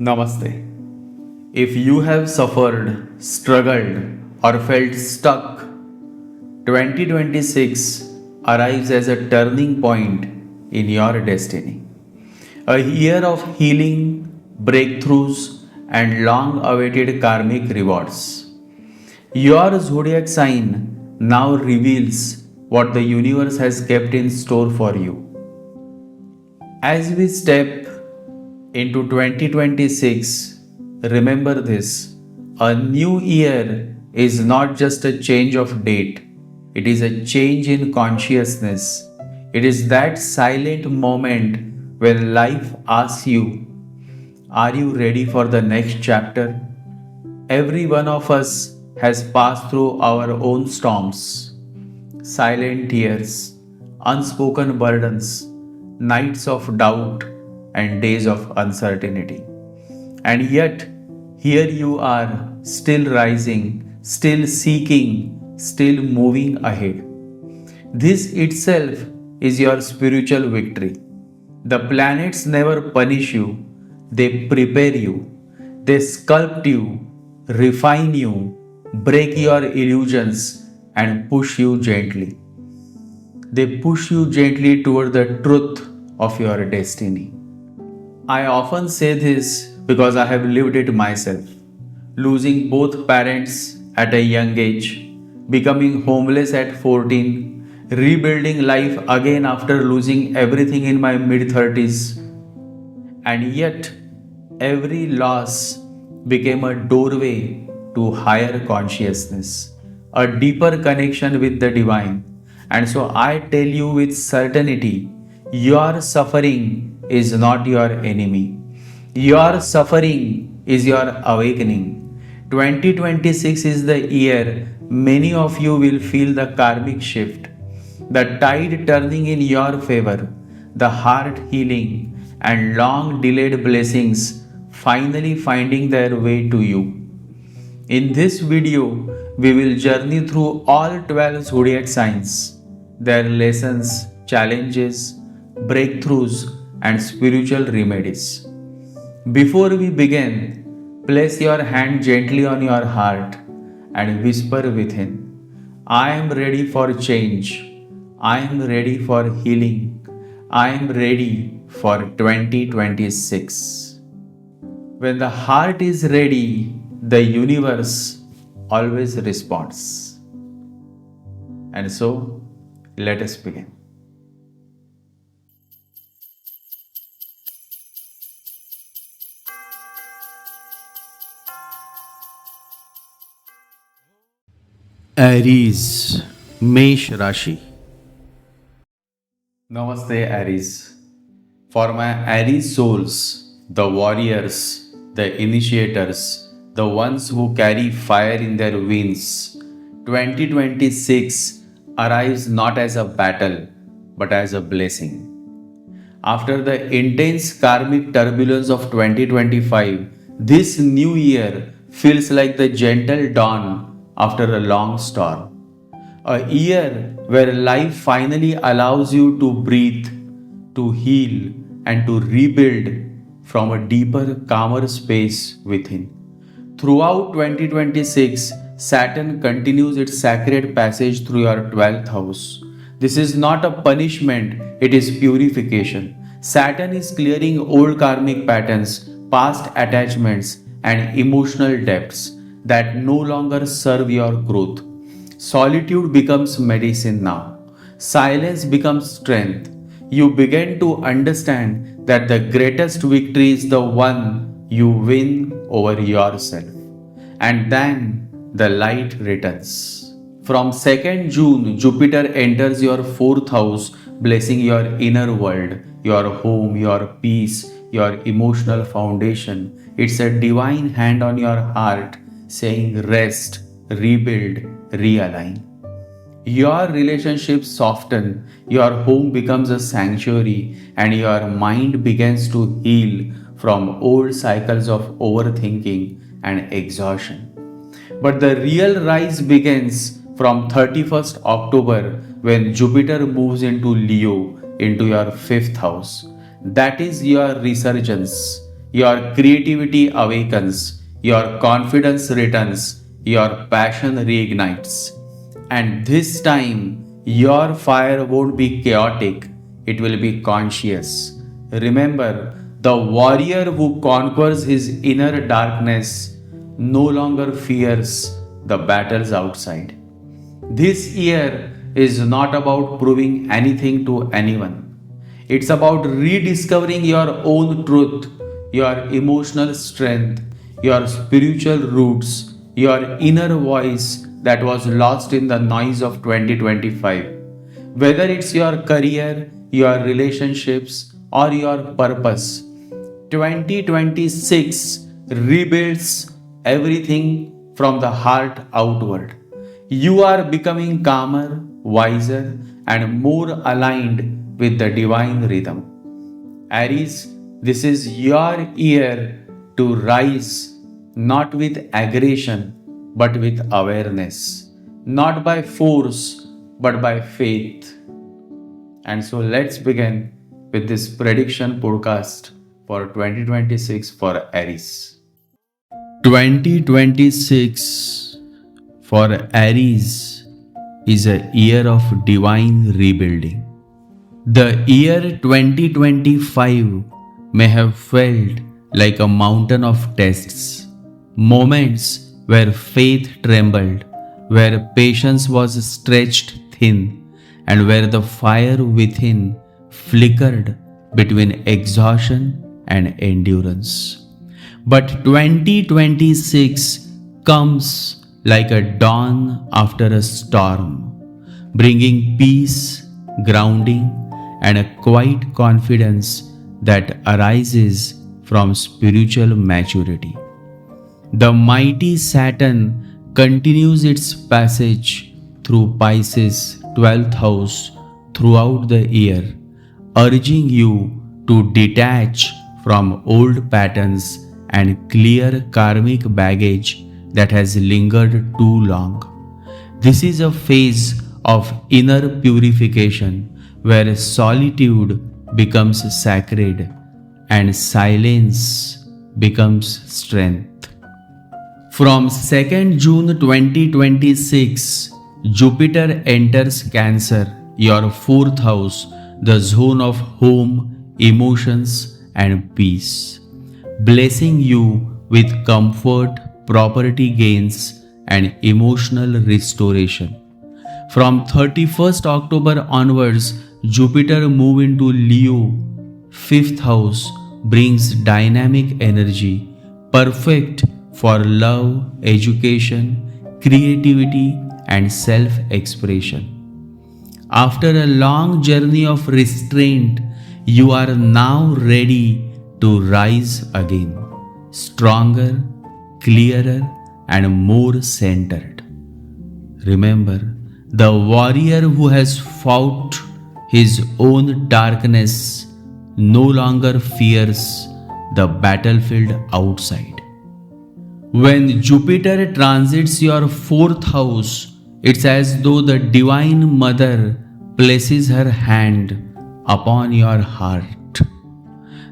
Namaste. If you have suffered, struggled, or felt stuck, 2026 arrives as a turning point in your destiny. A year of healing, breakthroughs, and long awaited karmic rewards. Your zodiac sign now reveals what the universe has kept in store for you. As we step into 2026, remember this: a new year is not just a change of date, it is a change in consciousness. It is that silent moment when life asks you, are you ready for the next chapter? Every one of us has passed through our own storms, silent tears, unspoken burdens, nights of doubt, and days of uncertainty. And yet, here you are, still rising, still seeking, still moving ahead. This itself is your spiritual victory. The planets never punish you, they prepare you, they sculpt you, refine you, break your illusions, and push you gently. They push you gently toward the truth of your destiny. I often say this because I have lived it myself. Losing both parents at a young age, becoming homeless at 14, rebuilding life again after losing everything in my mid 30s. And yet, every loss became a doorway to higher consciousness, a deeper connection with the divine. And so I tell you with certainty, your suffering is not your enemy. Your suffering is your awakening. 2026 is the year many of you will feel the karmic shift, the tide turning in your favor, the heart healing, and long delayed blessings finally finding their way to you. In this video, we will journey through all 12 zodiac signs, their lessons, challenges, breakthroughs, and spiritual remedies. Before we begin, place your hand gently on your heart and whisper within, I am ready for change. I am ready for healing. I am ready for 2026. When the heart is ready, the universe always responds. And so, let us begin. Aries, Mesh Rashi. Namaste, Aries. For my Aries souls, the warriors, the initiators, the ones who carry fire in their veins, 2026 arrives not as a battle but as a blessing. After the intense karmic turbulence of 2025, this new year feels like the gentle dawn after a long storm. A year where life finally allows you to breathe, to heal, and to rebuild from a deeper, calmer space within. Throughout 2026, Saturn continues its sacred passage through your 12th house. This is not a punishment, it is purification. Saturn is clearing old karmic patterns, past attachments, and emotional depths that no longer serve your growth. Solitude becomes medicine now. Silence becomes strength. You begin to understand that the greatest victory is the one you win over yourself. And then the light returns. From 2nd June, Jupiter enters your 4th house, blessing your inner world, your home, your peace, your emotional foundation. It's a divine hand on your heart saying rest, rebuild, realign. Your relationships soften, your home becomes a sanctuary, and your mind begins to heal from old cycles of overthinking and exhaustion. But the real rise begins from 31st October when Jupiter moves into Leo, into your 5th house. That is your resurgence, your creativity awakens, your confidence returns, your passion reignites. And this time, your fire won't be chaotic, it will be conscious. Remember, the warrior who conquers his inner darkness no longer fears the battles outside. This year is not about proving anything to anyone. It's about rediscovering your own truth, your emotional strength, your spiritual roots, your inner voice that was lost in the noise of 2025. Whether it's your career, your relationships, or your purpose, 2026 rebuilds everything from the heart outward. You are becoming calmer, wiser, and more aligned with the divine rhythm. Aries, this is your year to rise not with aggression but with awareness, not by force but by faith. And so let's begin with this prediction podcast for 2026 for Aries. 2026 for Aries is a year of divine rebuilding. The year 2025 may have felt like a mountain of tests, moments where faith trembled, where patience was stretched thin, and where the fire within flickered between exhaustion and endurance. But 2026 comes like a dawn after a storm, bringing peace, grounding, and a quiet confidence that arises from spiritual maturity. The mighty Saturn continues its passage through Pisces' 12th house throughout the year, urging you to detach from old patterns and clear karmic baggage that has lingered too long. This is a phase of inner purification where solitude becomes sacred and silence becomes strength. From 2nd June 2026, Jupiter enters Cancer, your 4th house, the zone of home, emotions, and peace, blessing you with comfort, property gains, and emotional restoration. From 31st October onwards, Jupiter moves into Leo, 5th house, brings dynamic energy, perfect for love, education, creativity, and self-expression. After a long journey of restraint, you are now ready to rise again, stronger, clearer, and more centered. Remember, the warrior who has fought his own darkness no longer fears the battlefield outside. When Jupiter transits your 4th house, it's as though the Divine Mother places her hand upon your heart.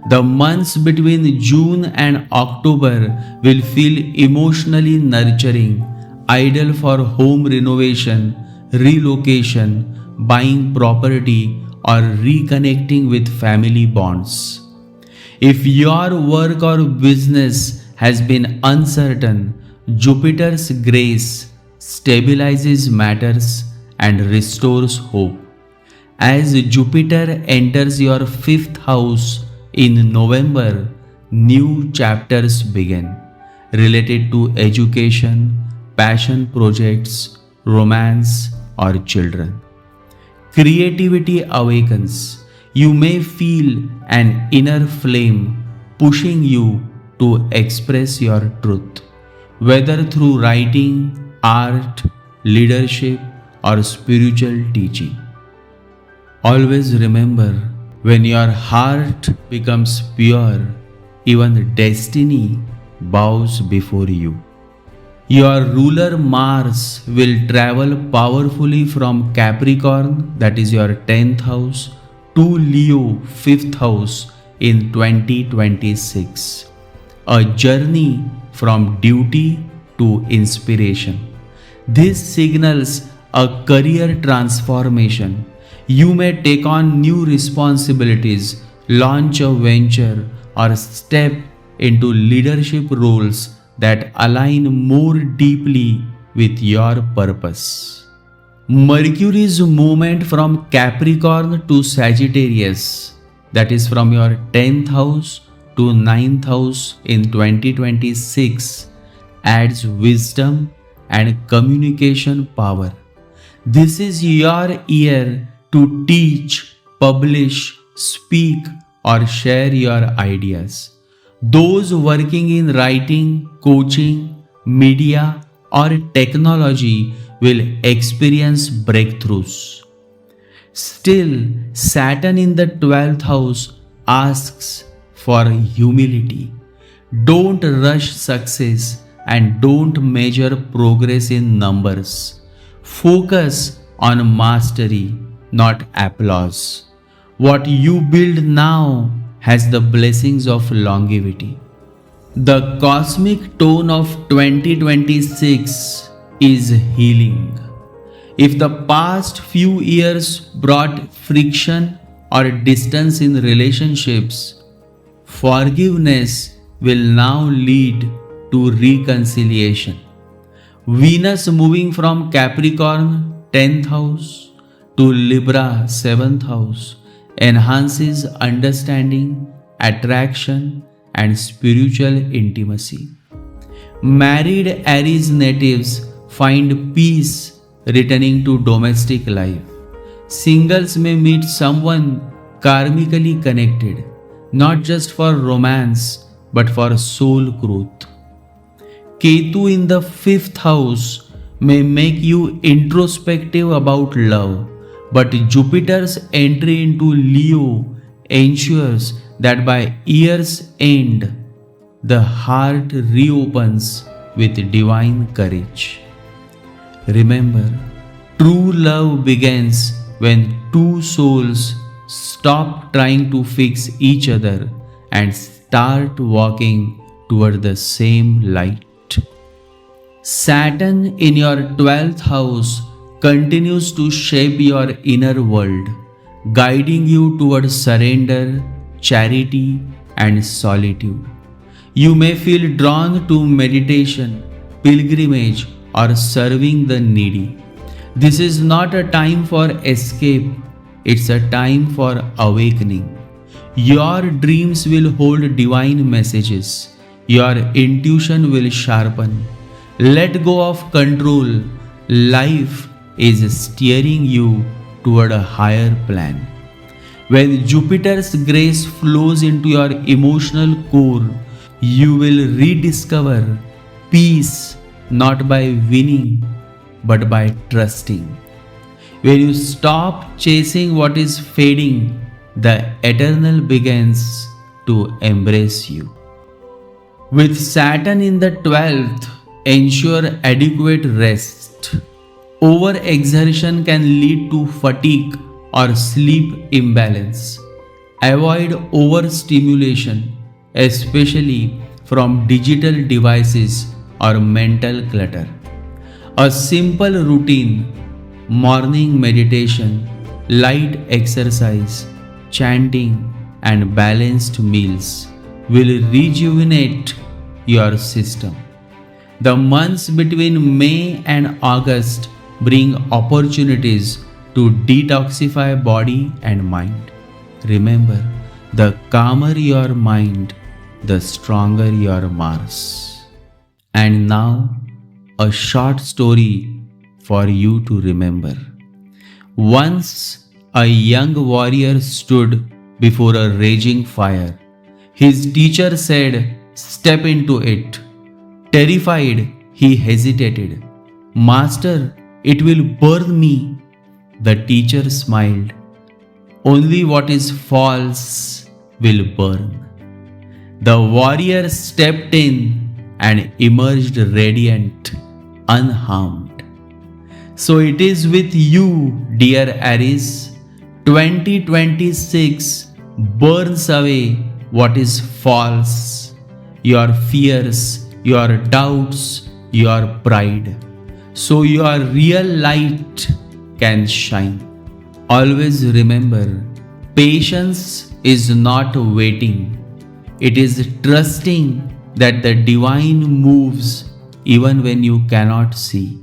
The months between June and October will feel emotionally nurturing, ideal for home renovation, relocation, buying property, or reconnecting with family bonds. If your work or business has been uncertain, Jupiter's grace stabilizes matters and restores hope. As Jupiter enters your 5th house in November, new chapters begin related to education, passion projects, romance, or children. Creativity awakens. You may feel an inner flame pushing you to express your truth, whether through writing, art, leadership, or spiritual teaching. Always remember, when your heart becomes pure, even destiny bows before you. Your ruler Mars will travel powerfully from Capricorn, that is your 10th house, to Leo, 5th house in 2026. a journey from duty to inspiration. This signals a career transformation. You may take on new responsibilities, launch a venture, or step into leadership roles that align more deeply with your purpose. Mercury's movement from Capricorn to Sagittarius, that is from your 10th house to 9th house in 2026, adds wisdom and communication power. This is your year to teach, publish, speak, or share your ideas. Those working in writing, coaching, media, or technology will experience breakthroughs. Still, Saturn in the 12th house asks for humility. Don't rush success and don't measure progress in numbers. Focus on mastery, not applause. What you build now has the blessings of longevity. The cosmic tone of 2026 is healing. If the past few years brought friction or distance in relationships, forgiveness will now lead to reconciliation. Venus moving from Capricorn 10th house to Libra 7th house enhances understanding, attraction, and spiritual intimacy. Married Aries natives find peace returning to domestic life. Singles may meet someone karmically connected, not just for romance but for soul growth. Ketu in the 5th house may make you introspective about love, but Jupiter's entry into Leo ensures that by year's end, the heart reopens with divine courage. Remember, true love begins when two souls stop trying to fix each other and start walking toward the same light. Saturn in your 12th house continues to shape your inner world, guiding you towards surrender, charity, and solitude. You may feel drawn to meditation, pilgrimage, or serving the needy. This is not a time for escape, it's a time for awakening. Your dreams will hold divine messages. Your intuition will sharpen. Let go of control. Life is steering you toward a higher plan. When Jupiter's grace flows into your emotional core, you will rediscover peace not by winning but by trusting. When you stop chasing what is fading, the eternal begins to embrace you. With Saturn in the 12th, ensure adequate rest. Overexertion can lead to fatigue or sleep imbalance. Avoid overstimulation, especially from digital devices or mental clutter. A simple routine, morning meditation, light exercise, chanting, and balanced meals will rejuvenate your system. The months between May and August bring opportunities to detoxify body and mind. Remember, the calmer your mind, the stronger your Mars. And now, a short story for you to remember. Once, a young warrior stood before a raging fire. His teacher said, "Step into it." Terrified, he hesitated. "Master, it will burn me." The teacher smiled. "Only what is false will burn." The warrior stepped in and emerged radiant, unharmed. So it is with you, dear Aries. 2026 burns away what is false. your fears, your doubts, your pride, so your real light can shine. Always remember, patience is not waiting, it is trusting that the divine moves even when you cannot see.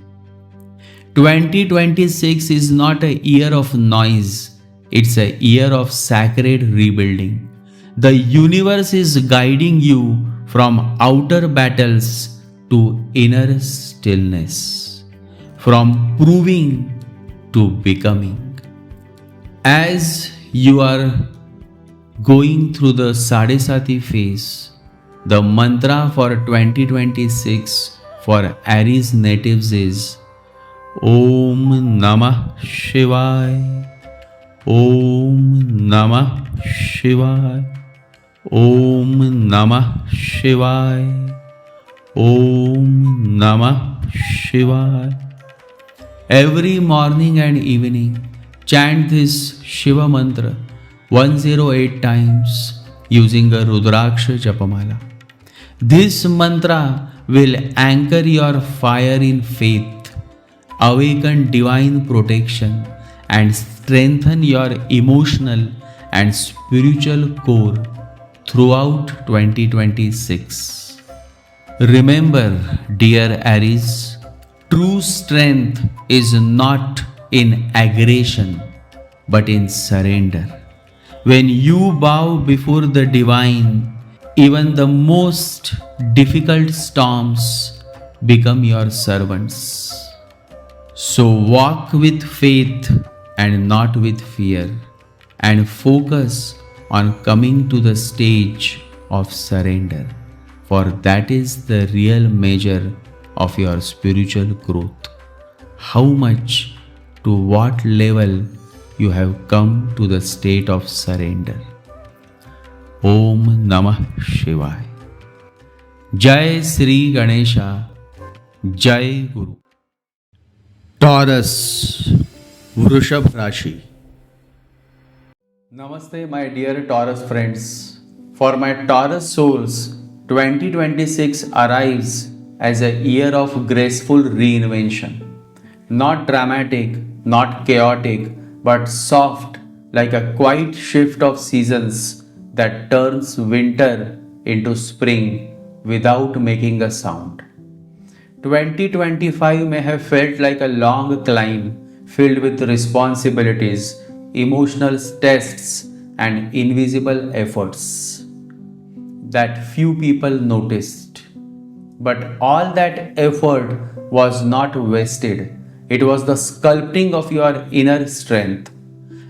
2026 is not a year of noise, it's a year of sacred rebuilding. The universe is guiding you from outer battles to inner stillness, from proving to becoming. As you are going through the Sadesati phase, the mantra for 2026 for Aries natives is Om Namah Shivaya, Om Namah Shivaya, Om Namah Shivaya, Om Namah Shivaya. Every morning and evening, chant this Shiva mantra 108 times using a Rudraksha Japamala. This mantra will anchor your fire in faith, awaken divine protection, and strengthen your emotional and spiritual core throughout 2026. Remember, dear Aries, true strength is not in aggression but in surrender. When you bow before the divine, even the most difficult storms become your servants. So walk with faith and not with fear, and focus on coming to the stage of surrender, for that is the real measure of your spiritual growth. How much, to what level you have come to the state of surrender. Om Namah Shivaya. Jai Sri Ganesha. Jai Guru. Taurus, Vrishab Rashi. Namaste, my dear Taurus friends. For my Taurus souls, 2026 arrives as a year of graceful reinvention. Not dramatic, not chaotic, but soft, like a quiet shift of seasons that turns winter into spring without making a sound. 2025 may have felt like a long climb filled with responsibilities, emotional tests, and invisible efforts that few people noticed. But all that effort was not wasted. It was the sculpting of your inner strength.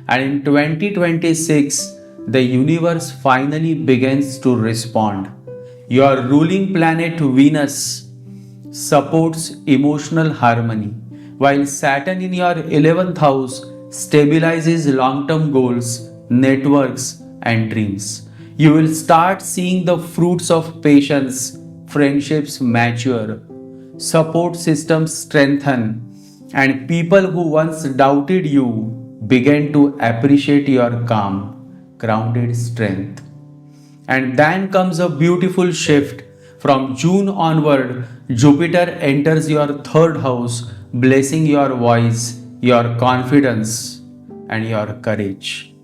And in 2026, the universe finally begins to respond. Your ruling planet Venus supports emotional harmony, while Saturn in your 11th house stabilizes long-term goals, networks, and dreams. You will start seeing the fruits of patience, friendships mature, support systems strengthen, and people who once doubted you begin to appreciate your calm, grounded strength. And then comes a beautiful shift. From June onward, Jupiter enters your 3rd house, blessing your voice, your confidence, and your courage.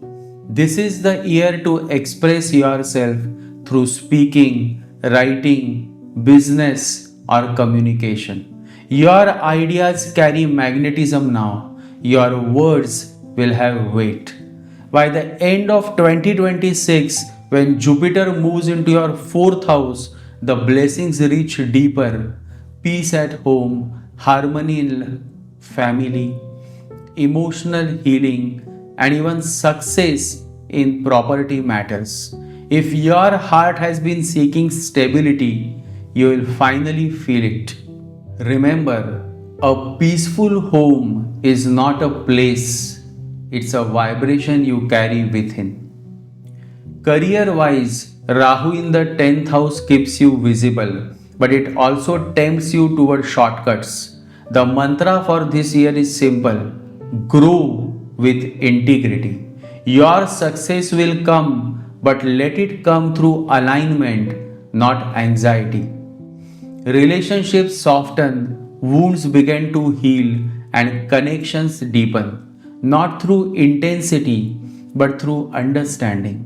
This is the year to express yourself through speaking, writing, business, or communication. Your ideas carry magnetism now. Your words will have weight. By the end of 2026, when Jupiter moves into your 4th house, the blessings reach deeper. Peace at home, harmony in family, emotional healing, and even success in property matters. If your heart has been seeking stability, you will finally feel it. Remember, a peaceful home is not a place, it's a vibration you carry within. Career-wise, Rahu in the 10th house keeps you visible, but it also tempts you toward shortcuts. The mantra for this year is simple: grow with integrity. Your success will come, but let it come through alignment not anxiety. Relationships soften, wounds begin to heal, and connections deepen, not through intensity but through understanding.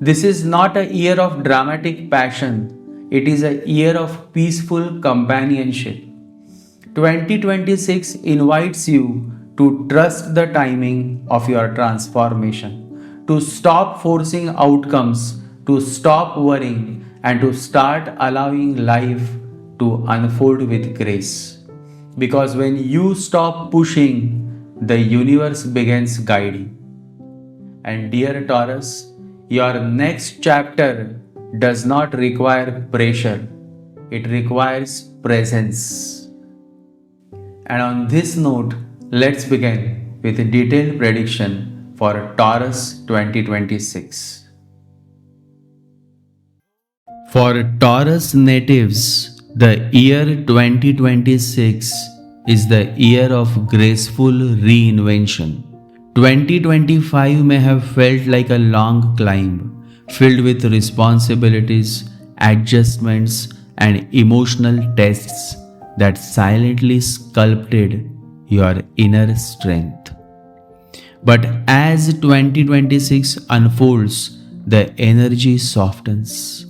This is not a year of dramatic passion, it is a year of peaceful companionship. 2026 invites you to trust the timing of your transformation, to stop forcing outcomes, to stop worrying, and to start allowing life to unfold with grace. Because when you stop pushing, the universe begins guiding. And dear Taurus, your next chapter does not require pressure, it requires presence. And on this note, let's begin with a detailed prediction for Taurus 2026. For Taurus natives, the year 2026 is the year of graceful reinvention. 2025 may have felt like a long climb, filled with responsibilities, adjustments, and emotional tests that silently sculpted your inner strength. But as 2026 unfolds, the energy softens.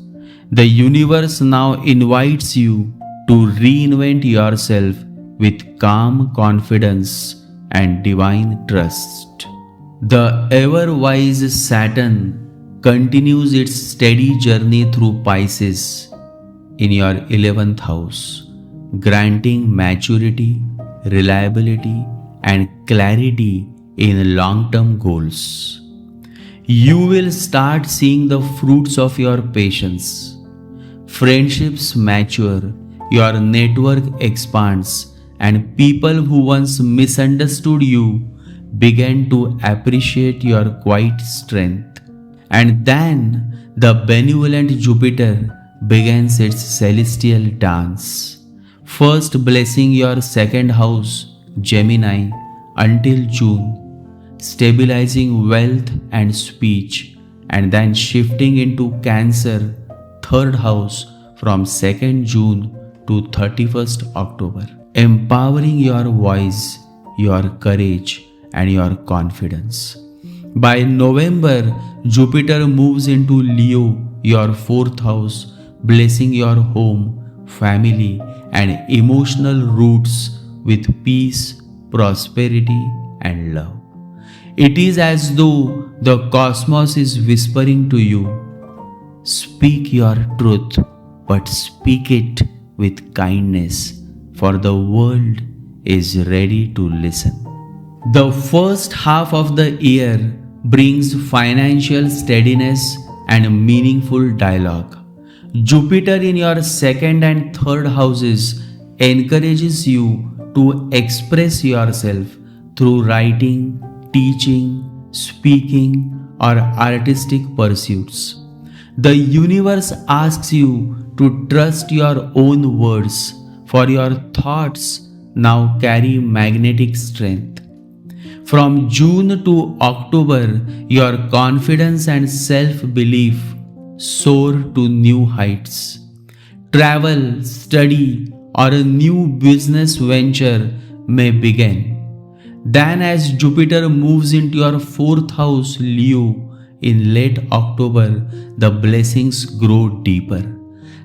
The universe now invites you to reinvent yourself with calm confidence and divine trust. The ever-wise Saturn continues its steady journey through Pisces in your 11th house, granting maturity, reliability, and clarity in long-term goals. You will start seeing the fruits of your patience. Friendships mature, your network expands, and people who once misunderstood you begin to appreciate your quiet strength. And then the benevolent Jupiter begins its celestial dance, first blessing your second house, Gemini, until June, stabilizing wealth and speech, and then shifting into Cancer, third house, from 2nd June to 31st October, empowering your voice, your courage, and your confidence. By November, Jupiter moves into Leo, your 4th house, blessing your home, family, and emotional roots with peace, prosperity, and love. It is as though the cosmos is whispering to you, speak your truth, but speak it with kindness, for the world is ready to listen. The first half of the year brings financial steadiness and meaningful dialogue. Jupiter in your second and third houses encourages you to express yourself through writing, teaching, speaking, or artistic pursuits. The universe asks you to trust your own words, for your thoughts now carry magnetic strength. From June to October, your confidence and self-belief soar to new heights. Travel, study, or a new business venture may begin. Then, as Jupiter moves into your 4th house, Leo, in late October, the blessings grow deeper.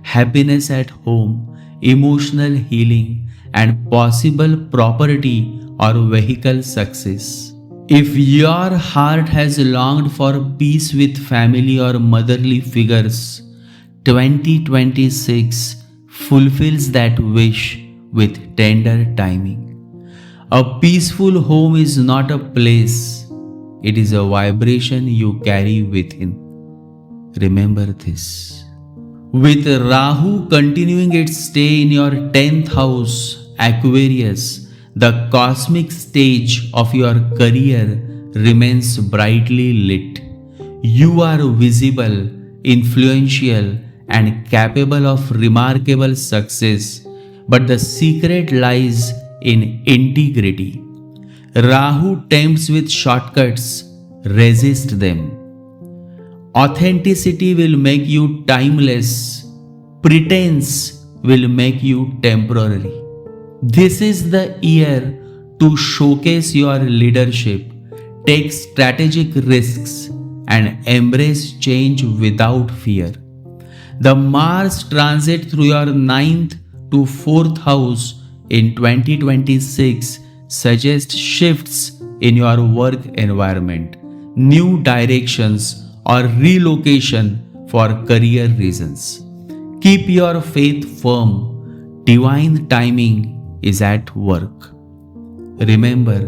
Happiness at home, emotional healing, and possible property or vehicle success. If your heart has longed for peace with family or motherly figures, 2026 fulfills that wish with tender timing. A peaceful home is not a place, it is a vibration you carry within. Remember this. With Rahu continuing its stay in your 10th house, Aquarius, the cosmic stage of your career remains brightly lit. You are visible, influential, and capable of remarkable success, but the secret lies in integrity. Rahu tempts with shortcuts, resist them. Authenticity will make you timeless. pretense will make you temporary. This is the year to showcase your leadership, take strategic risks, and embrace change without fear. The Mars transit through your 9th to 4th house in 2026 suggests shifts in your work environment, new directions, or relocation for career reasons. Keep your faith firm. Divine timing is at work. Remember,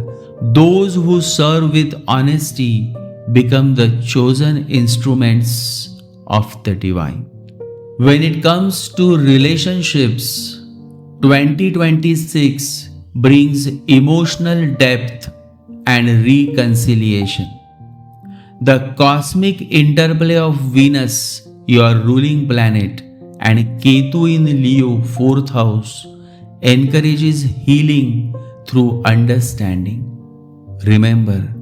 those who serve with honesty become the chosen instruments of the divine. When it comes to relationships, 2026 brings emotional depth and reconciliation. The cosmic interplay of Venus, your ruling planet, and Ketu in Leo, 4th house, encourages healing through understanding. Remember,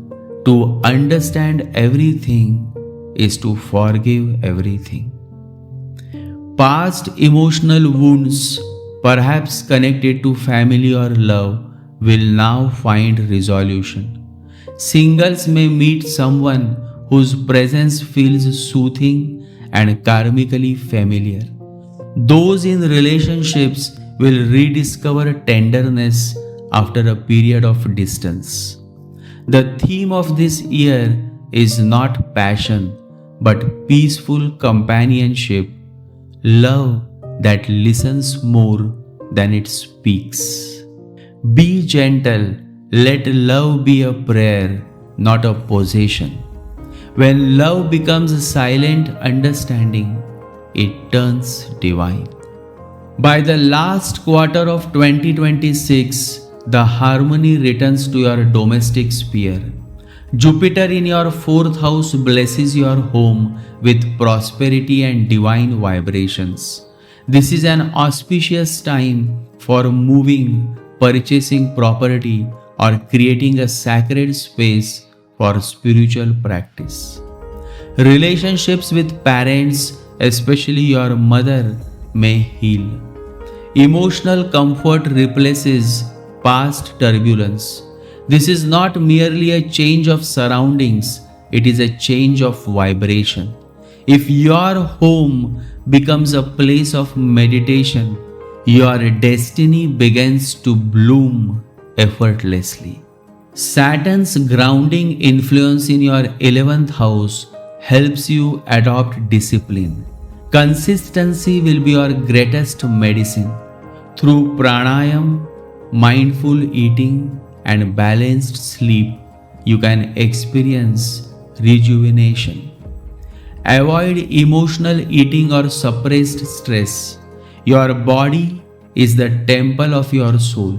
to understand everything is to forgive everything. Past emotional wounds, perhaps connected to family or love, will now find resolution. Singles may meet someone whose presence feels soothing and karmically familiar. Those in relationships will rediscover tenderness after a period of distance. The theme of this year is not passion, but peaceful companionship, love that listens more than it speaks. Be gentle, let love be a prayer, not a possession. When love becomes a silent understanding, it turns divine. By the last quarter of 2026, the harmony returns to your domestic sphere. Jupiter in your 4th house blesses your home with prosperity and divine vibrations. This is an auspicious time for moving, purchasing property, or creating a sacred space for spiritual practice. Relationships with parents, especially your mother, may heal. Emotional comfort replaces past turbulence. This is not merely a change of surroundings, it is a change of vibration. If your home becomes a place of meditation, your destiny begins to bloom effortlessly. Saturn's grounding influence in your 11th house helps you adopt discipline. Consistency will be your greatest medicine. Through pranayam, mindful eating, and balanced sleep, you can experience rejuvenation. Avoid emotional eating or suppressed stress. Your body is the temple of your soul.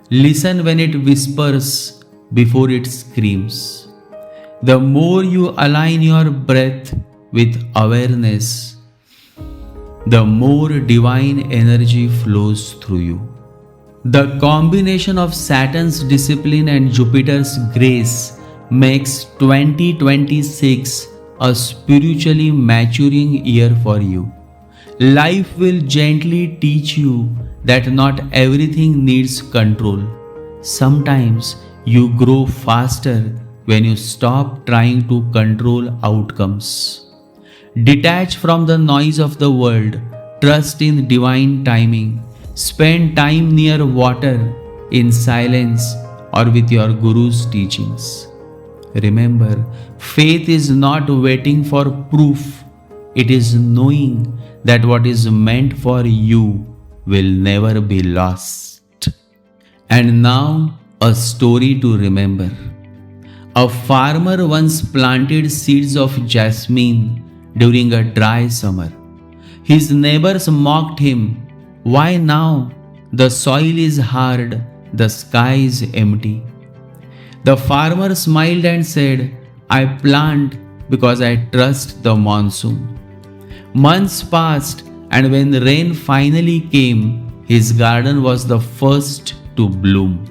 Listen when it whispers before it screams. The more you align your breath with awareness, the more divine energy flows through you. The combination of Saturn's discipline and Jupiter's grace makes 2026 a spiritually maturing year for you. Life will gently teach you that not everything needs control. Sometimes you grow faster when you stop trying to control outcomes. Detach from the noise of the world, trust in divine timing, spend time near water, in silence, or with your Guru's teachings. Remember, faith is not waiting for proof, it is knowing that what is meant for you will never be lost. And now, a story to remember. A farmer once planted seeds of jasmine during a dry summer. His neighbors mocked him. Why now? The soil is hard, the sky is empty. The farmer smiled and said, I plant because I trust the monsoon. Months passed, and when rain finally came, his garden was the first to bloom.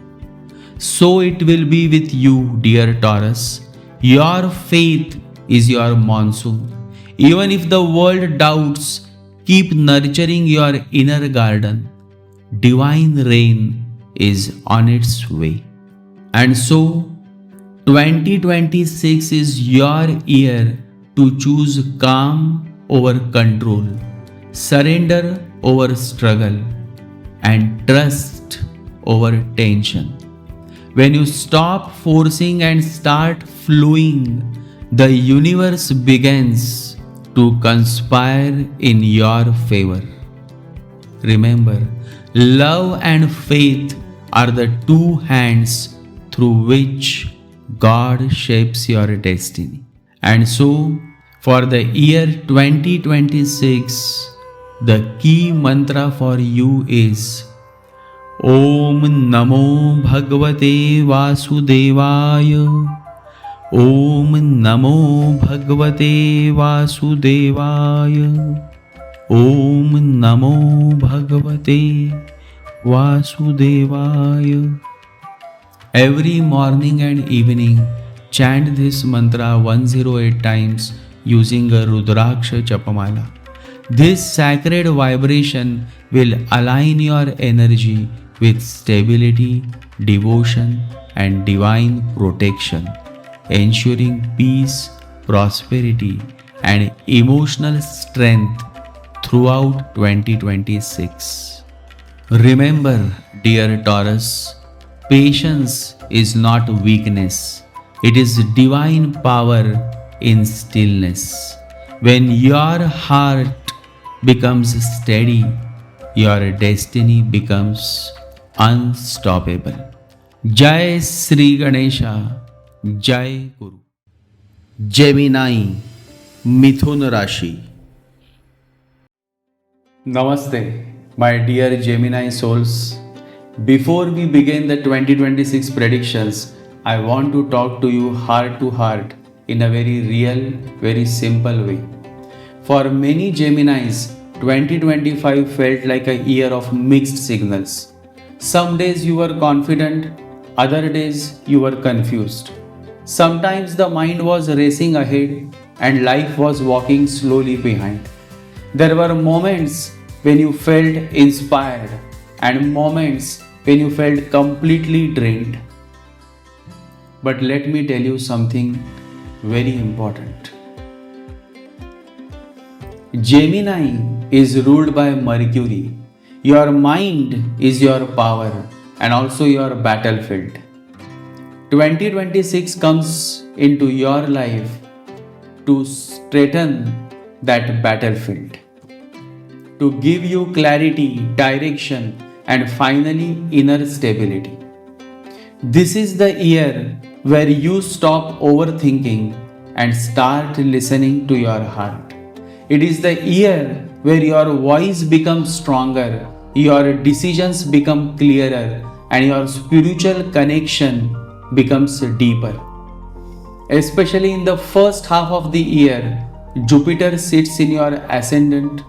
So it will be with you, dear Taurus. Your faith is your monsoon. Even if the world doubts, Keep nurturing your inner garden. Divine rain is on its way. And so, 2026 is your year to choose calm over control, surrender over struggle, and trust over tension. When you stop forcing and start flowing, the universe begins to conspire in your favor. Remember, love and faith are the two hands through which God shapes your destiny. And so, for the year 2026, the key mantra for you is Om Namo Bhagavate Vasudevaya. Om Namo Bhagavate Vasudevaya. Om Namo Bhagavate Vasudevaya. Every morning and evening, chant this mantra 108 times using a Rudraksha Japamala. This sacred vibration will align your energy with stability, devotion, and divine protection, ensuring peace, prosperity, and emotional strength throughout 2026. Remember, dear Taurus, patience is not weakness, it is divine power in stillness. When your heart becomes steady, your destiny becomes unstoppable. Jai Sri Ganesha, Jai Guru. Gemini, Mithun Rashi. Namaste, my dear Gemini souls. Before we begin the 2026 predictions, I want to talk to you heart to heart in a very real, very simple way. For many Geminis, 2025 felt like a year of mixed signals. Some days you were confident, other days you were confused. Sometimes the mind was racing ahead and life was walking slowly behind. There were moments when you felt inspired and moments when you felt completely drained. But let me tell you something very important. Gemini is ruled by Mercury. Your mind is your power and also your battlefield. 2026 comes into your life to straighten that battlefield, to give you clarity, direction, and finally inner stability. This is the year where you stop overthinking and start listening to your heart. It is the year where your voice becomes stronger, your decisions become clearer, and your spiritual connection becomes deeper. Especially in the first half of the year, Jupiter sits in your ascendant,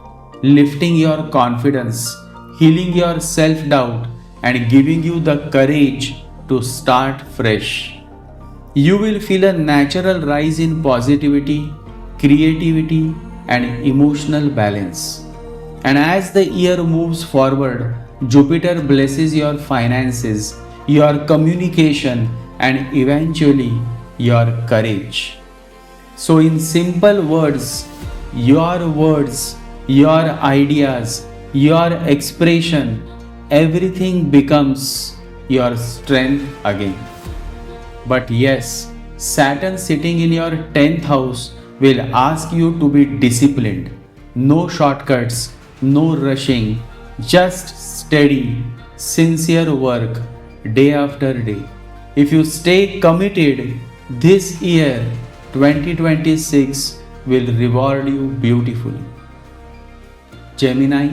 lifting your confidence, healing your self-doubt, and giving you the courage to start fresh. You will feel a natural rise in positivity, creativity, and emotional balance. And as the year moves forward, Jupiter blesses your finances, your communication, and eventually your courage. So, in simple words, your ideas, your expression, everything becomes your strength again. But yes, Saturn sitting in your 10th house will ask you to be disciplined. No shortcuts, no rushing, just steady, sincere work day after day. If you stay committed, this year 2026 will reward you beautifully. Gemini,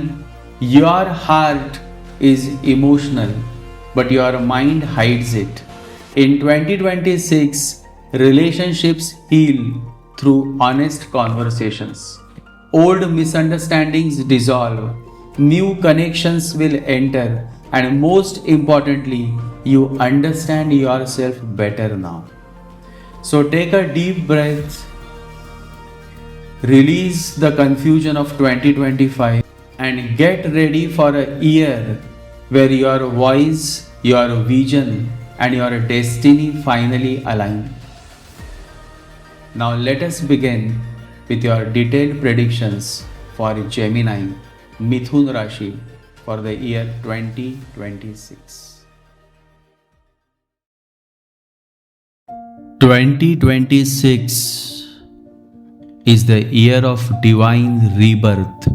your heart is emotional, but your mind hides it. In 2026, relationships heal through honest conversations. Old misunderstandings dissolve, new connections will enter, and most importantly, you understand yourself better now. So take a deep breath Release the confusion of 2025 and get ready for a year where your voice, your vision, and your destiny finally align. Now let us begin with your detailed predictions for Gemini, Mithun Rashi for the year 2026. 2026 is the year of divine rebirth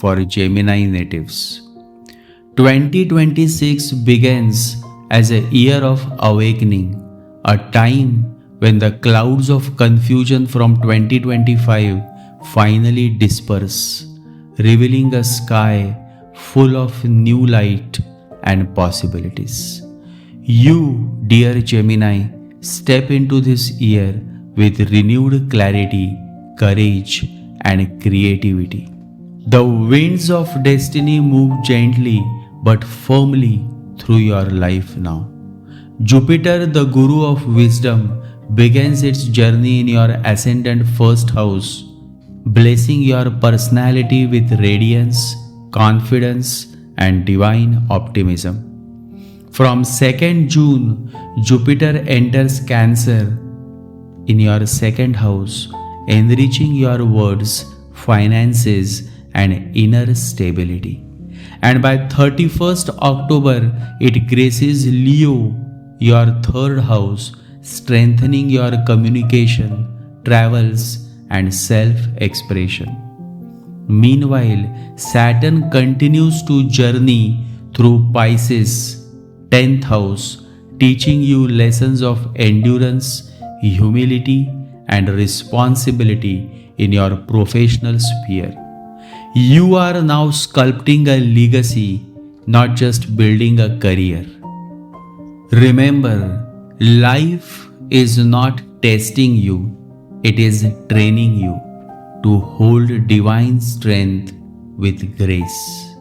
for Gemini natives. 2026 begins as a year of awakening, a time when the clouds of confusion from 2025 finally disperse, revealing a sky full of new light and possibilities. You, dear Gemini, step into this year with renewed clarity, courage, and creativity. The winds of destiny move gently but firmly through your life now. Jupiter, the Guru of wisdom, begins its journey in your ascendant first house, blessing your personality with radiance, confidence, and divine optimism. From 2nd June, Jupiter enters Cancer in your second house, enriching your words, finances, and inner stability. And by 31st October, it graces Leo, your third house, strengthening your communication, travels, and self-expression. Meanwhile, Saturn continues to journey through Pisces, 10th house, teaching you lessons of endurance, humility, and responsibility in your professional sphere. You are now sculpting a legacy, not just building a career. Remember, life is not testing you, it is training you to hold divine strength with grace.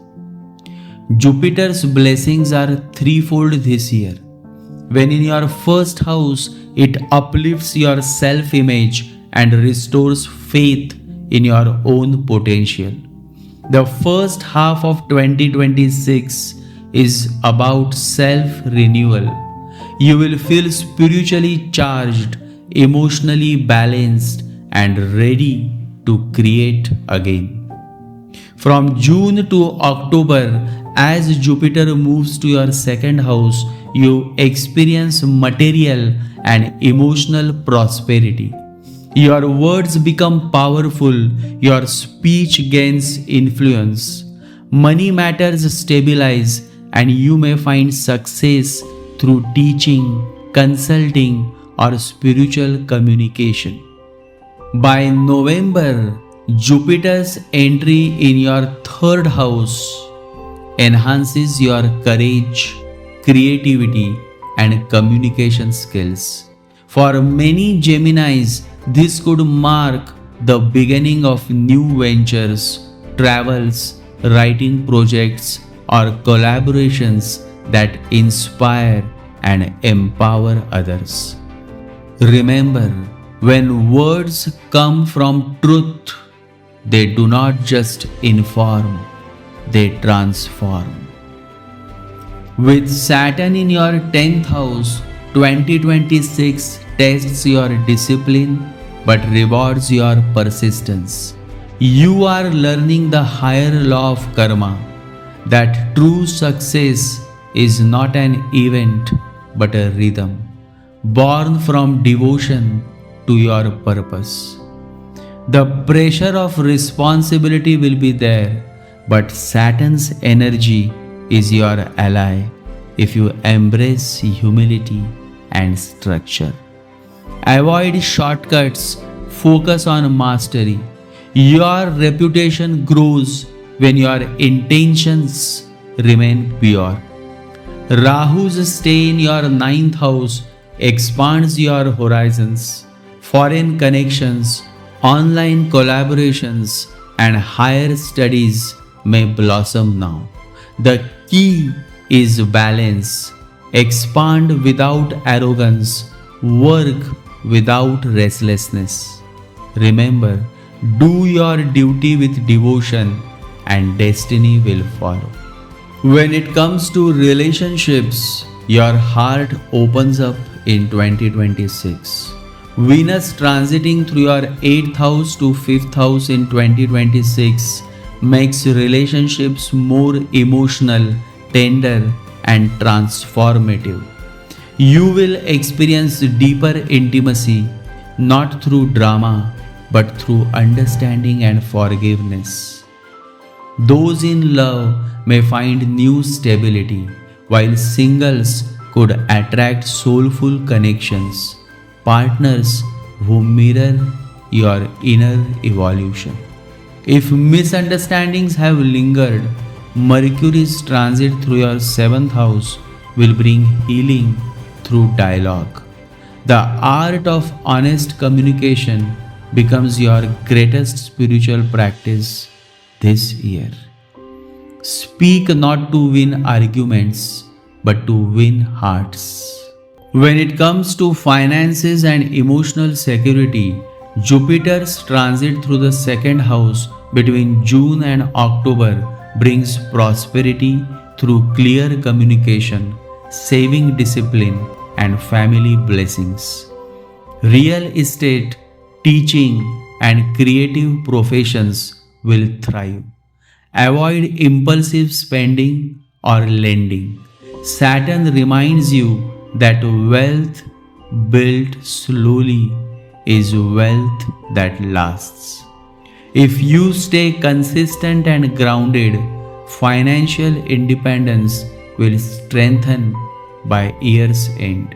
Jupiter's blessings are threefold this year. When in your first house, it uplifts your self-image and restores faith in your own potential. The first half of 2026 is about self-renewal. You will feel spiritually charged, emotionally balanced, and ready to create again. From June to October, as Jupiter moves to your second house, you experience material and emotional prosperity. Your words become powerful, your speech gains influence. Money matters stabilize, and you may find success through teaching, consulting, or spiritual communication. By November, Jupiter's entry in your third house enhances your courage, creativity, and communication skills. For many Geminis, this could mark the beginning of new ventures, travels, writing projects, or collaborations that inspire and empower others. Remember, when words come from truth, they do not just inform, they transform. With Saturn in your 10th house, 2026 tests your discipline but rewards your persistence. You are learning the higher law of karma, that true success is not an event but a rhythm, born from devotion to your purpose. The pressure of responsibility will be there, but Saturn's energy is your ally if you embrace humility and structure. Avoid shortcuts, focus on mastery. Your reputation grows when your intentions remain pure. Rahu's stay in your 9th house expands your horizons. Foreign connections, online collaborations, and higher studies may blossom now. The key is balance. Expand without arrogance, work without restlessness. Remember, Do your duty with devotion and destiny will follow. When it comes to relationships, your heart opens up in 2026. Venus transiting through your 8th house to 5th house in 2026 makes relationships more emotional, tender, and transformative. You will experience deeper intimacy not through drama but through understanding and forgiveness. Those in love may find new stability, while singles could attract soulful connections, partners who mirror your inner evolution. If misunderstandings have lingered, Mercury's transit through your 7th house will bring healing through dialogue. The art of honest communication becomes your greatest spiritual practice this year. Speak not to win arguments, but to win hearts. When it comes to finances and emotional security, Jupiter's transit through the 2nd house between June and October brings prosperity through clear communication, saving discipline, and family blessings. Real estate, teaching, and creative professions will thrive. Avoid impulsive spending or lending. Saturn reminds you that wealth built slowly is wealth that lasts. If you stay consistent and grounded, financial independence will strengthen by year's end.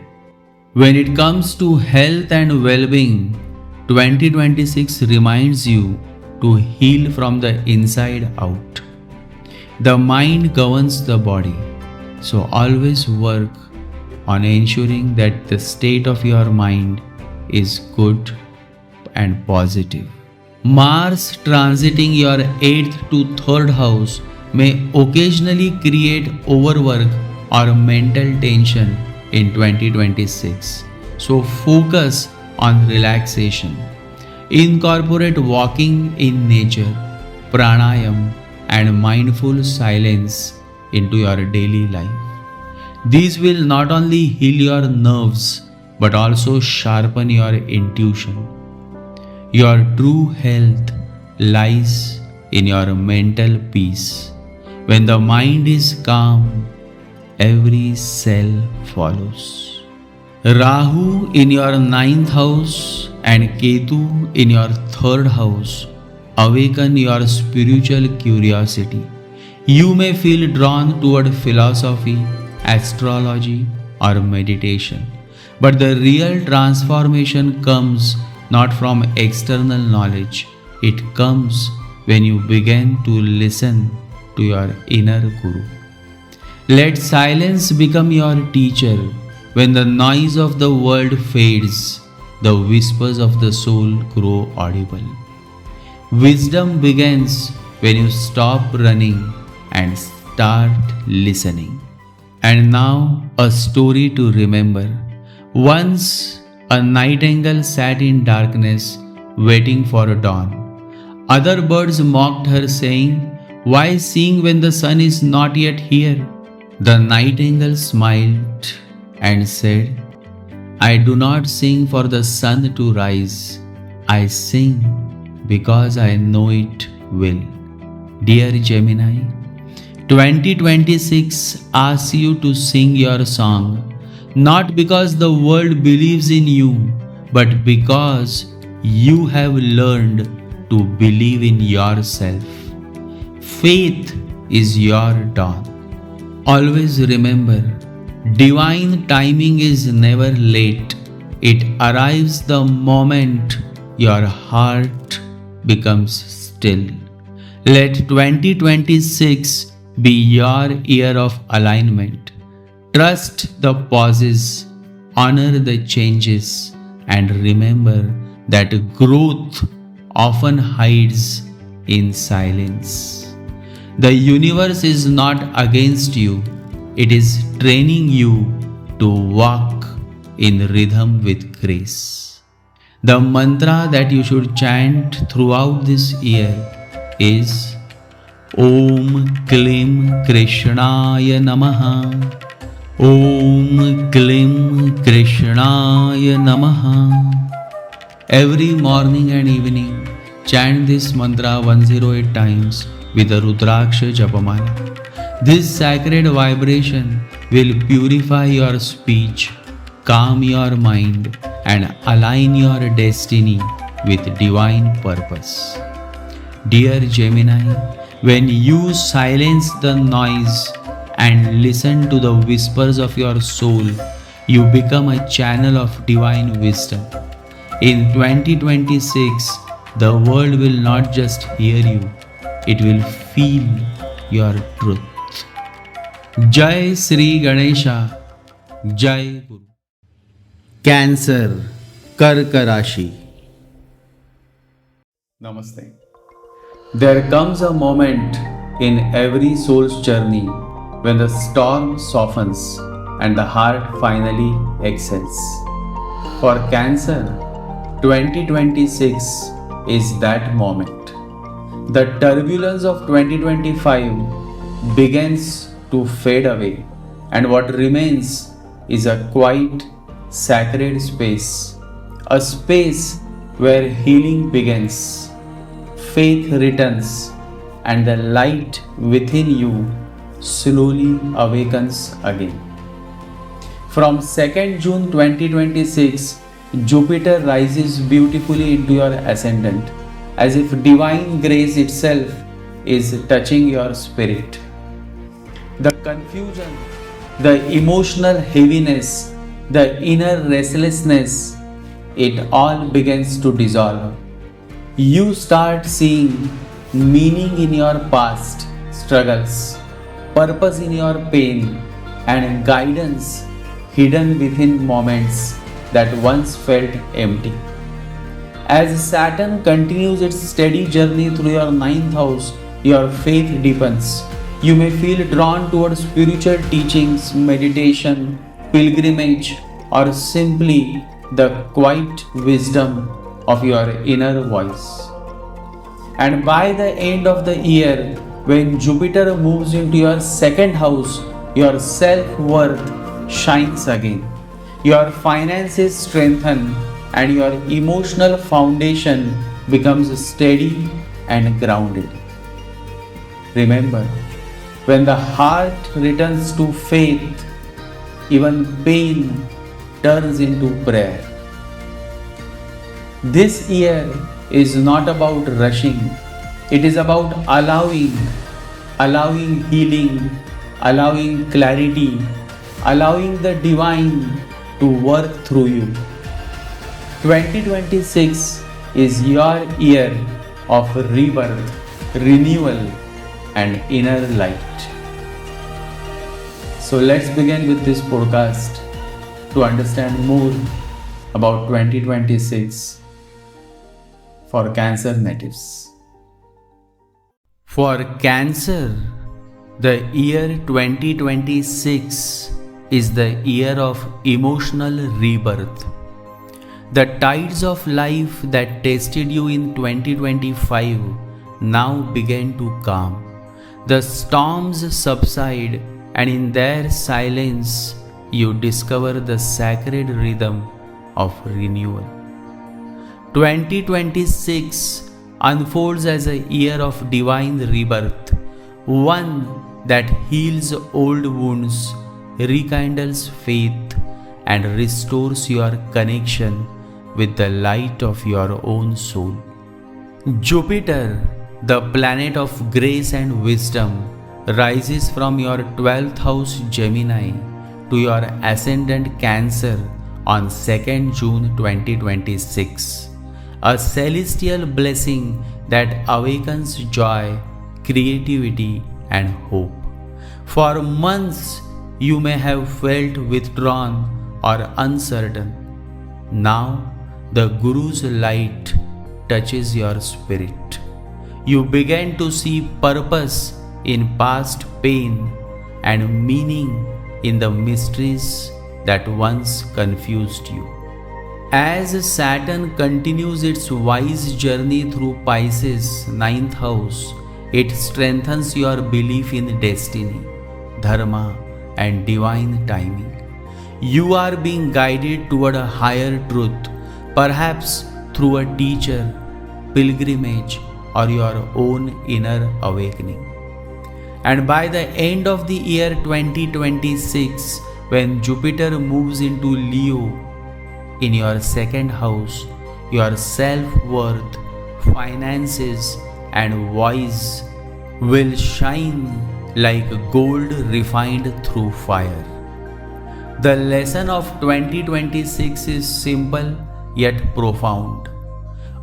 When it comes to health and well-being, 2026 reminds you to heal from the inside out. The mind governs the body, so always work on ensuring that the state of your mind is good and positive. Mars transiting your 8th to 3rd house may occasionally create overwork or mental tension in 2026. So focus on relaxation. Incorporate walking in nature, pranayam, and mindful silence into your daily life. These will not only heal your nerves but also sharpen your intuition. Your true health lies in your mental peace. When the mind is calm, every cell follows. Rahu in your 9th house and Ketu in your 3rd house awaken your spiritual curiosity. You may feel drawn toward philosophy, astrology, or meditation. But the real transformation comes not from external knowledge. It comes when you begin to listen to your inner guru. Let silence become your teacher. When the noise of the world fades, the whispers of the soul grow audible. Wisdom begins when you stop running and start listening. And now, a story to remember. Once, a nightingale sat in darkness, waiting for a dawn. Other birds mocked her, saying, "Why sing when the sun is not yet here?" The nightingale smiled and said, "I do not sing for the sun to rise. I sing because I know it will." Dear Gemini, 2026 asks you to sing your song, not because the world believes in you, but because you have learned to believe in yourself. Faith is your dawn. Always remember, divine timing is never late. It arrives the moment your heart becomes still. Let 2026 be your year of alignment. Trust the pauses, honor the changes, and remember that growth often hides in silence. The universe is not against you, it is training you to walk in rhythm with grace. The mantra that you should chant throughout this year is Om Klim Krishnaya Namaha. Om Klim Krishnaya Namaha. Every morning and evening, chant this mantra 108 times with a Rudraksha Japamala. This sacred vibration will purify your speech, calm your mind, and align your destiny with divine purpose. Dear Gemini, when you silence the noise and listen to the whispers of your soul, you become a channel of divine wisdom. In 2026, the world will not just hear you, it will feel your truth. Jai Sri Ganesha, Jai Guru. Cancer, Karka Rashi. Namaste. There comes a moment in every soul's journey when the storm softens and the heart finally exhales. For Cancer, 2026 is that moment. The turbulence of 2025 begins to fade away, and what remains is a quiet, sacred space, a space where healing begins, faith returns, and the light within you slowly awakens again. From 2nd June 2026, Jupiter rises beautifully into your ascendant, as if divine grace itself is touching your spirit. The confusion, the emotional heaviness, the inner restlessness, it all begins to dissolve. You start seeing meaning in your past struggles, purpose in your pain, and guidance hidden within moments that once felt empty. As Saturn continues its steady journey through your 9th house, your faith deepens. You may feel drawn towards spiritual teachings, meditation, pilgrimage, or simply the quiet wisdom of your inner voice. And by the end of the year, when Jupiter moves into your 2nd house, your self-worth shines again. Your finances strengthen and your emotional foundation becomes steady and grounded. Remember, when the heart returns to faith, even pain turns into prayer. This year is not about rushing, it is about allowing healing, allowing clarity, allowing the divine to work through you. 2026 is your year of rebirth, renewal, and inner light. So let's begin with this podcast to understand more about 2026 for Cancer natives. For Cancer, the year 2026 is the year of emotional rebirth. The tides of life that tested you in 2025 now begin to calm. The storms subside, and in their silence, you discover the sacred rhythm of renewal. 2026 unfolds as a year of divine rebirth, one that heals old wounds, rekindles faith, and restores your connection with the light of your own soul. Jupiter, the planet of grace and wisdom, rises from your 12th house Gemini to your ascendant Cancer on 2nd June 2026, a celestial blessing that awakens joy, creativity, and hope. For months, you may have felt withdrawn or uncertain. Now, the Guru's light touches your spirit. You begin to see purpose in past pain and meaning in the mysteries that once confused you. As Saturn continues its wise journey through Pisces' 9th house, it strengthens your belief in destiny, dharma, and divine timing. You are being guided toward a higher truth, perhaps through a teacher, pilgrimage, or your own inner awakening. And by the end of the year 2026, when Jupiter moves into Leo in your 2nd house, your self-worth, finances, and voice will shine like gold refined through fire. The lesson of 2026 is simple yet profound.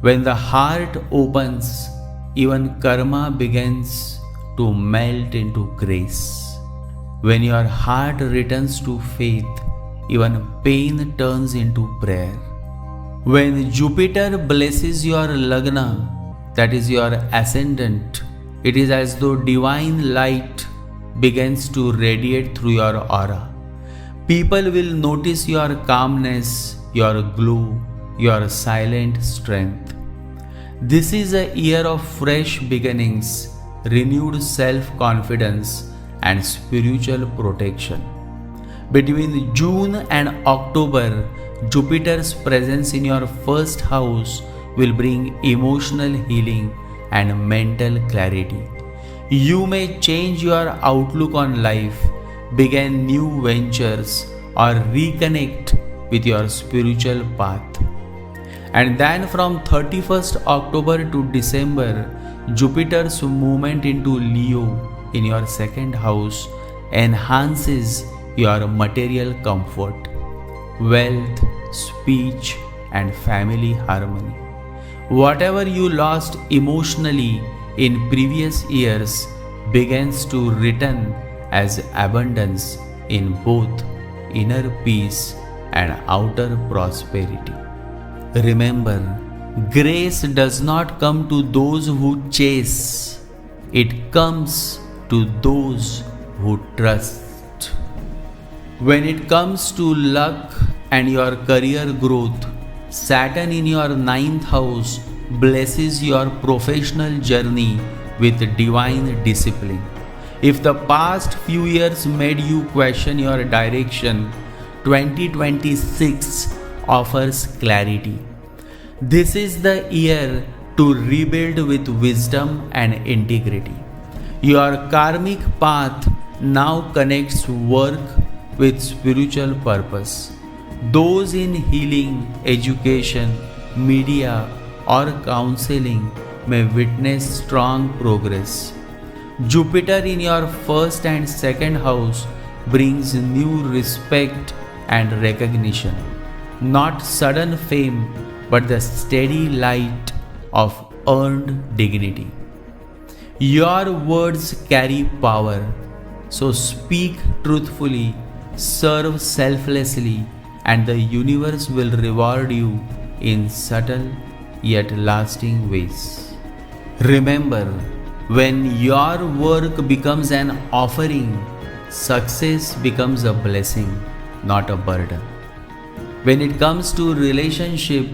When the heart opens, even karma begins to melt into grace. When your heart returns to faith, even pain turns into prayer. When Jupiter blesses your lagna, that is your ascendant, it is as though divine light begins to radiate through your aura. People will notice your calmness, your glow, your silent strength. This is a year of fresh beginnings, renewed self-confidence, and spiritual protection. Between June and October, Jupiter's presence in your 1st house will bring emotional healing and mental clarity. You may change your outlook on life, begin new ventures, or reconnect with your spiritual path. And then from 31st October to December, Jupiter's movement into Leo in your 2nd house enhances your material comfort, wealth, speech, and family harmony. Whatever you lost emotionally in previous years begins to return as abundance in both inner peace and outer prosperity. Remember, grace does not come to those who chase, it comes to those who trust. When it comes to luck and your career growth, Saturn in your 9th house blesses your professional journey with divine discipline. If the past few years made you question your direction, 2026 offers clarity. This is the year to rebuild with wisdom and integrity. Your karmic path now connects work with spiritual purpose. Those in healing, education, media, or counseling may witness strong progress. Jupiter in your 1st and 2nd house brings new respect and recognition, not sudden fame, but the steady light of earned dignity. Your words carry power, so speak truthfully, serve selflessly, and the universe will reward you in subtle yet lasting ways. Remember, when your work becomes an offering, success becomes a blessing, not a burden. When it comes to relationship,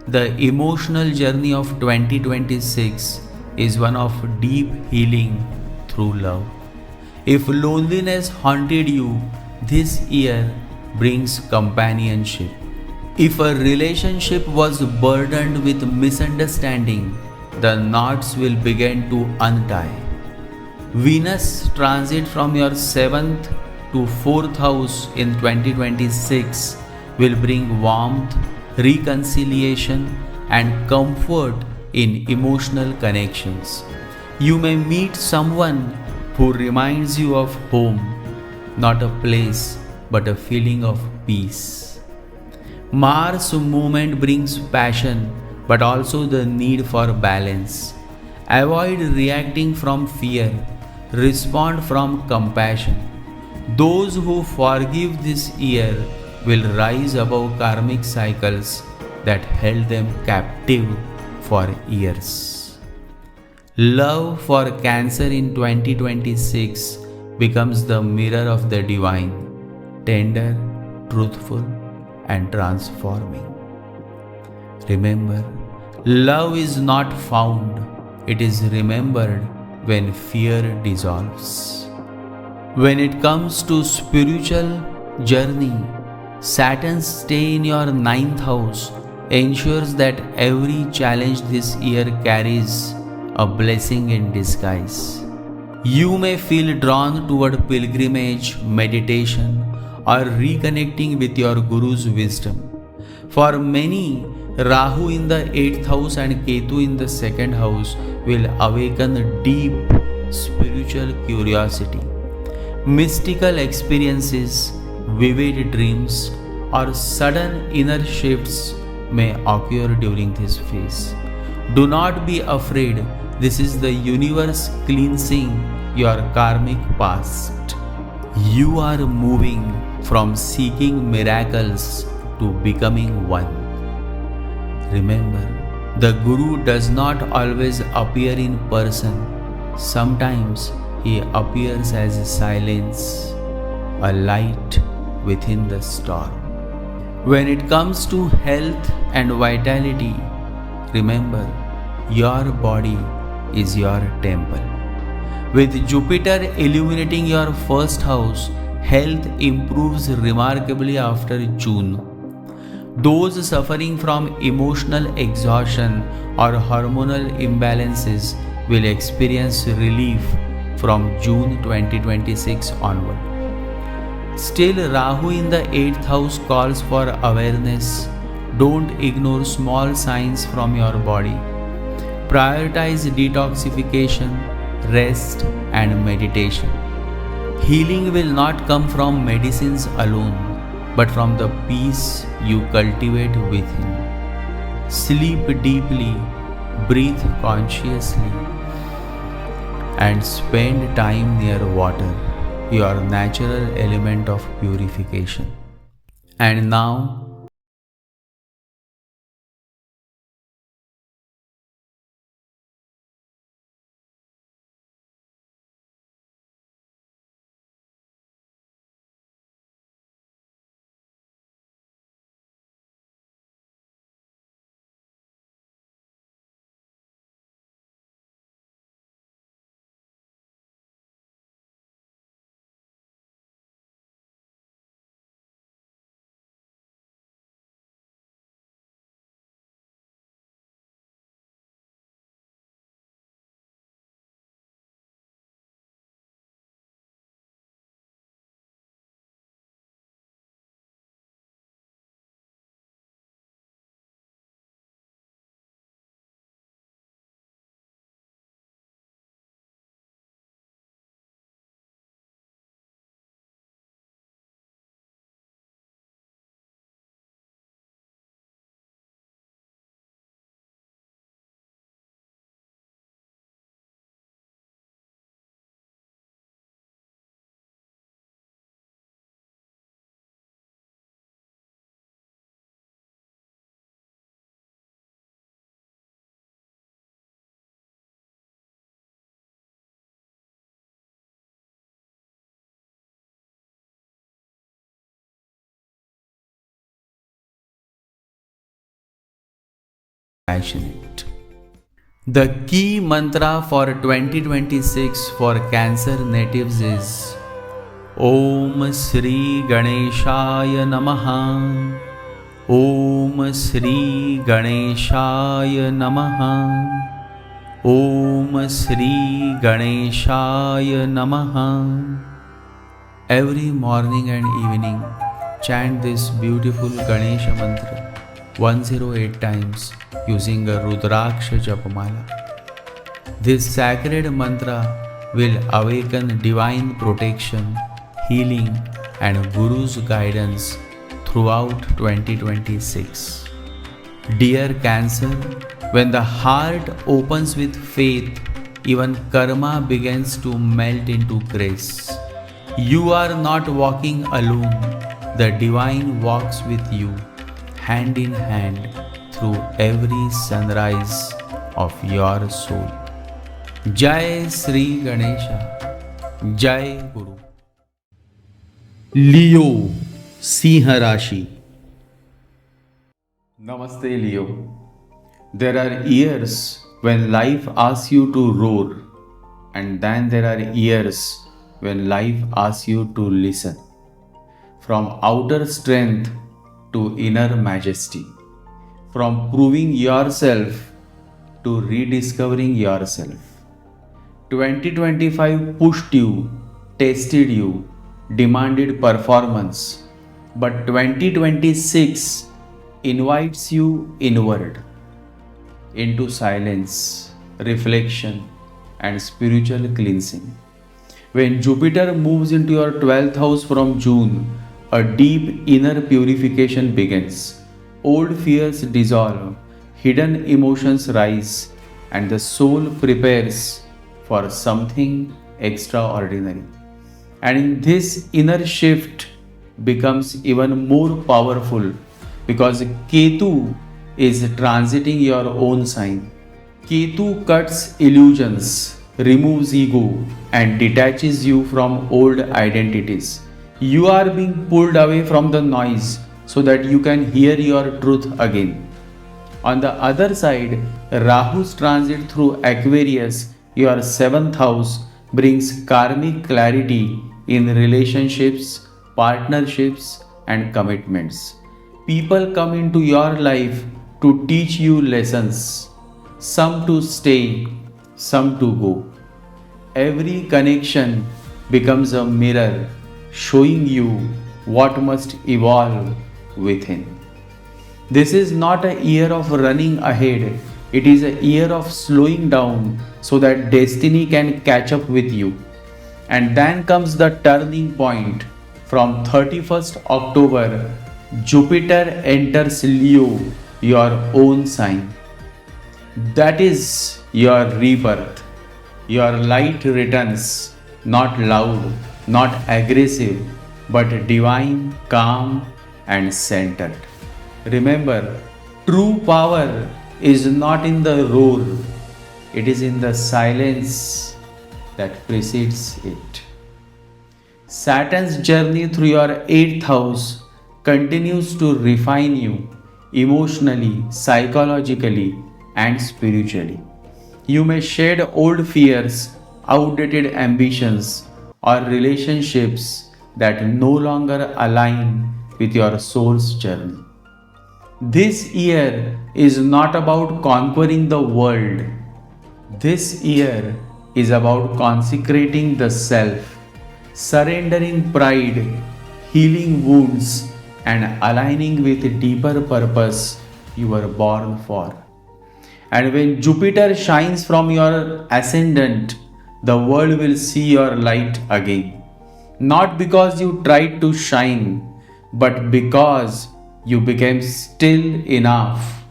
the emotional journey of 2026 is one of deep healing through love. If loneliness haunted you, this year brings companionship. If a relationship was burdened with misunderstanding, the knots will begin to untie. Venus transit from your 7th to 4th house in 2026 will bring warmth, reconciliation, and comfort in emotional connections. You may meet someone who reminds you of home, not a place, but a feeling of peace. Mars movement brings passion, but also the need for balance. Avoid reacting from fear, respond from compassion. Those who forgive this year will rise above karmic cycles that held them captive for years. Love for Cancer in 2026 becomes the mirror of the divine, tender, truthful, and transforming. Remember, love is not found, it is remembered when fear dissolves. When it comes to spiritual journey, Saturn's stay in your ninth house ensures that every challenge this year carries a blessing in disguise. You may feel drawn toward pilgrimage, meditation, or reconnecting with your Guru's wisdom. For many, Rahu in the 8th house and Ketu in the 2nd house will awaken deep spiritual curiosity. Mystical experiences, vivid dreams, or sudden inner shifts may occur during this phase. Do not be afraid, this is the universe cleansing your karmic past. You are moving from seeking miracles to becoming one. Remember, the Guru does not always appear in person. Sometimes he appears as silence, a light within the storm. When it comes to health and vitality, remember, your body is your temple. With Jupiter illuminating your first house, health improves remarkably after June. Those suffering from emotional exhaustion or hormonal imbalances will experience relief from June 2026 onward. Still, Rahu in the 8th house calls for awareness. Don't ignore small signs from your body. Prioritize detoxification, rest, and meditation. Healing will not come from medicines alone, but from the peace you cultivate within. Sleep deeply, breathe consciously, and spend time near water, your natural element of purification. And now, passionate. The key mantra for 2026 for Cancer natives is Om Shri Ganeshaya Namaha. Om Shri Ganeshaya Namaha. Om Shri Ganeshaya Namaha. Every morning and evening, chant this beautiful Ganesha mantra 108 times using a Rudraksha Japamala. This sacred mantra will awaken divine protection, healing, and Guru's guidance throughout 2026. Dear Cancer, when the heart opens with faith, even karma begins to melt into grace. You are not walking alone, the divine walks with you, hand in hand, through every sunrise of your soul. Jai Sri Ganesha, Jai Guru. Leo, Sinha Rashi. Namaste, Leo. There are years when life asks you to roar, and then there are years when life asks you to listen. From outer strength to inner majesty, from proving yourself to rediscovering yourself. 2025 pushed you, tested you, demanded performance, but 2026 invites you inward into silence, reflection, and spiritual cleansing. When Jupiter moves into your 12th house from June, a deep inner purification begins. Old fears dissolve, hidden emotions rise, and the soul prepares for something extraordinary. And in this inner shift becomes even more powerful because Ketu is transiting your own sign. Ketu cuts illusions, removes ego, and detaches you from old identities. You are being pulled away from the noise so that you can hear your truth again. On the other side, Rahu's transit through Aquarius, your 7th house, brings karmic clarity in relationships, partnerships, and commitments. People come into your life to teach you lessons, some to stay, some to go. Every connection becomes a mirror showing you what must evolve within. This is not a year of running ahead, it is a year of slowing down so that destiny can catch up with you. And then comes the turning point. From 31st October, Jupiter enters Leo, your own sign. That is your rebirth. Your light returns, not loud, not aggressive, but divine, calm, and centered. Remember, true power is not in the roar, it is in the silence that precedes it. Saturn's journey through your 8th house continues to refine you emotionally, psychologically, and spiritually. You may shed old fears, outdated ambitions, or relationships that no longer align with your soul's journey. This year is not about conquering the world. This year is about consecrating the self, surrendering pride, healing wounds, and aligning with a deeper purpose you were born for. And when Jupiter shines from your ascendant, the world will see your light again. Not because you tried to shine, but because you became still enough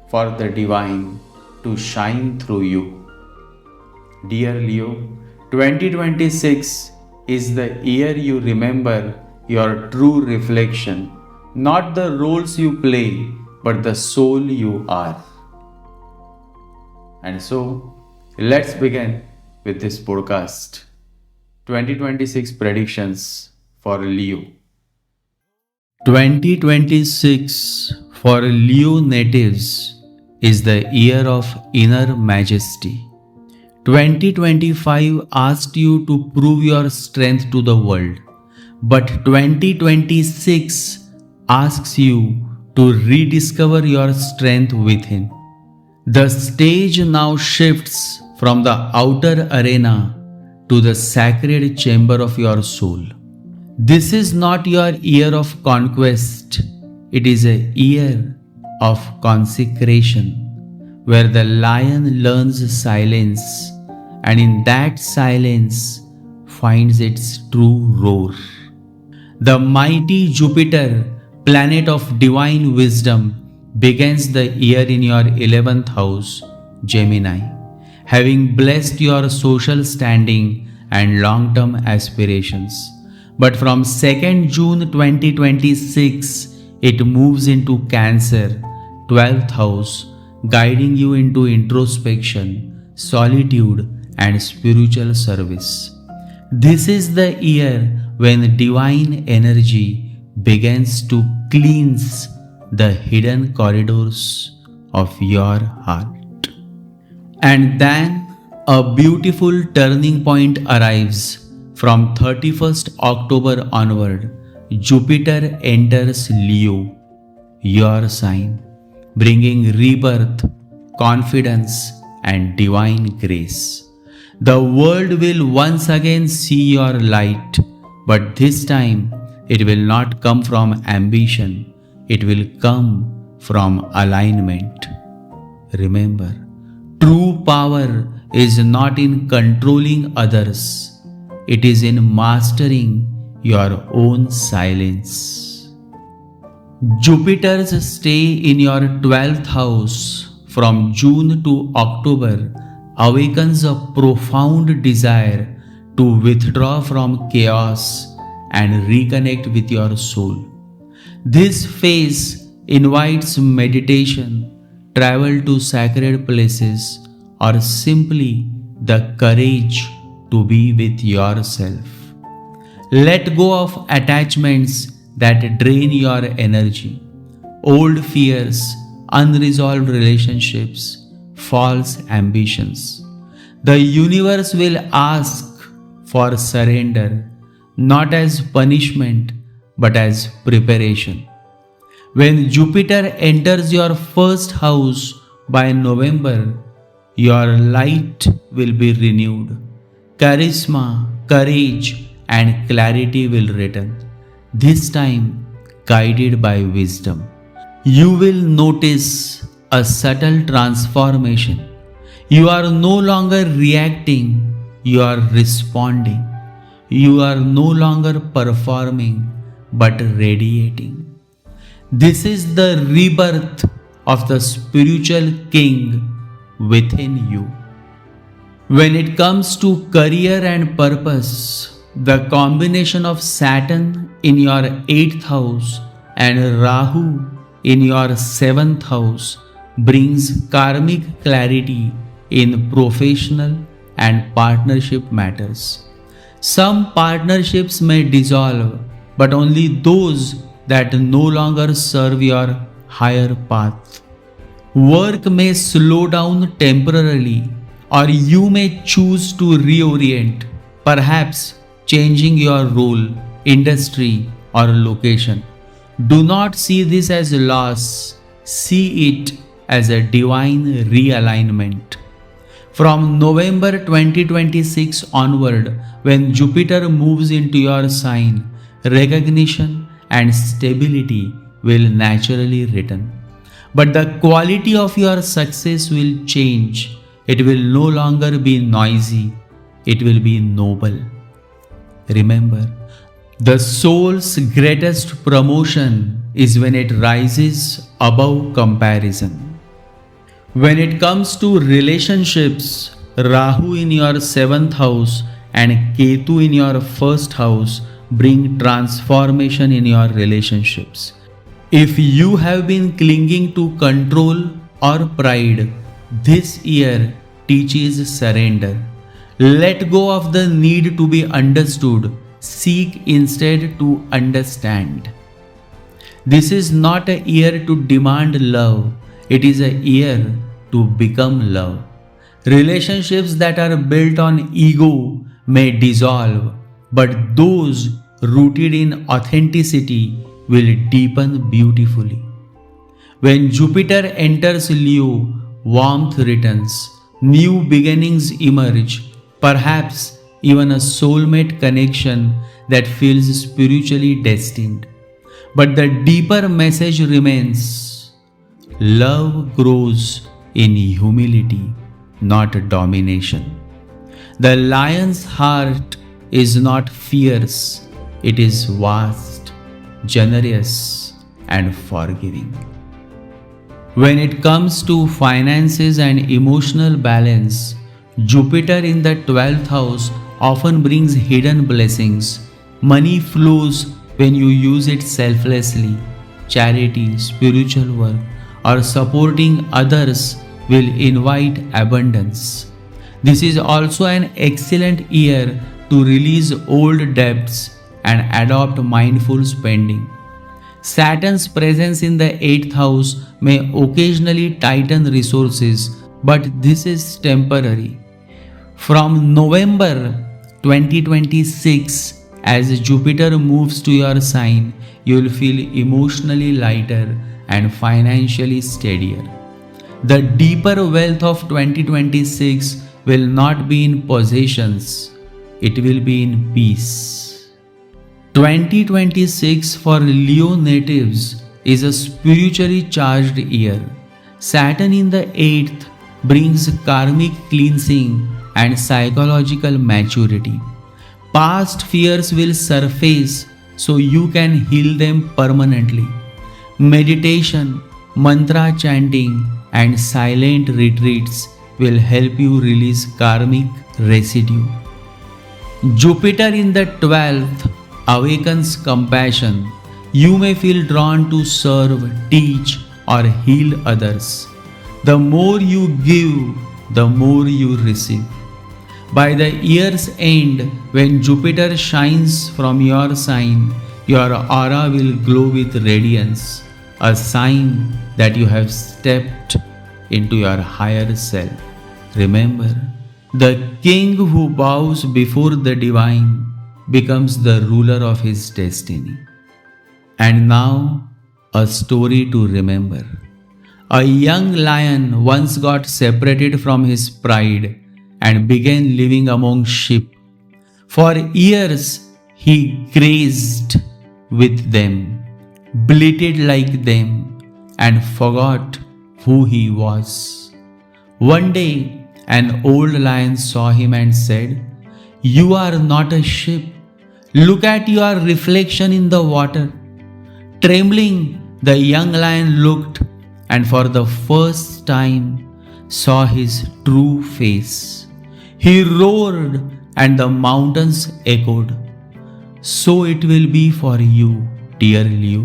for the divine to shine through you. Dear Leo, 2026 is the year you remember your true reflection, not the roles you play, but the soul you are. And so, let's begin with this podcast. 2026 predictions for Leo. 2026 for Leo natives is the year of inner majesty. 2025 asked you to prove your strength to the world, but 2026 asks you to rediscover your strength within. The stage now shifts from the outer arena to the sacred chamber of your soul. This is not your year of conquest, it is a year of consecration, where the lion learns silence and in that silence finds its true roar. The mighty Jupiter, planet of divine wisdom, begins the year in your 11th house, Gemini, having blessed your social standing and long-term aspirations. But from 2nd June 2026, it moves into Cancer, 12th house, guiding you into introspection, solitude, and spiritual service. This is the year when divine energy begins to cleanse the hidden corridors of your heart. And then a beautiful turning point arrives. From 31st October onward, Jupiter enters Leo, your sign, bringing rebirth, confidence, and divine grace. The world will once again see your light, but this time it will not come from ambition, it will come from alignment. Remember, true power is not in controlling others, it is in mastering your own silence. Jupiter's stay in your 12th house from June to October awakens a profound desire to withdraw from chaos and reconnect with your soul. This phase invites meditation, travel to sacred places, or simply the courage to be with yourself. Let go of attachments that drain your energy, old fears, unresolved relationships, false ambitions. The universe will ask for surrender, not as punishment, but as preparation. When Jupiter enters your first house by November, your light will be renewed. Charisma, courage, and clarity will return, this time guided by wisdom. You will notice a subtle transformation. You are no longer reacting, you are responding. You are no longer performing, but radiating. This is the rebirth of the spiritual king within you. When it comes to career and purpose, the combination of Saturn in your 8th house and Rahu in your 7th house brings karmic clarity in professional and partnership matters. Some partnerships may dissolve, but only those that no longer serve your higher path. Work may slow down temporarily, or you may choose to reorient, perhaps changing your role, industry, or location. Do not see this as loss, see it as a divine realignment. From November 2026 onward, when Jupiter moves into your sign, recognition and stability will naturally return. But the quality of your success will change. It will no longer be noisy, it will be noble. Remember, the soul's greatest promotion is when it rises above comparison. When it comes to relationships, Rahu in your 7th house and Ketu in your 1st house bring transformation in your relationships. If you have been clinging to control or pride, this year teaches surrender. Let go of the need to be understood. Seek instead to understand. This is not a year to demand love. It is a year to become love. Relationships that are built on ego may dissolve, but those rooted in authenticity will deepen beautifully. When Jupiter enters Leo, warmth returns, new beginnings emerge, perhaps even a soulmate connection that feels spiritually destined. But the deeper message remains: love grows in humility, not domination. The lion's heart is not fierce, it is vast, generous, and forgiving. When it comes to finances and emotional balance, Jupiter in the 12th house often brings hidden blessings. Money flows when you use it selflessly. Charity, spiritual work, or supporting others will invite abundance. This is also an excellent year to release old debts and adopt mindful spending. Saturn's presence in the 8th house may occasionally tighten resources, but this is temporary. From November 2026, as Jupiter moves to your sign, you will feel emotionally lighter and financially steadier. The deeper wealth of 2026 will not be in possessions, it will be in peace. 2026 for Leo natives is a spiritually charged year. Saturn in the 8th brings karmic cleansing and psychological maturity. Past fears will surface so you can heal them permanently. Meditation, mantra chanting, and silent retreats will help you release karmic residue. Jupiter in the 12th awakens compassion. You may feel drawn to serve, teach, or heal others. The more you give, the more you receive. By the year's end, when Jupiter shines from your sign, your aura will glow with radiance, a sign that you have stepped into your higher self. Remember, the king who bows before the divine becomes the ruler of his destiny. And now, a story to remember. A young lion once got separated from his pride and began living among sheep. For years, he grazed with them, bleated like them, and forgot who he was. One day, an old lion saw him and said, "You are not a sheep. Look at your reflection in the water." Trembling, the young lion looked and for the first time saw his true face. He roared and the mountains echoed. So it will be for you, dear Leo.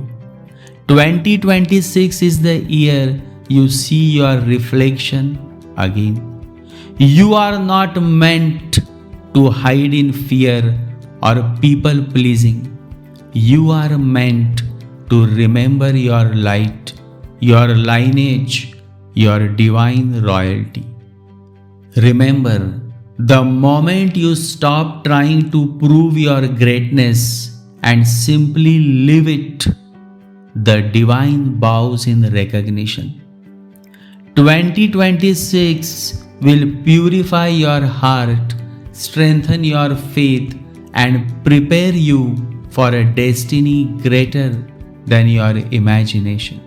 2026 is the year you see your reflection again. You are not meant to hide in fear or people pleasing. You are meant to remember your light, your lineage, your divine royalty. Remember, the moment you stop trying to prove your greatness and simply live it, the divine bows in recognition. 2026 will purify your heart, strengthen your faith, and prepare you for a destiny greater than your imagination.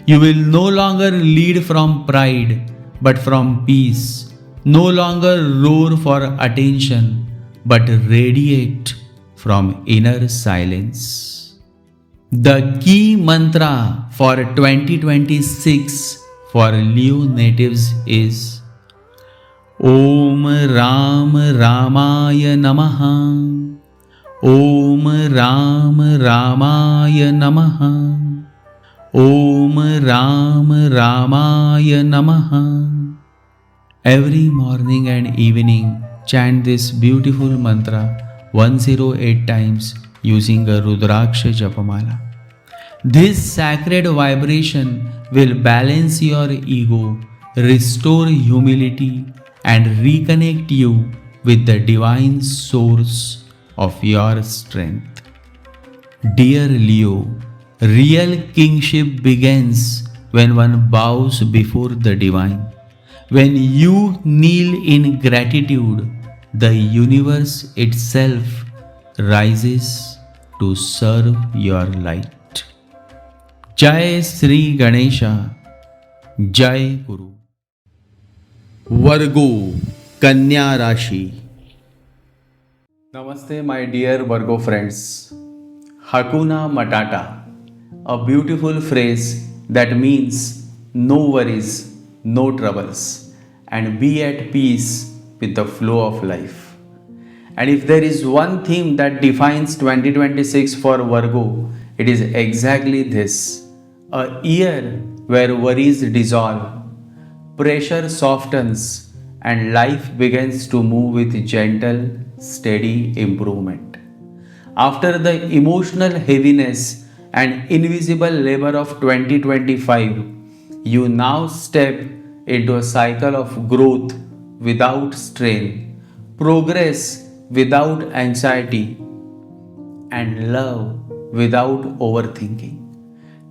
You will no longer lead from pride, but from peace. No longer roar for attention, but radiate from inner silence. The key mantra for 2026 for Leo natives is Om Ram Ramaya Namaha. Om Ram Ramaya Namaha. Om Ram Ramaya Namaha. Every morning and evening, chant this beautiful mantra 108 times using a Rudraksha Japamala. This sacred vibration will balance your ego, restore humility, and reconnect you with the divine source of your strength. Dear Leo, real kingship begins when one bows before the divine. When you kneel in gratitude, the universe itself rises to serve your light. Jai Sri Ganesha, Jai Guru. Virgo, Kanya Rashi. Namaste, my dear Virgo friends. Hakuna Matata, a beautiful phrase that means no worries, no troubles, and be at peace with the flow of life. And if there is one theme that defines 2026 for Virgo, it is exactly this: a year where worries dissolve, pressure softens, and life begins to move with gentle, steady improvement. After the emotional heaviness and invisible labor of 2025, you now step into a cycle of growth without strain, progress without anxiety, and love without overthinking.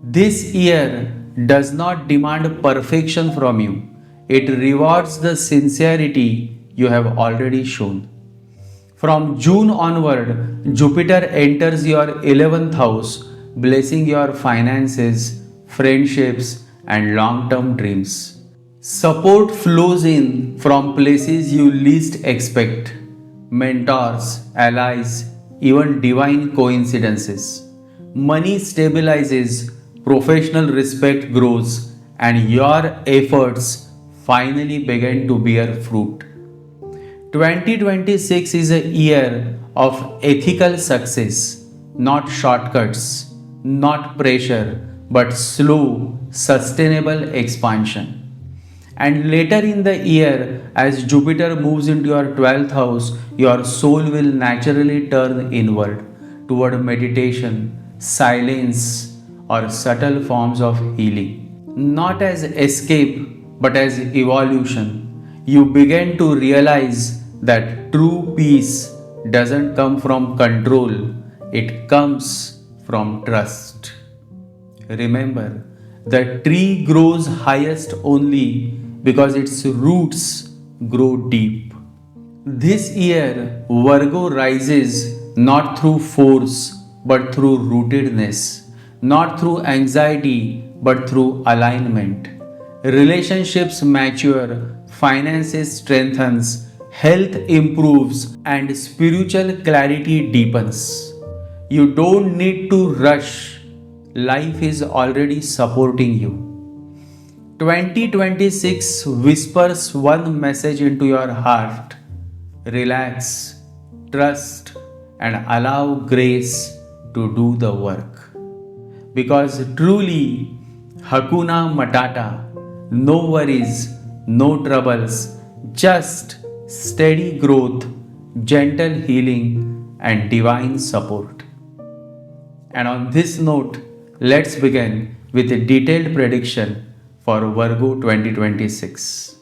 This year does not demand perfection from you, it rewards the sincerity you have already shown. From June onward, Jupiter enters your 11th house, blessing your finances, friendships, and long term dreams. Support flows in from places you least expect: mentors, allies, even divine coincidences. Money stabilizes, professional respect grows, and your efforts finally begin to bear fruit. 2026 is a year of ethical success, not shortcuts, not pressure, but slow, sustainable expansion. And later in the year, as Jupiter moves into your 12th house, your soul will naturally turn inward toward meditation, silence, or subtle forms of healing. Not as escape, but as evolution. You begin to realize that true peace doesn't come from control, it comes from trust. Remember, the tree grows highest only because its roots grow deep. This year, Virgo rises not through force but through rootedness, not through anxiety but through alignment. Relationships mature, finances strengthens, health improves, and spiritual clarity deepens. You don't need to rush. Life is already supporting you. 2026 whispers one message into your heart: relax, trust, and allow grace to do the work. Because truly, Hakuna Matata, no worries, no troubles, just steady growth, gentle healing, and divine support. And on this note, let's begin with a detailed prediction for Virgo 2026.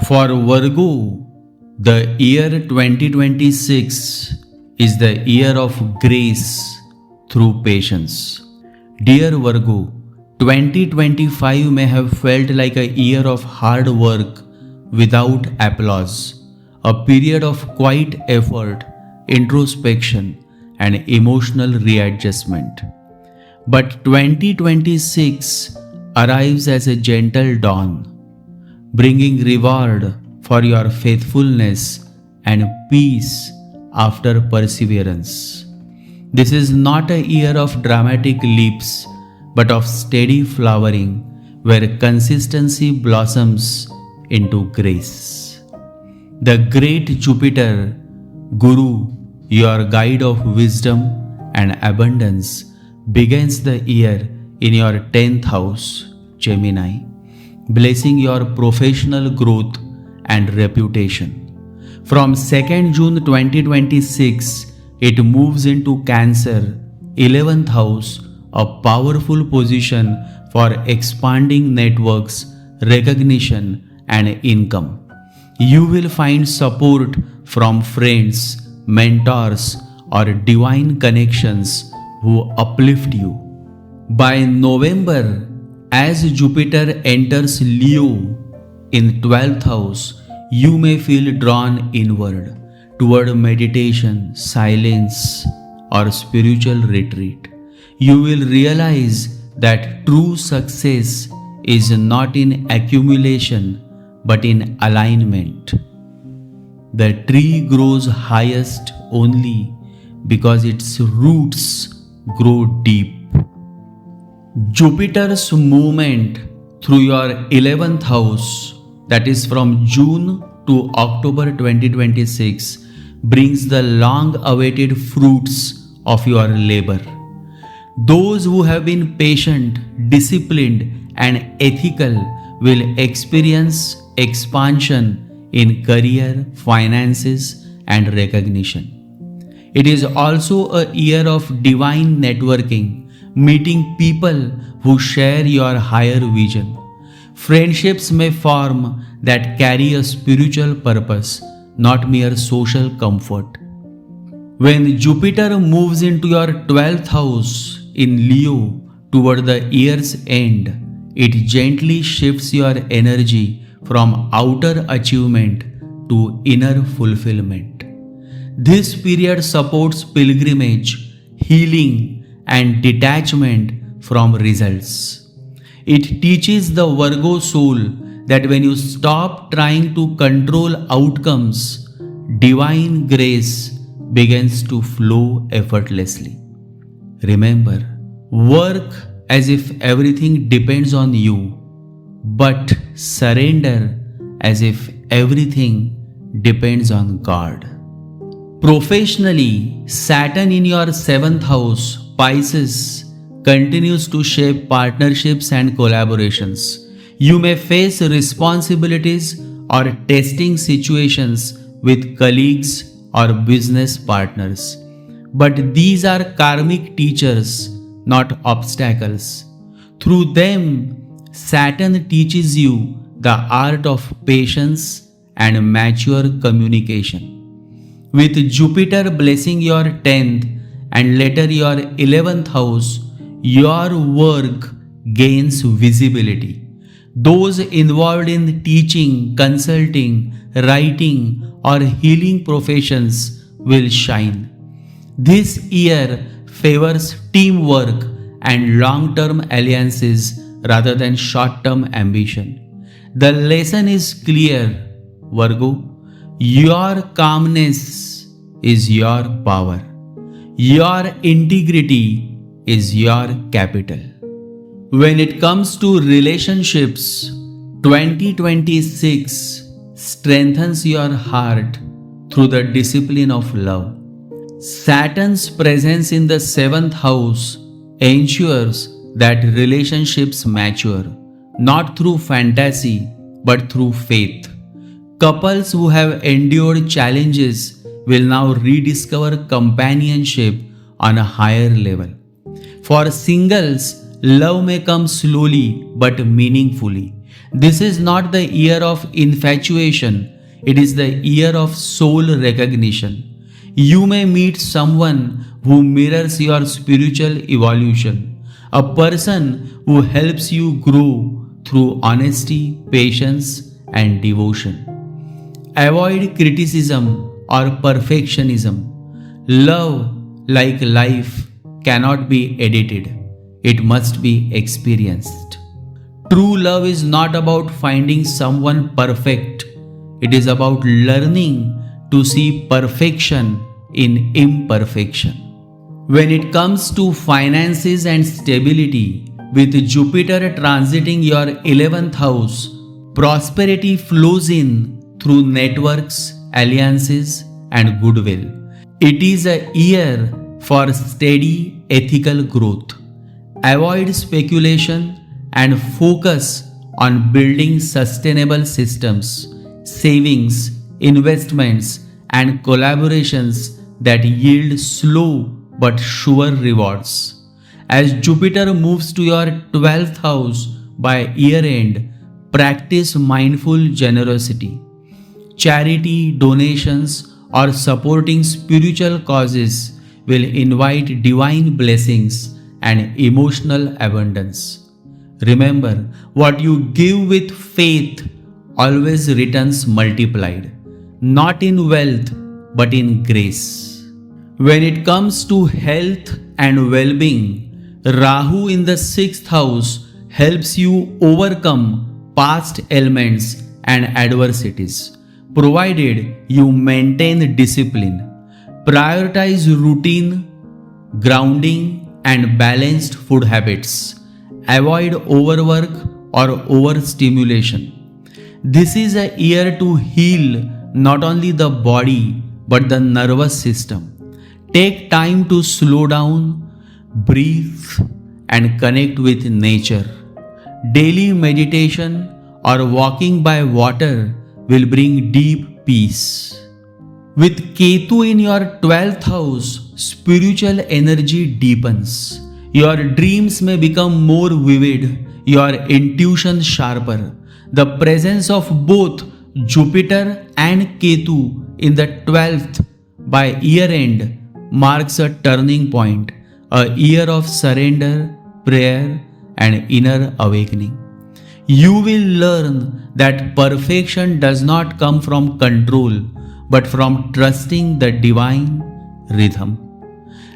For Virgo, the year 2026 is the year of grace through patience. Dear Virgo, 2025 may have felt like a year of hard work without applause, a period of quiet effort, introspection, and emotional readjustment. But 2026 arrives as a gentle dawn, bringing reward for your faithfulness and peace after perseverance. This is not a year of dramatic leaps, but of steady flowering where consistency blossoms into grace. The great Jupiter, Guru, your guide of wisdom and abundance, begins the year in your 10th house, Gemini, blessing your professional growth and reputation. From 2nd June 2026, it moves into Cancer, 11th house, a powerful position for expanding networks, recognition, and income. You will find support from friends, mentors, or divine connections who uplift you. By November, as Jupiter enters Leo in 12th house, you may feel drawn inward toward meditation, silence, or spiritual retreat. You will realize that true success is not in accumulation but in alignment. The tree grows highest only because its roots grow deep. Jupiter's movement through your 11th house, that is from June to October 2026, brings the long awaited fruits of your labor. Those who have been patient, disciplined, and ethical will experience expansion in career, finances, and recognition. It is also a year of divine networking, meeting people who share your higher vision. Friendships may form that carry a spiritual purpose, not mere social comfort. When Jupiter moves into your 12th house in Leo toward the year's end, it gently shifts your energy from outer achievement to inner fulfillment. This period supports pilgrimage, healing, and detachment from results. It teaches the Virgo soul that when you stop trying to control outcomes, divine grace begins to flow effortlessly. Remember, work as if everything depends on you, but surrender as if everything depends on God. Professionally, Saturn in your 7th house, Pisces, continues to shape partnerships and collaborations. You may face responsibilities or testing situations with colleagues or business partners. But these are karmic teachers, not obstacles. Through them, Saturn teaches you the art of patience and mature communication. With Jupiter blessing your 10th and later your 11th house, your work gains visibility. Those involved in teaching, consulting, writing, or healing professions will shine. This year favors teamwork and long-term alliances rather than short-term ambition. The lesson is clear, Virgo. Your calmness is your power. Your integrity is your capital. When it comes to relationships, 2026 strengthens your heart through the discipline of love. Saturn's presence in the 7th house ensures that relationships mature, not through fantasy but through faith. Couples who have endured challenges will now rediscover companionship on a higher level. For singles, love may come slowly but meaningfully. This is not the year of infatuation, it is the year of soul recognition. You may meet someone who mirrors your spiritual evolution, a person who helps you grow through honesty, patience, and devotion. Avoid criticism or perfectionism. Love, like life, cannot be edited. It must be experienced. True love is not about finding someone perfect. It is about learning to see perfection in imperfection. When it comes to finances and stability, with Jupiter transiting your 11th house, prosperity flows in through networks, alliances, and goodwill. It is a year for steady ethical growth. Avoid speculation and focus on building sustainable systems, savings, investments, and collaborations that yield slow but sure rewards. As Jupiter moves to your 12th house by year end, practice mindful generosity. Charity, donations, or supporting spiritual causes will invite divine blessings and emotional abundance. Remember, what you give with faith always returns multiplied, not in wealth but in grace. When it comes to health and well-being, Rahu in the 6th house helps you overcome past ailments and adversities, provided you maintain discipline. Prioritize routine, grounding, and balanced food habits. Avoid overwork or overstimulation. This is a year to heal not only the body but the nervous system. Take time to slow down, breathe, and connect with nature. Daily meditation or walking by water will bring deep peace. With Ketu in your 12th house, spiritual energy deepens. Your dreams may become more vivid, your intuition sharper. The presence of both Jupiter and Ketu in the 12th by year end marks a turning point, a year of surrender, prayer, and inner awakening. You will learn that perfection does not come from control, but from trusting the divine rhythm.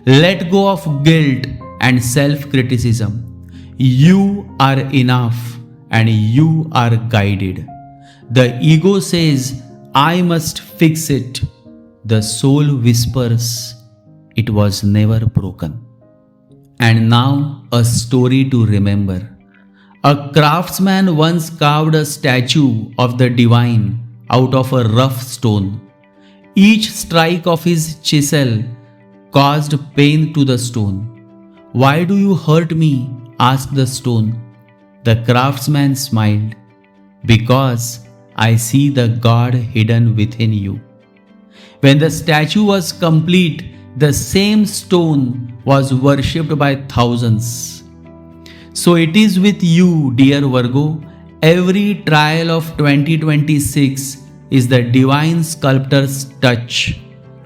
Let go of guilt and self-criticism. You are enough and you are guided. The ego says, I must fix it. The soul whispers, it was never broken. And now a story to remember. A craftsman once carved a statue of the divine out of a rough stone. Each strike of his chisel caused pain to the stone. Why do you hurt me? Asked the stone. The craftsman smiled. Because I see the God hidden within you. When the statue was complete, the same stone was worshipped by thousands. So it is with you, dear Virgo. Every trial of 2026 is the divine sculptor's touch,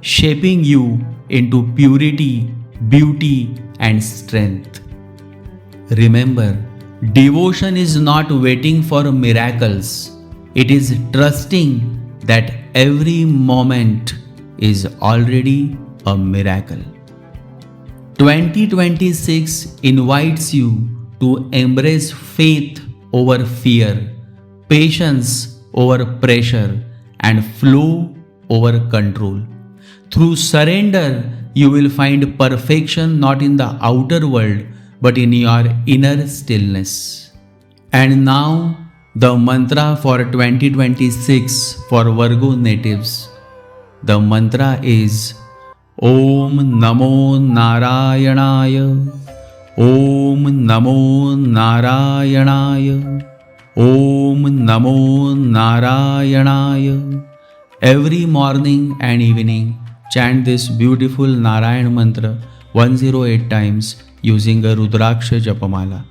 shaping you into purity, beauty, and strength. Remember, devotion is not waiting for miracles. It is trusting that every moment is already a miracle. 2026 invites you to embrace faith over fear, patience over pressure, and flow over control. Through surrender, you will find perfection not in the outer world but in your inner stillness. And now, the mantra for 2026 for Virgo natives. The mantra is Om Namo Narayanaya. Om Namo Narayanaya. Om Namo Narayanaya. Every morning and evening, chant this beautiful Narayan mantra 108 times using a Rudraksha Japamala.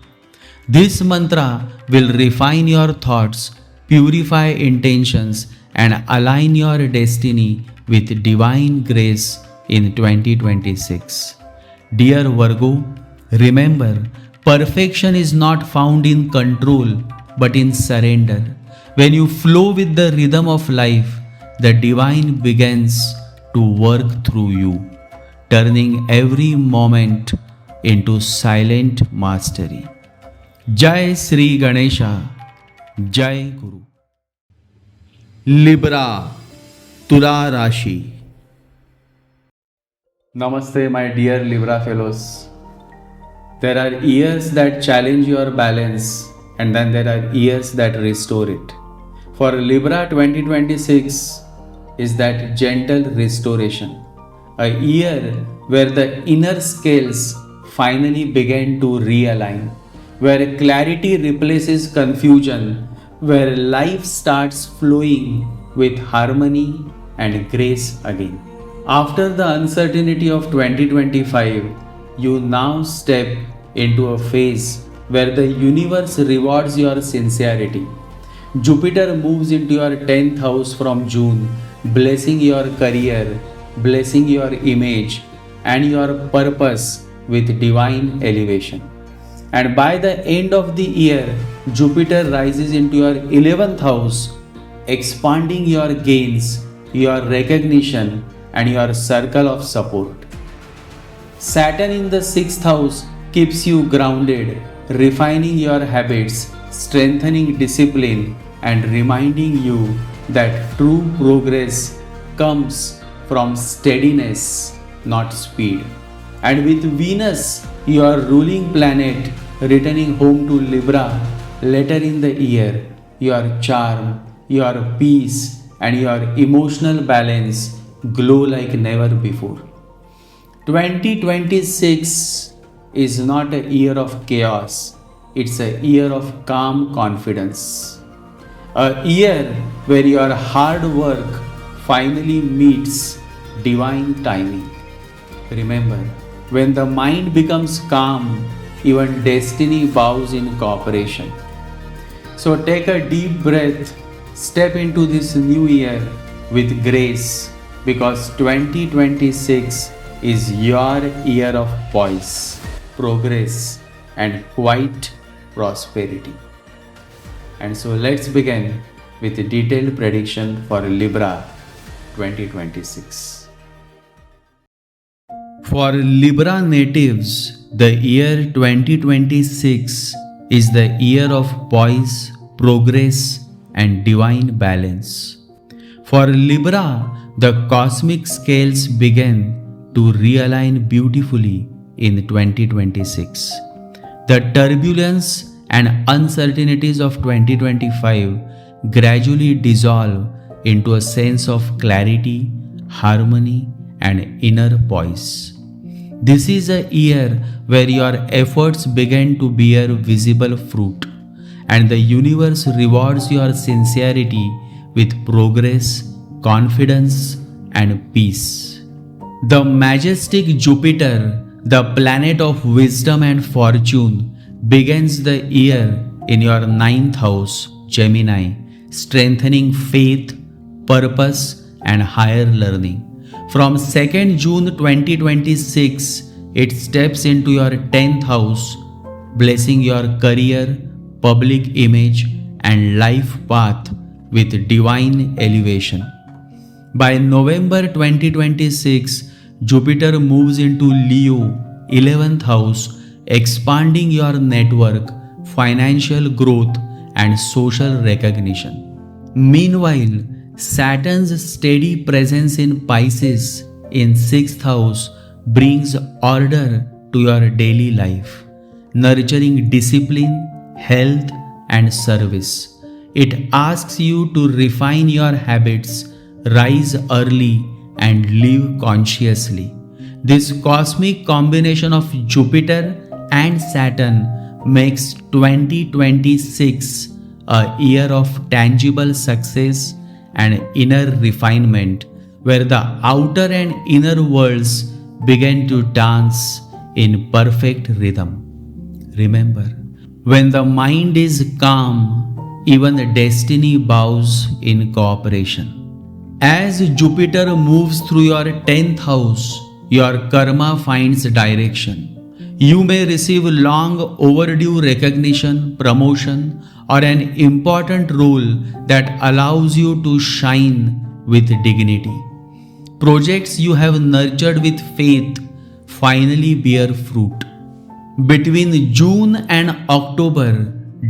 This mantra will refine your thoughts, purify intentions, and align your destiny with divine grace in 2026. Dear Virgo, remember, perfection is not found in control but in surrender. When you flow with the rhythm of life, the divine begins to work through you, turning every moment into silent mastery. Jai Sri Ganesha, Jai Guru. Libra, Tula Rashi. Namaste, my dear Libra fellows. There are years that challenge your balance, and then there are years that restore it. For Libra, 2026 is that gentle restoration. A year where the inner scales finally began to realign, where clarity replaces confusion, where life starts flowing with harmony and grace again. After the uncertainty of 2025, you now step into a phase where the universe rewards your sincerity. Jupiter moves into your 10th house from June, blessing your career, blessing your image and your purpose with divine elevation. And by the end of the year, Jupiter rises into your 11th house, expanding your gains, your recognition, and your circle of support. Saturn in the 6th house keeps you grounded, refining your habits, strengthening discipline, and reminding you that true progress comes from steadiness, not speed. And with Venus, your ruling planet, returning home to Libra later in the year, your charm, your peace, and your emotional balance glow like never before. 2026 is not a year of chaos, it's a year of calm confidence. A year where your hard work finally meets divine timing. Remember, when the mind becomes calm, even destiny bows in cooperation. So take a deep breath, step into this new year with grace, because 2026 is your year of poise, progress, and quiet prosperity. And so let's begin with a detailed prediction for Libra 2026. For Libra natives, the year 2026 is the year of poise, progress, and divine balance. For Libra, the cosmic scales begin to realign beautifully in 2026. The turbulence and uncertainties of 2025 gradually dissolve into a sense of clarity, harmony, and inner poise. This is a year where your efforts begin to bear visible fruit, and the universe rewards your sincerity with progress, confidence, and peace. The majestic Jupiter, the planet of wisdom and fortune, begins the year in your ninth house, Gemini, strengthening faith, purpose, and higher learning. From 2nd June 2026, it steps into your 10th house, blessing your career, public image, and life path with divine elevation. By November 2026, Jupiter moves into Leo, 11th house, expanding your network, financial growth, and social recognition. Meanwhile, Saturn's steady presence in Pisces in 6th house brings order to your daily life, nurturing discipline, health, and service. It asks you to refine your habits, rise early, and live consciously. This cosmic combination of Jupiter and Saturn makes 2026 a year of tangible success and inner refinement, where the outer and inner worlds begin to dance in perfect rhythm. Remember, when the mind is calm, even destiny bows in cooperation. As Jupiter moves through your 10th house, your karma finds direction. You may receive long overdue recognition, promotion, or an important role that allows you to shine with dignity. Projects you have nurtured with faith finally bear fruit. Between June and October,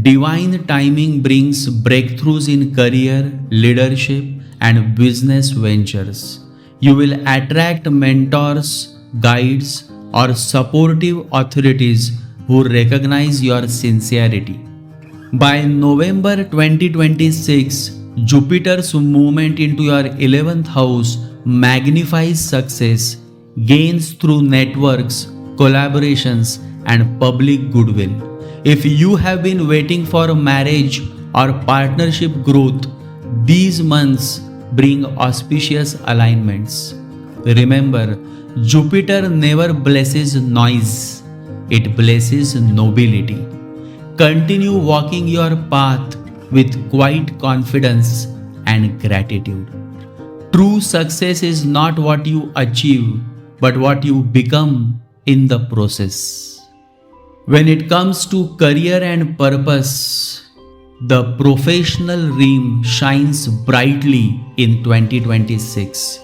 divine timing brings breakthroughs in career, leadership, and business ventures. You will attract mentors, guides, or supportive authorities who recognize your sincerity. By November 2026, Jupiter's movement into your 11th house magnifies success, gains through networks, collaborations, and public goodwill. If you have been waiting for marriage or partnership growth, these months bring auspicious alignments. Remember, Jupiter never blesses noise, it blesses nobility. Continue walking your path with quiet confidence and gratitude. True success is not what you achieve, but what you become in the process. When it comes to career and purpose, the professional realm shines brightly in 2026.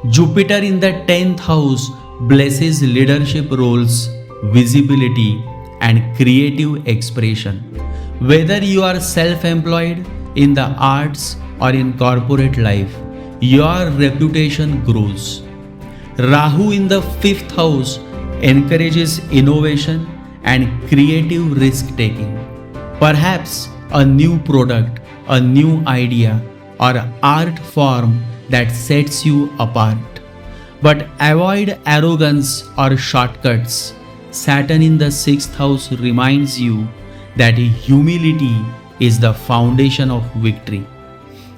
Jupiter in the 10th house blesses leadership roles, visibility, and creative expression. Whether you are self-employed, in the arts, or in corporate life, your reputation grows. Rahu in the 5th house encourages innovation and creative risk-taking. Perhaps a new product, a new idea, or art form that sets you apart. But avoid arrogance or shortcuts. Saturn in the 6th house reminds you that humility is the foundation of victory.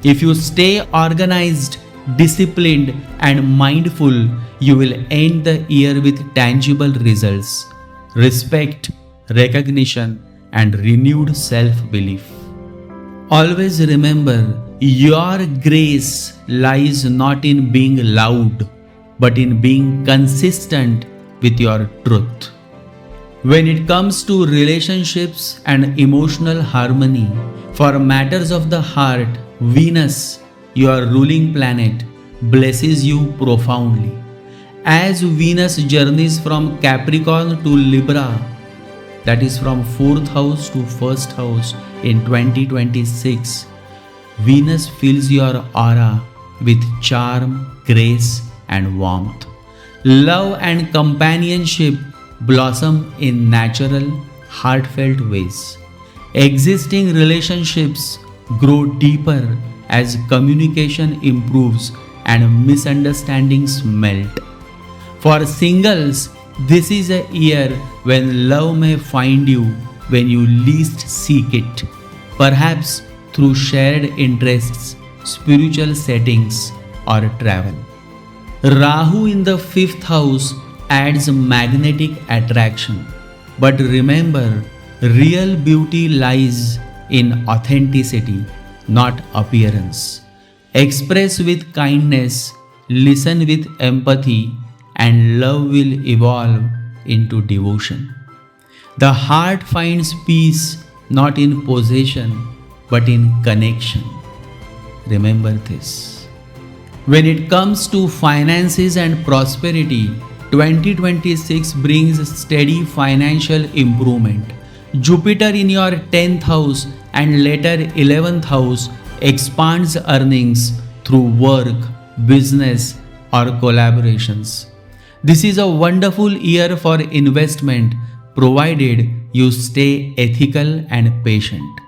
If you stay organized, disciplined, and mindful, you will end the year with tangible results, respect, recognition, and renewed self-belief. Always remember, your grace lies not in being loud, but in being consistent with your truth. When it comes to relationships and emotional harmony, for matters of the heart, Venus, your ruling planet, blesses you profoundly. As Venus journeys from Capricorn to Libra, that is from 4th house to 1st house in 2026, Venus fills your aura with charm, grace, and warmth. Love and companionship blossom in natural, heartfelt ways. Existing relationships grow deeper as communication improves and misunderstandings melt. For singles, this is a year when love may find you when you least seek it, perhaps through shared interests, spiritual settings, or travel. Rahu in the 5th house adds magnetic attraction. But remember, real beauty lies in authenticity, not appearance. Express with kindness, listen with empathy, and love will evolve into devotion. The heart finds peace not in possession but in connection. Remember this. When it comes to finances and prosperity, 2026 brings steady financial improvement. Jupiter in your 10th house and later 11th house expands earnings through work, business, or collaborations. This is a wonderful year for investment provided you stay ethical and patient.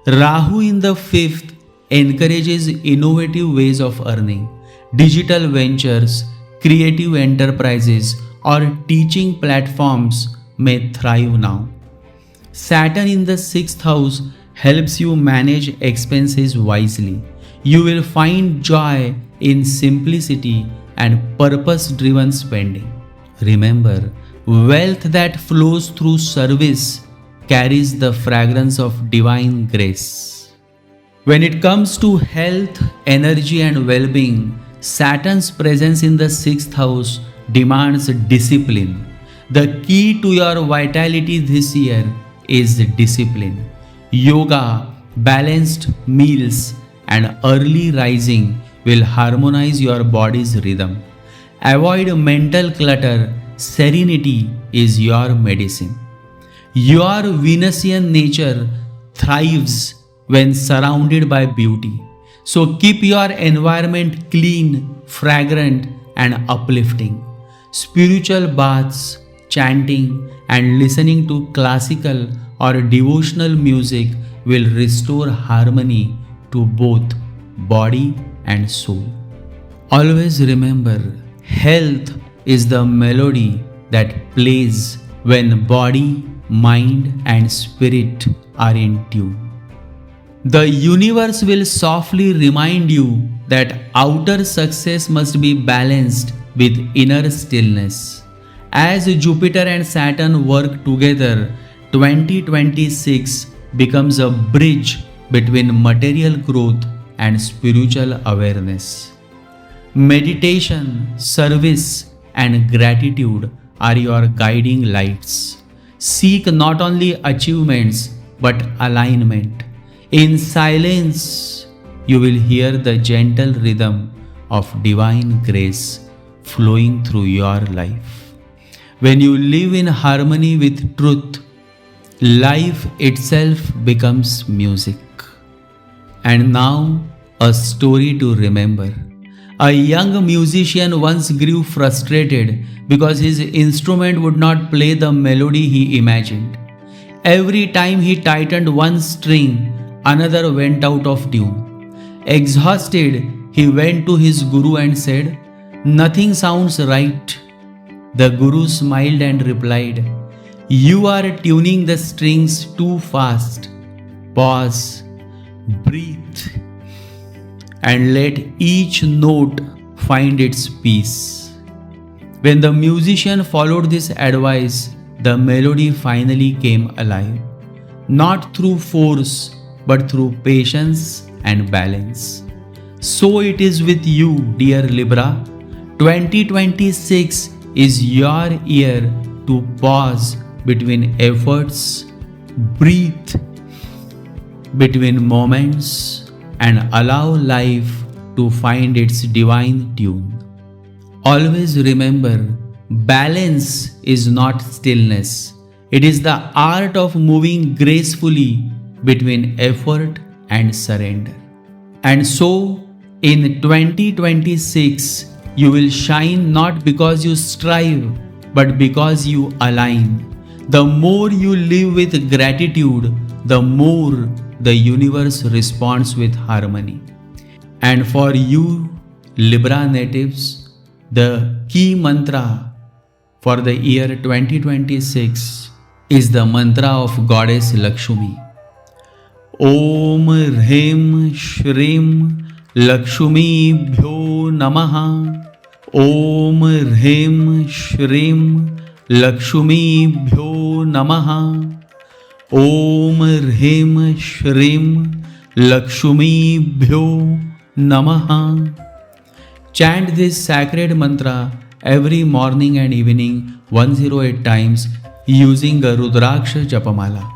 Rahu in the 5th encourages innovative ways of earning. Digital ventures, creative enterprises, or teaching platforms may thrive now. Saturn in the 6th house helps you manage expenses wisely. You will find joy in simplicity and purpose-driven spending. Remember, wealth that flows through service carries the fragrance of divine grace. When it comes to health, energy, and well-being, Saturn's presence in the 6th house demands discipline. The key to your vitality this year is discipline. Yoga, balanced meals, and early rising will harmonize your body's rhythm. Avoid mental clutter. Serenity is your medicine. Your Venusian nature thrives when surrounded by beauty. So keep your environment clean, fragrant, and uplifting. Spiritual baths, chanting, and listening to classical or devotional music will restore harmony to both body and soul. Always remember, health is the melody that plays when body, mind, and spirit are in tune. The universe will softly remind you that outer success must be balanced with inner stillness. As Jupiter and Saturn work together, 2026 becomes a bridge between material growth and spiritual awareness. Meditation, service, and gratitude are your guiding lights. Seek not only achievements but alignment. In silence, you will hear the gentle rhythm of divine grace flowing through your life. When you live in harmony with truth, life itself becomes music. And now, a story to remember. A young musician once grew frustrated because his instrument would not play the melody he imagined. Every time he tightened one string, another went out of tune. Exhausted, he went to his guru and said, "Nothing sounds right." The guru smiled and replied, "You are tuning the strings too fast. Pause, breathe, and let each note find its peace. When the musician followed this advice, the melody finally came alive, not through force but through patience and balance. So it is with you, dear Libra. 2026 is your year to pause between efforts, breathe between moments, and allow life to find its divine tune. Always remember, balance is not stillness. It is the art of moving gracefully between effort and surrender. And so, in 2026, you will shine not because you strive, but because you align. The more you live with gratitude, the more the universe responds with harmony. And for you, Libra natives, the key mantra for the year 2026 is the mantra of Goddess Lakshmi. Om Hrim Shrim Lakshmi Bhyo Namaha. Om Hrim Shrim Lakshmi Bhyo Namaha. Om Hrim Shrim Lakshmi Bhyo Namaha. Chant this sacred mantra every morning and evening 108 times using a Rudraksha Japamala.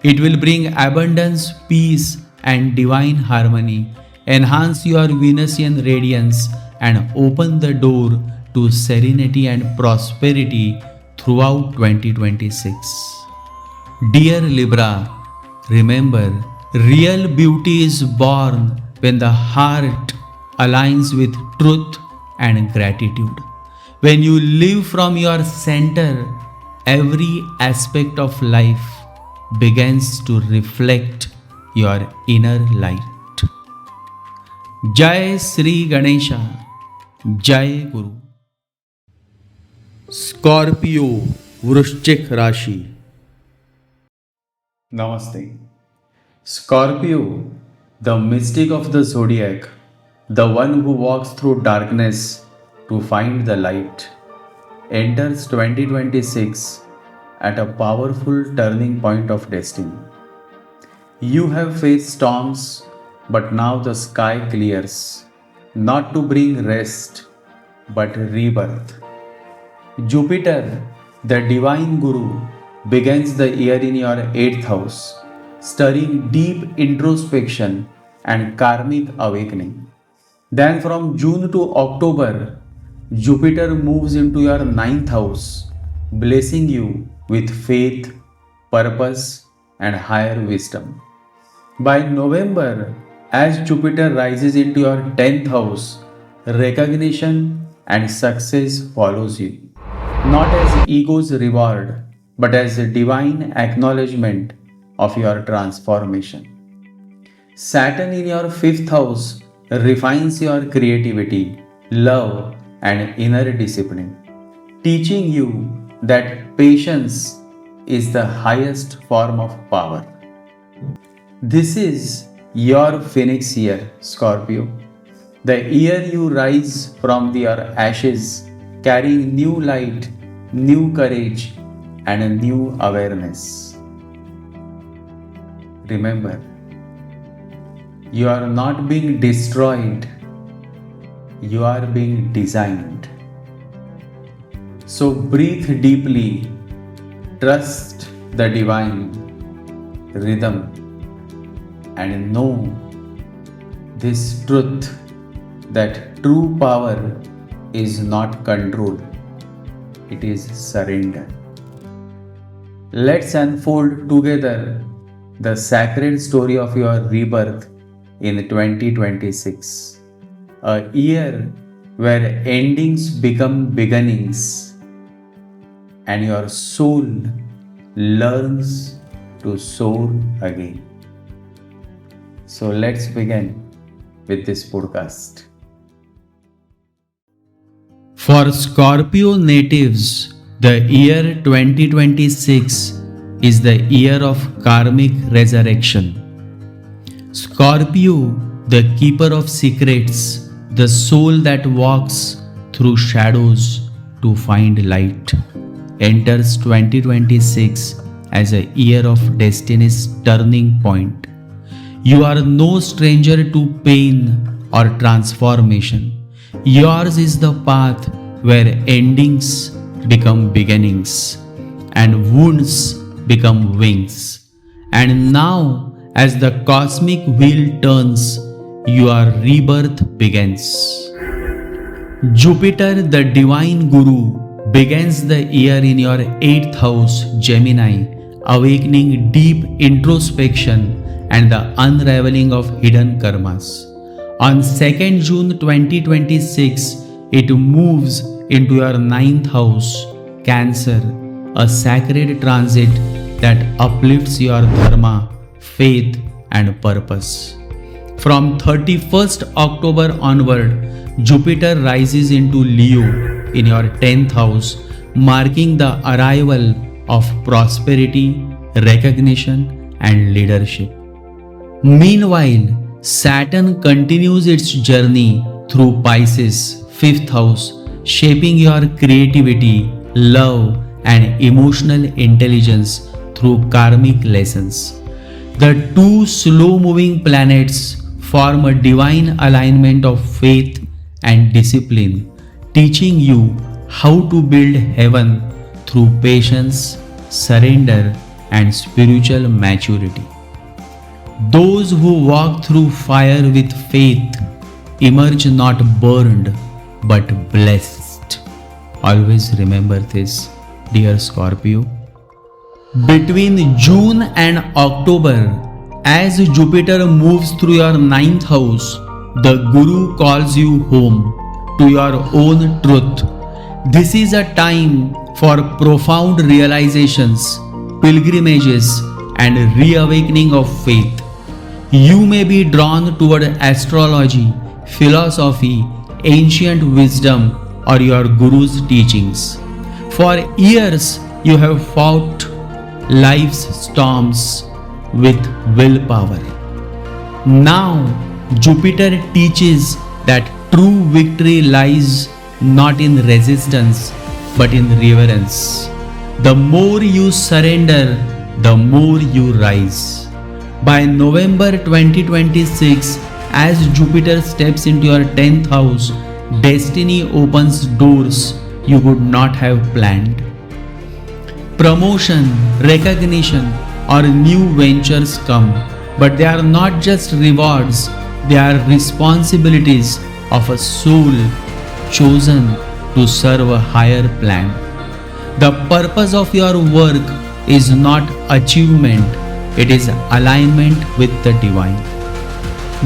It will bring abundance, peace, and divine harmony, enhance your Venusian radiance, and open the door to serenity and prosperity throughout 2026. Dear Libra, remember, real beauty is born when the heart aligns with truth and gratitude. When you live from your center, every aspect of life begins to reflect your inner light. Jai Sri Ganesha, Jai Guru. Scorpio, Vrushchik Rashi. Namaste. Scorpio, the mystic of the zodiac, the one who walks through darkness to find the light, enters 2026 at a powerful turning point of destiny. You have faced storms, but now the sky clears, not to bring rest, but rebirth. Jupiter, the divine guru, begins the year in your 8th house, stirring deep introspection and karmic awakening. Then from June to October, Jupiter moves into your 9th house, blessing you with faith, purpose, and higher wisdom. By November, as Jupiter rises into your 10th house, recognition and success follows you, not as ego's reward, but as a divine acknowledgement of your transformation. Saturn in your 5th house refines your creativity, love, and inner discipline, teaching you that patience is the highest form of power. This is your phoenix year, Scorpio, the year you rise from your ashes, carrying new light, new courage, and a new awareness. Remember, you are not being destroyed, you are being designed. So breathe deeply, trust the divine rhythm, and know this truth that true power is not control, it is surrender. Let's unfold together the sacred story of your rebirth in 2026, a year where endings become beginnings and your soul learns to soar again. So let's begin with this podcast. For Scorpio natives, the year 2026 is the year of karmic resurrection. Scorpio the keeper of secrets, the soul that walks through shadows to find light, enters 2026 as a year of destiny's turning point. You are no stranger to pain or transformation. Yours is the path where endings become beginnings and wounds become wings. And now, as the cosmic wheel turns, your rebirth begins. Jupiter, the divine guru, begins the year in your 8th house, Gemini, awakening deep introspection and the unraveling of hidden karmas. On 2nd June 2026, it moves into your 9th house, Cancer, a sacred transit that uplifts your dharma, faith, and purpose. From 31st October onward, Jupiter rises into Leo in your 10th house, marking the arrival of prosperity, recognition, and leadership. Meanwhile, Saturn continues its journey through Pisces, 5th house, shaping your creativity, love, and emotional intelligence through karmic lessons. The two slow-moving planets form a divine alignment of faith and discipline, teaching you how to build heaven through patience, surrender, and spiritual maturity. Those who walk through fire with faith emerge not burned but blessed. Always remember this, dear Scorpio. Between June and October, as Jupiter moves through your 9th house, the Guru calls you home to your own truth. This is a time for profound realizations, pilgrimages, and reawakening of faith. You may be drawn toward astrology, philosophy, ancient wisdom, or your Guru's teachings. For years, you have fought life's storms with willpower. Now, Jupiter teaches that true victory lies not in resistance but in reverence. The more you surrender, the more you rise. By November 2026, as Jupiter steps into your 10th house, destiny opens doors you would not have planned. Promotion, recognition, or new ventures come, but they are not just rewards, they are responsibilities of a soul chosen to serve a higher plan. The purpose of your work is not achievement, it is alignment with the divine.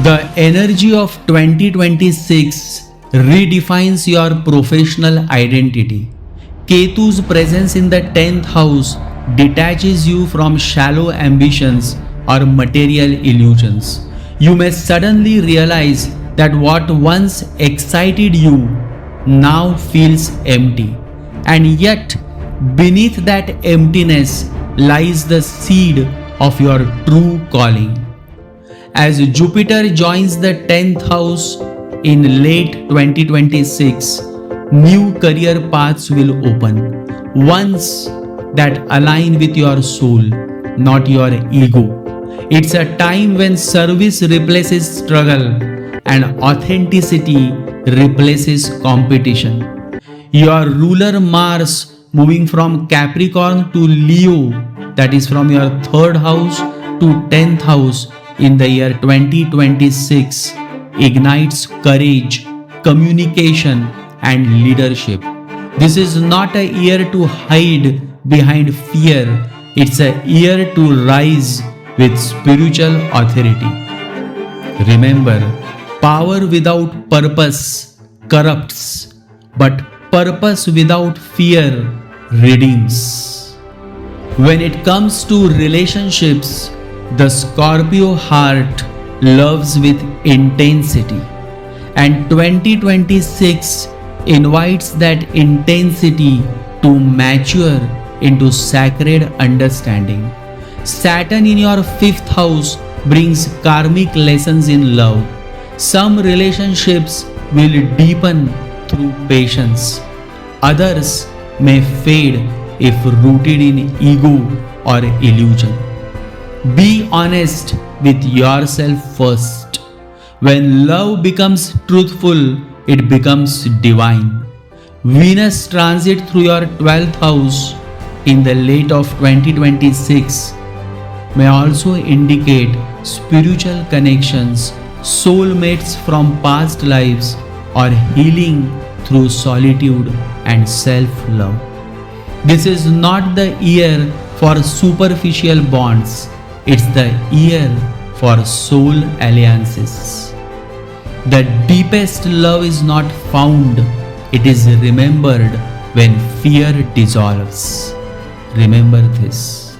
The energy of 2026 redefines your professional identity. Ketu's presence in the 10th house detaches you from shallow ambitions or material illusions. You may suddenly realize that what once excited you now feels empty. And yet, beneath that emptiness lies the seed of your true calling. As Jupiter joins the 10th house in late 2026, new career paths will open, ones that align with your soul, not your ego. It's a time when service replaces struggle and authenticity replaces competition. Your ruler Mars moving from Capricorn to Leo, that is from your 3rd house to 10th house in the year 2026, ignites courage, communication, and leadership. This is not a year to hide behind fear, it's a year to rise with spiritual authority. Remember, power without purpose corrupts, but purpose without fear redeems. When it comes to relationships, the Scorpio heart loves with intensity, and 2026 invites that intensity to mature into sacred understanding. Saturn in your 5th house brings karmic lessons in love. Some relationships will deepen through patience. Others may fade if rooted in ego or illusion. Be honest with yourself first. When love becomes truthful, it becomes divine. Venus transit through your 12th house in the late of 2026 may also indicate spiritual connections, soulmates from past lives, or healing through solitude and self-love. This is not the year for superficial bonds, it's the year for soul alliances. The deepest love is not found, it is remembered when fear dissolves. Remember this.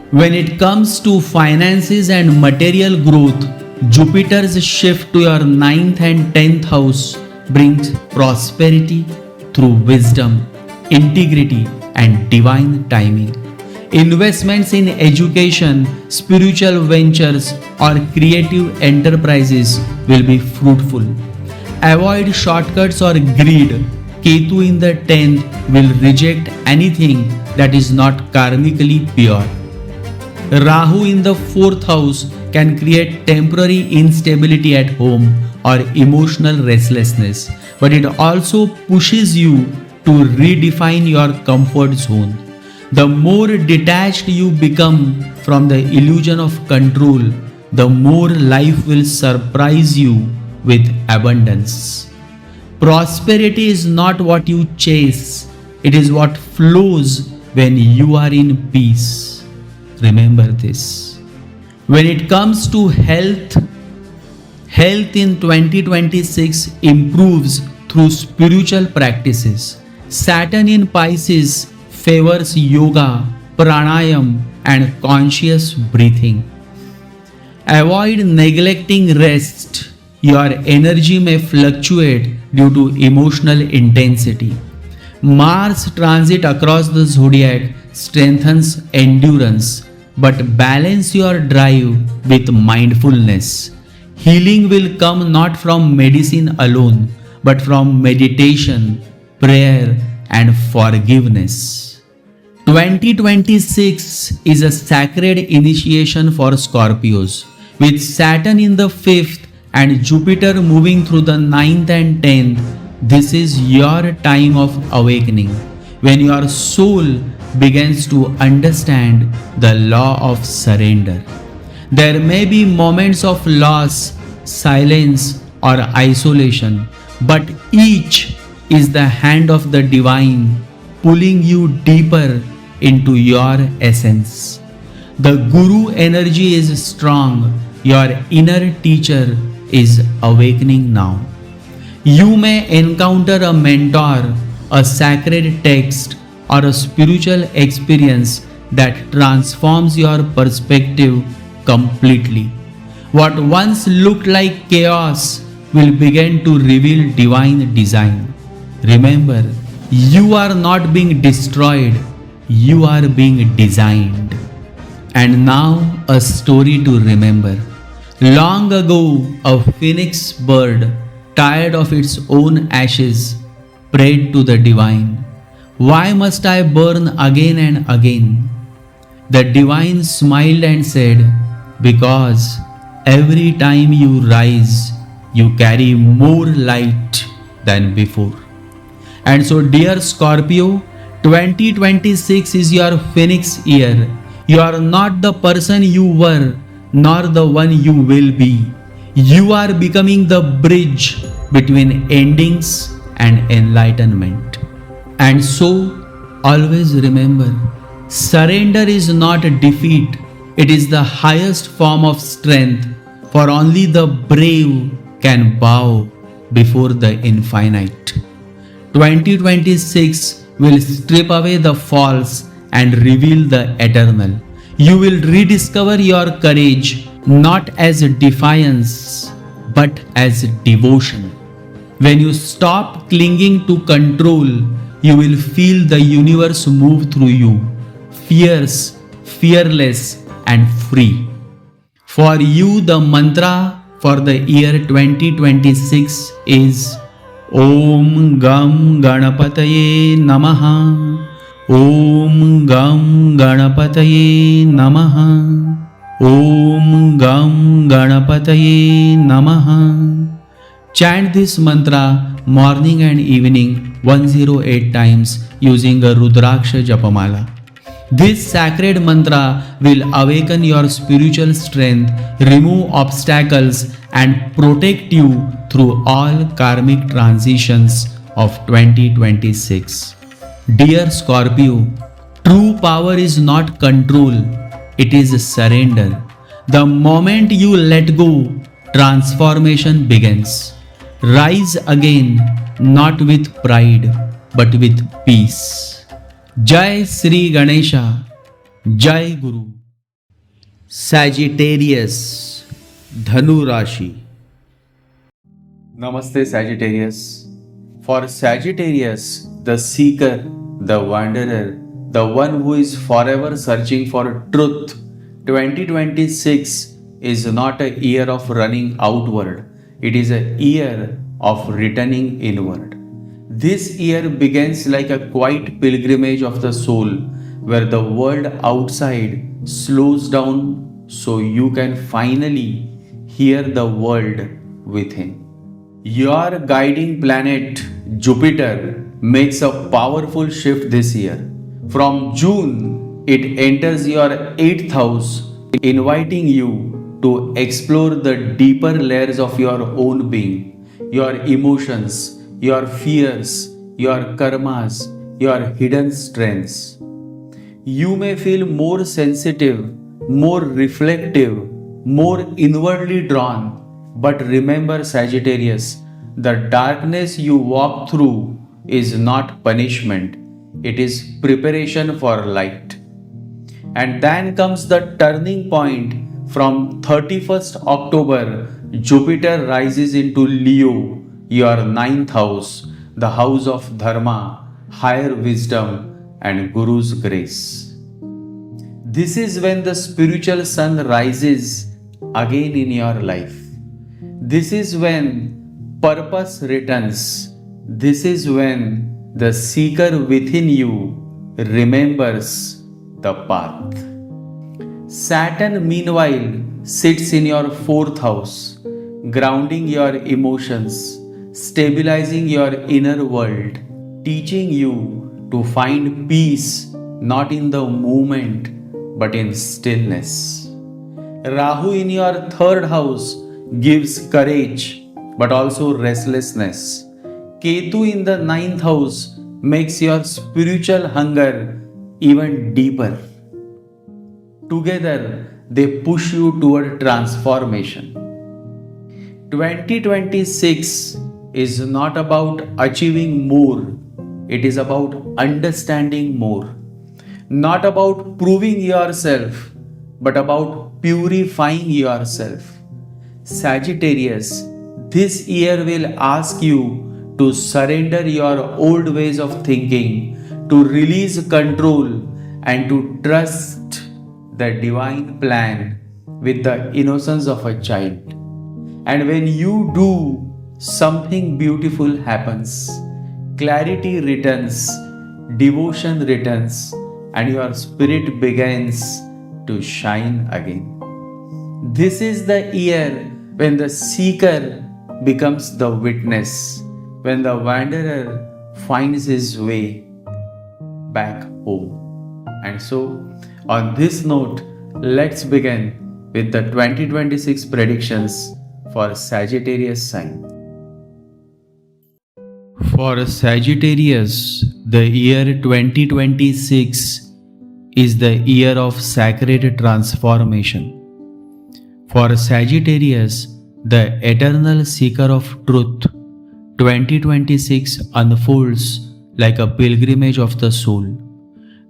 When it comes to finances and material growth, Jupiter's shift to your 9th and 10th house brings prosperity through wisdom, integrity, and divine timing. Investments in education, spiritual ventures, or creative enterprises will be fruitful. Avoid shortcuts or greed. Ketu in the 10th will reject anything that is not karmically pure. Rahu in the 4th house can create temporary instability at home or emotional restlessness, but it also pushes you to redefine your comfort zone. The more detached you become from the illusion of control, the more life will surprise you with abundance. Prosperity is not what you chase, it is what flows when you are in peace. Remember this. When it comes to health in 2026 improves through spiritual practices. Saturn in Pisces favors yoga, pranayam, and conscious breathing. Avoid neglecting rest. Your energy may fluctuate due to emotional intensity. Mars transit across the zodiac strengthens endurance, but balance your drive with mindfulness. Healing will come not from medicine alone, but from meditation, prayer, and forgiveness. 2026 is a sacred initiation for Scorpios. With Saturn in the 5th and Jupiter moving through the 9th and 10th, this is your time of awakening, when your soul begins to understand the law of surrender. There may be moments of loss, silence, or isolation, but each is the hand of the divine pulling you deeper into your essence. The Guru energy is strong, your inner teacher is awakening now. You may encounter a mentor, a sacred text, or a spiritual experience that transforms your perspective completely. What once looked like chaos will begin to reveal divine design. Remember, you are not being destroyed, you are being designed. And now a story to remember. Long ago, a phoenix bird, tired of its own ashes, prayed to the divine, "Why must I burn again and again?" The divine smiled and said, "Because every time you rise, you carry more light than before." And so, dear Scorpio, 2026 is your phoenix year. You are not the person you were, nor the one you will be. You are becoming the bridge between endings and enlightenment. And so, always remember, surrender is not a defeat, it is the highest form of strength, for only the brave can bow before the infinite. 2026 will strip away the false and reveal the eternal. You will rediscover your courage not as defiance but as devotion. When you stop clinging to control, you will feel the universe move through you, fierce, fearless, and free. For you, the mantra for the year 2026 is Om Gam Ganapataye Namaha. Om Gam Ganapataye Namaha. Om Gam Ganapataye Namaha. Chant this mantra morning and evening 108 times using a Rudraksha Japamala. This sacred mantra will awaken your spiritual strength, remove obstacles, and protect you through all karmic transitions of 2026. Dear Scorpio, true power is not control, it is surrender. The moment you let go, transformation begins. Rise again, not with pride, but with peace. Jai Sri Ganesha, Jai Guru. Sagittarius, Dhanu Rashi. Namaste Sagittarius. For Sagittarius, the seeker, the wanderer, the one who is forever searching for truth, 2026 is not a year of running outward. It is a year of returning inward. This year begins like a quiet pilgrimage of the soul, where the world outside slows down so you can finally hear the world within. Your guiding planet, Jupiter, makes a powerful shift this year. From June, it enters your 8th house, inviting you to explore the deeper layers of your own being, your emotions, your fears, your karmas, your hidden strengths. You may feel more sensitive, more reflective, more inwardly drawn. But remember, Sagittarius, the darkness you walk through is not punishment, it is preparation for light. And then comes the turning point. From 31st October, Jupiter rises into Leo, your 9th house, the house of Dharma, higher wisdom, and Guru's grace. This is when the spiritual sun rises again in your life. This is when purpose returns. This is when the seeker within you remembers the path. Saturn, meanwhile, sits in your 4th house, grounding your emotions, stabilizing your inner world, teaching you to find peace not in the movement but in stillness. Rahu in your 3rd house gives courage but also restlessness. Ketu in the 9th house makes your spiritual hunger even deeper. Together, they push you toward transformation. 2026 is not about achieving more, it is about understanding more. Not about proving yourself, but about purifying yourself. Sagittarius, this year will ask you to surrender your old ways of thinking, to release control, and to trust the divine plan with the innocence of a child. And when you do, something beautiful happens. Clarity returns, devotion returns, and your spirit begins to shine again. This is the year when the seeker becomes the witness, when the wanderer finds his way back home. And so, on this note, let's begin with the 2026 predictions for Sagittarius sign. For Sagittarius, the year 2026 is the year of sacred transformation. For Sagittarius, the eternal seeker of truth, 2026 unfolds like a pilgrimage of the soul.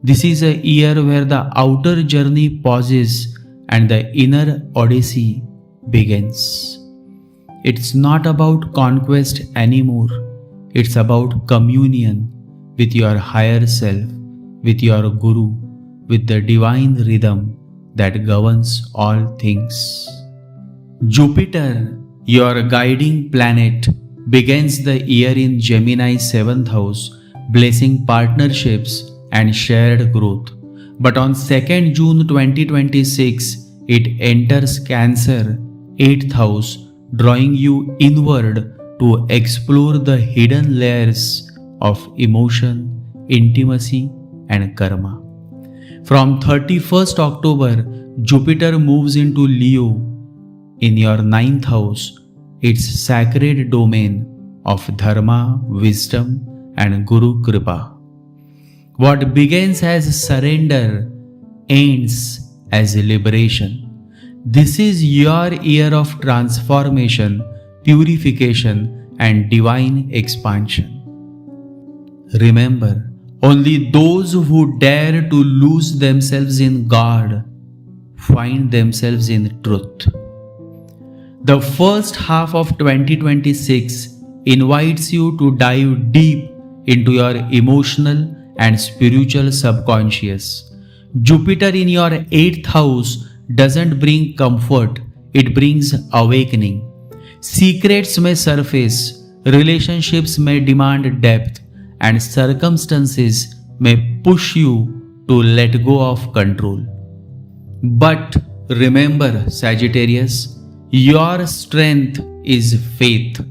This is a year where the outer journey pauses and the inner odyssey begins. It's not about conquest anymore. It's about communion with your higher self, with your Guru, with the divine rhythm that governs all things. Jupiter, Your guiding planet begins the year in Gemini's 7th house, blessing partnerships and shared growth. But on 2nd June 2026, it enters Cancer 8th house, drawing you inward to explore the hidden layers of emotion, intimacy, and karma. From 31st October, Jupiter moves into Leo in your 9th house, its sacred domain of dharma, wisdom, and Guru Kripa. What begins as surrender ends as liberation. This is your year of transformation, purification, and divine expansion. Remember, only those who dare to lose themselves in God find themselves in truth. The first half of 2026 invites you to dive deep into your emotional and spiritual subconscious. Jupiter in your 8th house doesn't bring comfort, it brings awakening. Secrets may surface, relationships may demand depth, and circumstances may push you to let go of control. But remember, Sagittarius, your strength is faith.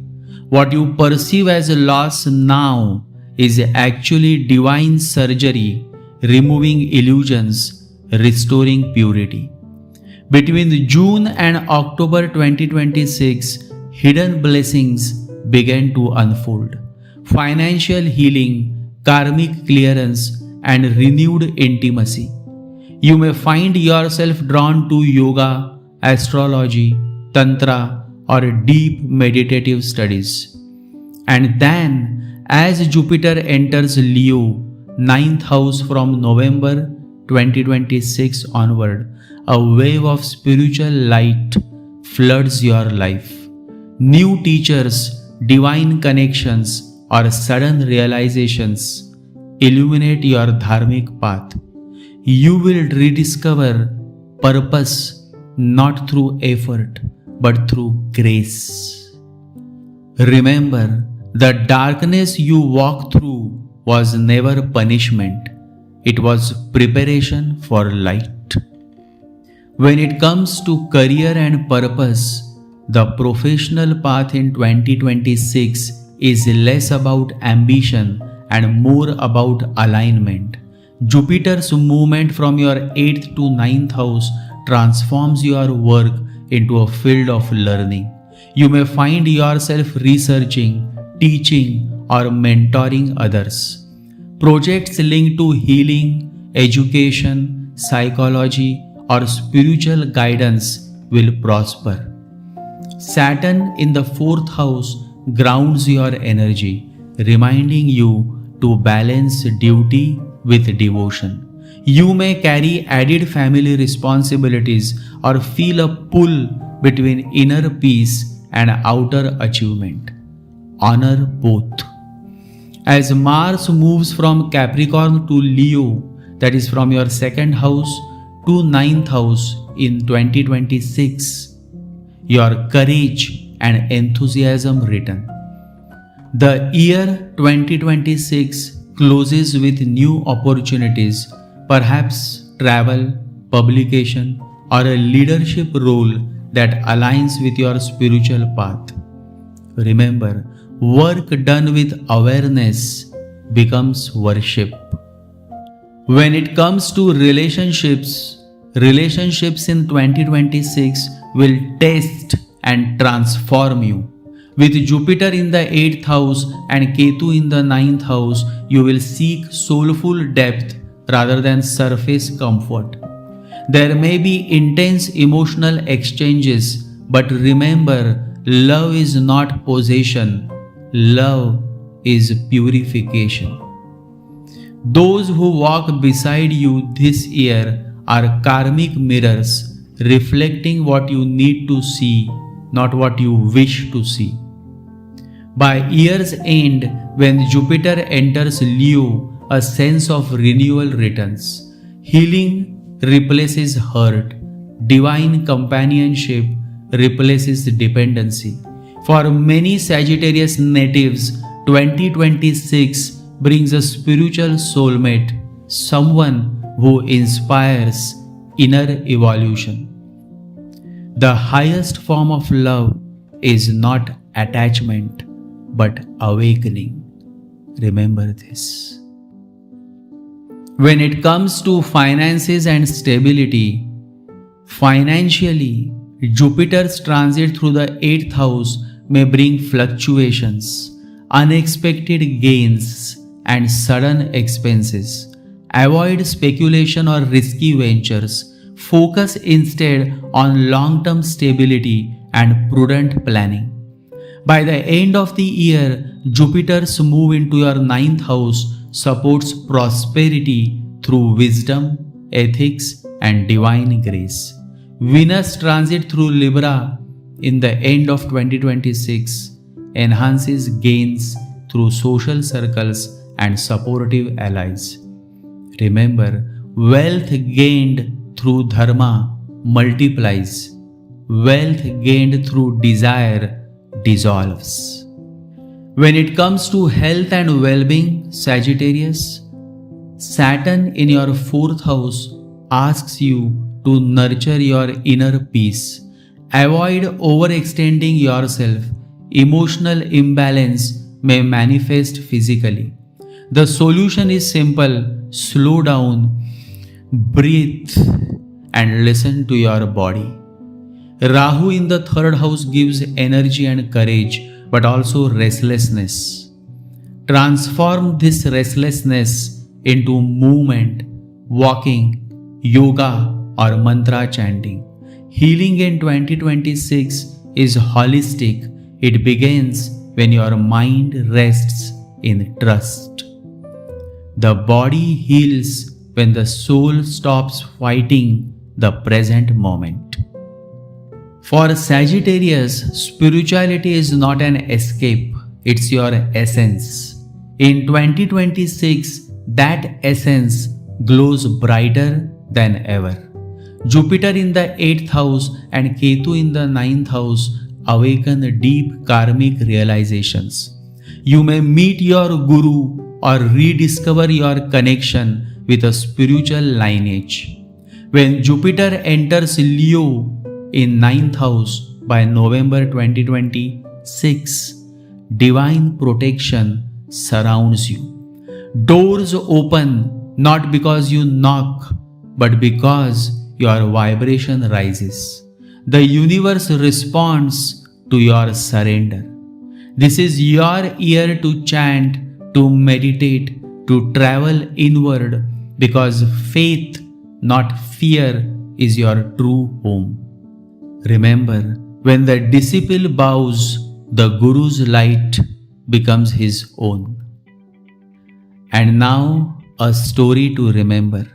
What you perceive as a loss now is actually divine surgery, removing illusions, restoring purity. Between June and October 2026, hidden blessings began to unfold. Financial healing, karmic clearance, and renewed intimacy. You may find yourself drawn to yoga, astrology, tantra, or deep meditative studies. And then, as Jupiter enters Leo, 9th house from November 2026 onward, a wave of spiritual light floods your life. New teachers, divine connections, or sudden realizations illuminate your dharmic path. You will rediscover purpose not through effort but through grace. Remember, the darkness you walk through was never punishment, it was preparation for light. When it comes to career and purpose, the professional path in 2026 is less about ambition and more about alignment. Jupiter's movement from your 8th to 9th house transforms your work into a field of learning. You may find yourself researching, teaching, or mentoring others. Projects linked to healing, education, psychology, or spiritual guidance will prosper. Saturn in the 4th house grounds your energy, reminding you to balance duty with devotion. You may carry added family responsibilities or feel a pull between inner peace and outer achievement. Honor both. As Mars moves from Capricorn to Leo, that is from your 2nd house to 9th house in 2026, your courage and enthusiasm return. The year 2026 closes with new opportunities, perhaps travel, publication, or a leadership role that aligns with your spiritual path. Remember, work done with awareness becomes worship. When it comes to relationships in 2026 will test and transform you. With Jupiter in the 8th house and Ketu in the 9th house, you will seek soulful depth rather than surface comfort. There may be intense emotional exchanges, but remember, love is not possession. Love is purification. Those who walk beside you this year are karmic mirrors, reflecting what you need to see, not what you wish to see. By year's end, when Jupiter enters Leo, a sense of renewal returns. Healing replaces hurt. Divine companionship replaces dependency. For many Sagittarius natives, 2026 brings a spiritual soulmate, someone who inspires inner evolution. The highest form of love is not attachment but awakening. Remember this. When it comes to finances and stability, financially, Jupiter's transit through the 8th house may bring fluctuations, unexpected gains, and sudden expenses. Avoid speculation or risky ventures. Focus instead on long-term stability and prudent planning. By the end of the year, Jupiter's move into your 9th house supports prosperity through wisdom, ethics, and divine grace. Venus transit through Libra in the end of 2026 enhances gains through social circles and supportive allies. Remember, wealth gained through dharma multiplies. Wealth gained through desire dissolves. When it comes to health and well-being, Sagittarius, Saturn in your 4th house asks you to nurture your inner peace. Avoid overextending yourself. Emotional imbalance may manifest physically. The solution is simple. Slow down, breathe, and listen to your body. Rahu in the 3rd house gives energy and courage, but also restlessness. Transform this restlessness into movement, walking, yoga, or mantra chanting. Healing in 2026 is holistic. It begins when your mind rests in trust. The body heals when the soul stops fighting the present moment. For Sagittarius, spirituality is not an escape, it's your essence. In 2026, that essence glows brighter than ever. Jupiter in the 8th house and Ketu in the 9th house awaken deep karmic realizations. You may meet your guru or rediscover your connection with a spiritual lineage. When Jupiter enters Leo in 9th house by November 2026, divine protection surrounds you. Doors open not because you knock, but because your vibration rises. The universe responds to your surrender. This is your year to chant, to meditate, to travel inward, because faith, not fear, is your true home. Remember, when the disciple bows, the Guru's light becomes his own. And now, a story to remember.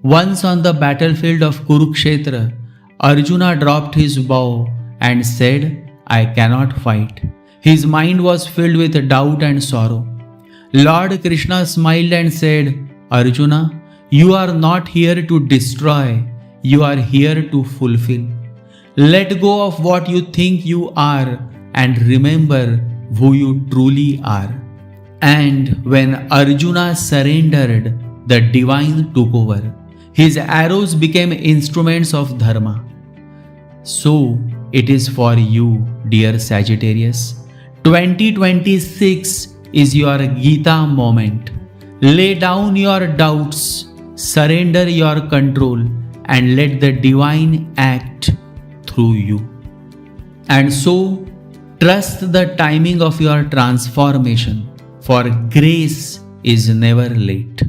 Once on the battlefield of Kurukshetra, Arjuna dropped his bow and said, "I cannot fight." His mind was filled with doubt and sorrow. Lord Krishna smiled and said, "Arjuna, you are not here to destroy, you are here to fulfill. Let go of what you think you are and remember who you truly are." And when Arjuna surrendered, the divine took over. His arrows became instruments of dharma. So it is for you, dear Sagittarius. 2026 is your Gita moment. Lay down your doubts, surrender your control, and let the divine act through you. And so, trust the timing of your transformation, for grace is never late.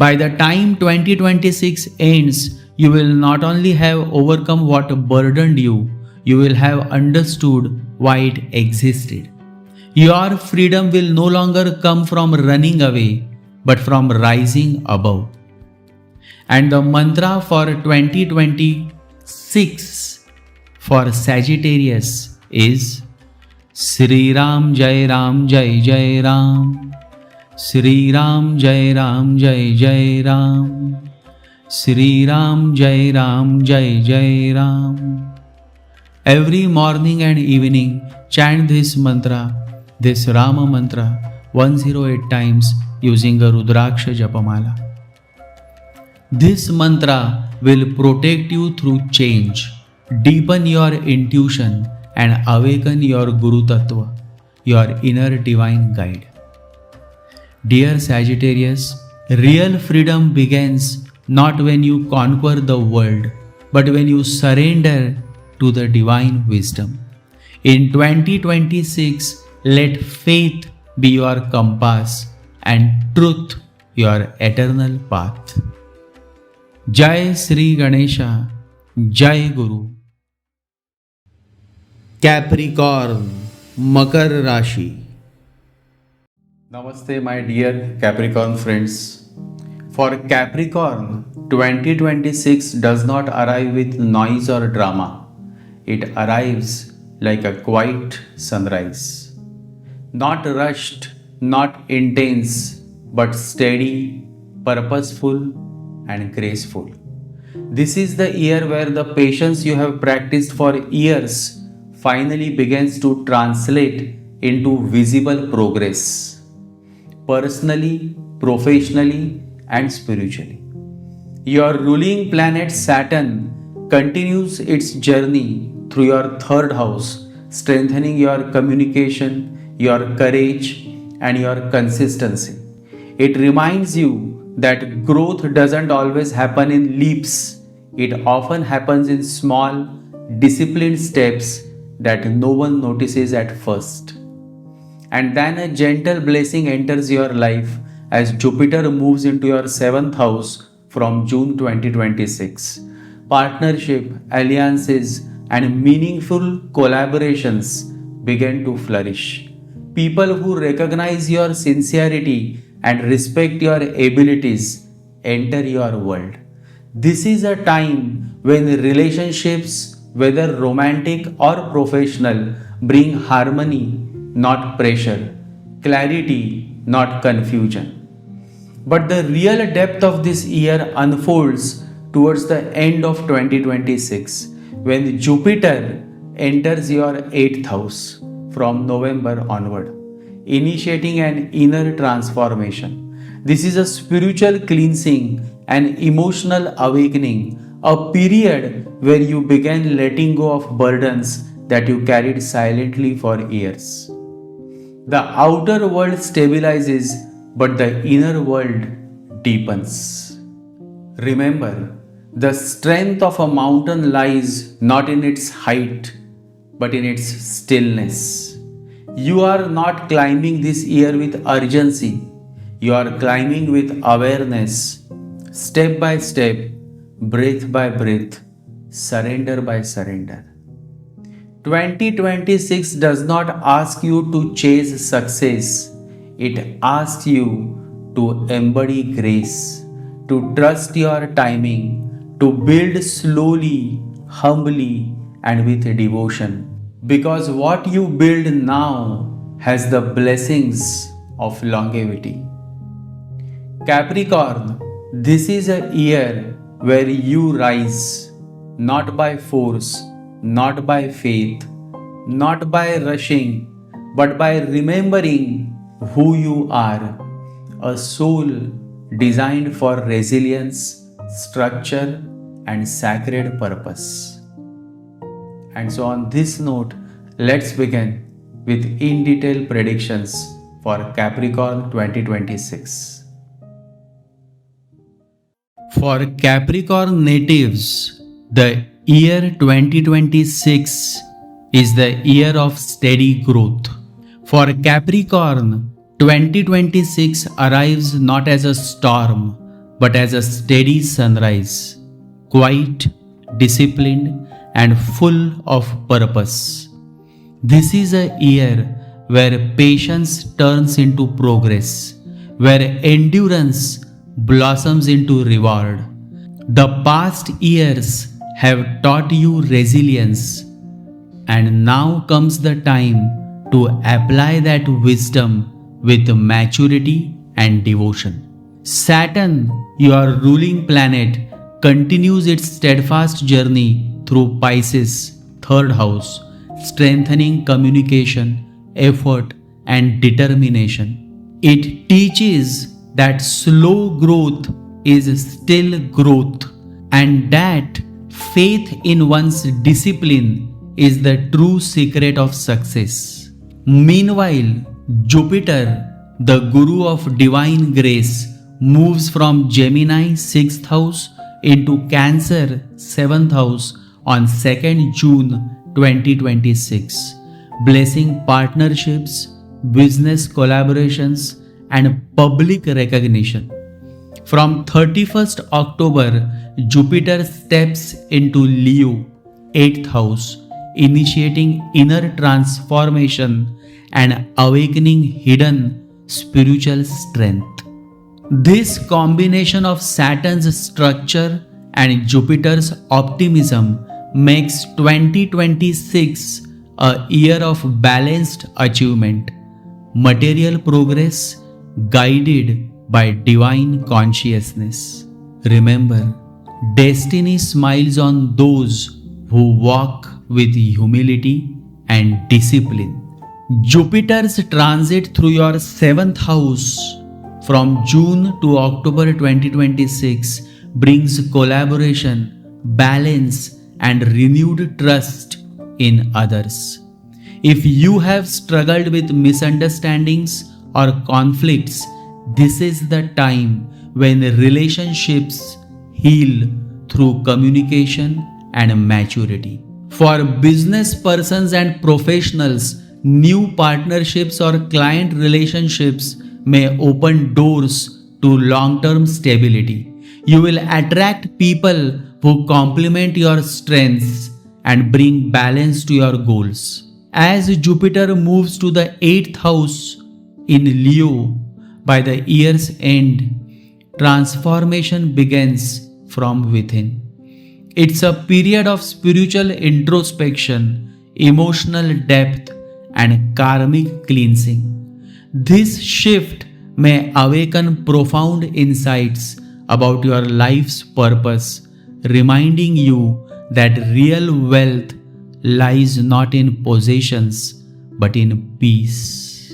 By the time 2026 ends, you will not only have overcome what burdened you, you will have understood why it existed. Your freedom will no longer come from running away, but from rising above. And the mantra for 2026 for Sagittarius is Sri Ram Jai Ram Jai Jai Ram, Sri Ram Jai Ram Jai Jai Ram, Sri Ram Jai Ram Jai Jai Ram. Every morning and evening, chant this mantra, this Rama mantra 108 times using a Rudraksha Japamala. This mantra will protect you through change, deepen your intuition, and awaken your Guru Tattva, your inner divine guide. Dear Sagittarius, real freedom begins not when you conquer the world, but when you surrender to the divine wisdom. In 2026, let faith be your compass and truth your eternal path. Jai Sri Ganesha, Jai Guru. Capricorn, Makar Rashi. Namaste, my dear Capricorn friends. For Capricorn, 2026 does not arrive with noise or drama. It arrives like a quiet sunrise. Not rushed, not intense, but steady, purposeful, and graceful. This is the year where the patience you have practiced for years finally begins to translate into visible progress, personally, professionally, and spiritually. Your ruling planet Saturn continues its journey through your third house, strengthening your communication, your courage, and your consistency. It reminds you that growth doesn't always happen in leaps, it often happens in small, disciplined steps that no one notices at first. And then a gentle blessing enters your life as Jupiter moves into your 7th house from June 2026. Partnership, alliances, and meaningful collaborations begin to flourish. People who recognize your sincerity and respect your abilities enter your world. This is a time when relationships, whether romantic or professional, bring harmony, not pressure, clarity, not confusion. But the real depth of this year unfolds towards the end of 2026 when Jupiter enters your 8th house from November onward, initiating an inner transformation. This is a spiritual cleansing and emotional awakening, a period where you begin letting go of burdens that you carried silently for years. The outer world stabilizes, but the inner world deepens. Remember, the strength of a mountain lies not in its height, but in its stillness. You are not climbing this year with urgency. You are climbing with awareness, step by step, breath by breath, surrender by surrender. 2026 does not ask you to chase success. It asks you to embody grace, to trust your timing, to build slowly, humbly, and with devotion. Because what you build now has the blessings of longevity. Capricorn, this is a year where you rise, not by force, not by faith, not by rushing, but by remembering who you are, a soul designed for resilience, structure, and sacred purpose. And so, on this note, let's begin with in detail predictions for Capricorn 2026. For Capricorn natives, the year 2026 is the year of steady growth. For Capricorn, 2026 arrives not as a storm, but as a steady sunrise, quiet, disciplined, and full of purpose. This is a year where patience turns into progress, where endurance blossoms into reward. The past years have taught you resilience, and now comes the time to apply that wisdom with maturity and devotion. Saturn, your ruling planet, continues its steadfast journey through Pisces, 3rd house, strengthening communication, effort, and determination. It teaches that slow growth is still growth, and that faith in one's discipline is the true secret of success. Meanwhile, Jupiter, the Guru of divine grace, moves from Gemini 6th house into Cancer 7th house on 2nd June 2026, blessing partnerships, business collaborations, and public recognition. From 31st October, Jupiter steps into Leo 8th house, initiating inner transformation and awakening hidden spiritual strength. This combination of Saturn's structure and Jupiter's optimism makes 2026 a year of balanced achievement, material progress guided by divine consciousness. Remember, destiny smiles on those who walk with humility and discipline. Jupiter's transit through your 7th house from June to October 2026 brings collaboration, balance, and renewed trust in others. If you have struggled with misunderstandings or conflicts, this is the time when relationships heal through communication and maturity. For business persons and professionals, new partnerships or client relationships may open doors to long-term stability. You will attract people who complement your strengths and bring balance to your goals. As Jupiter moves to the 8th house in Leo by the year's end, transformation begins from within. It's a period of spiritual introspection, emotional depth, and karmic cleansing. This shift may awaken profound insights about your life's purpose, reminding you that real wealth lies not in possessions but in peace.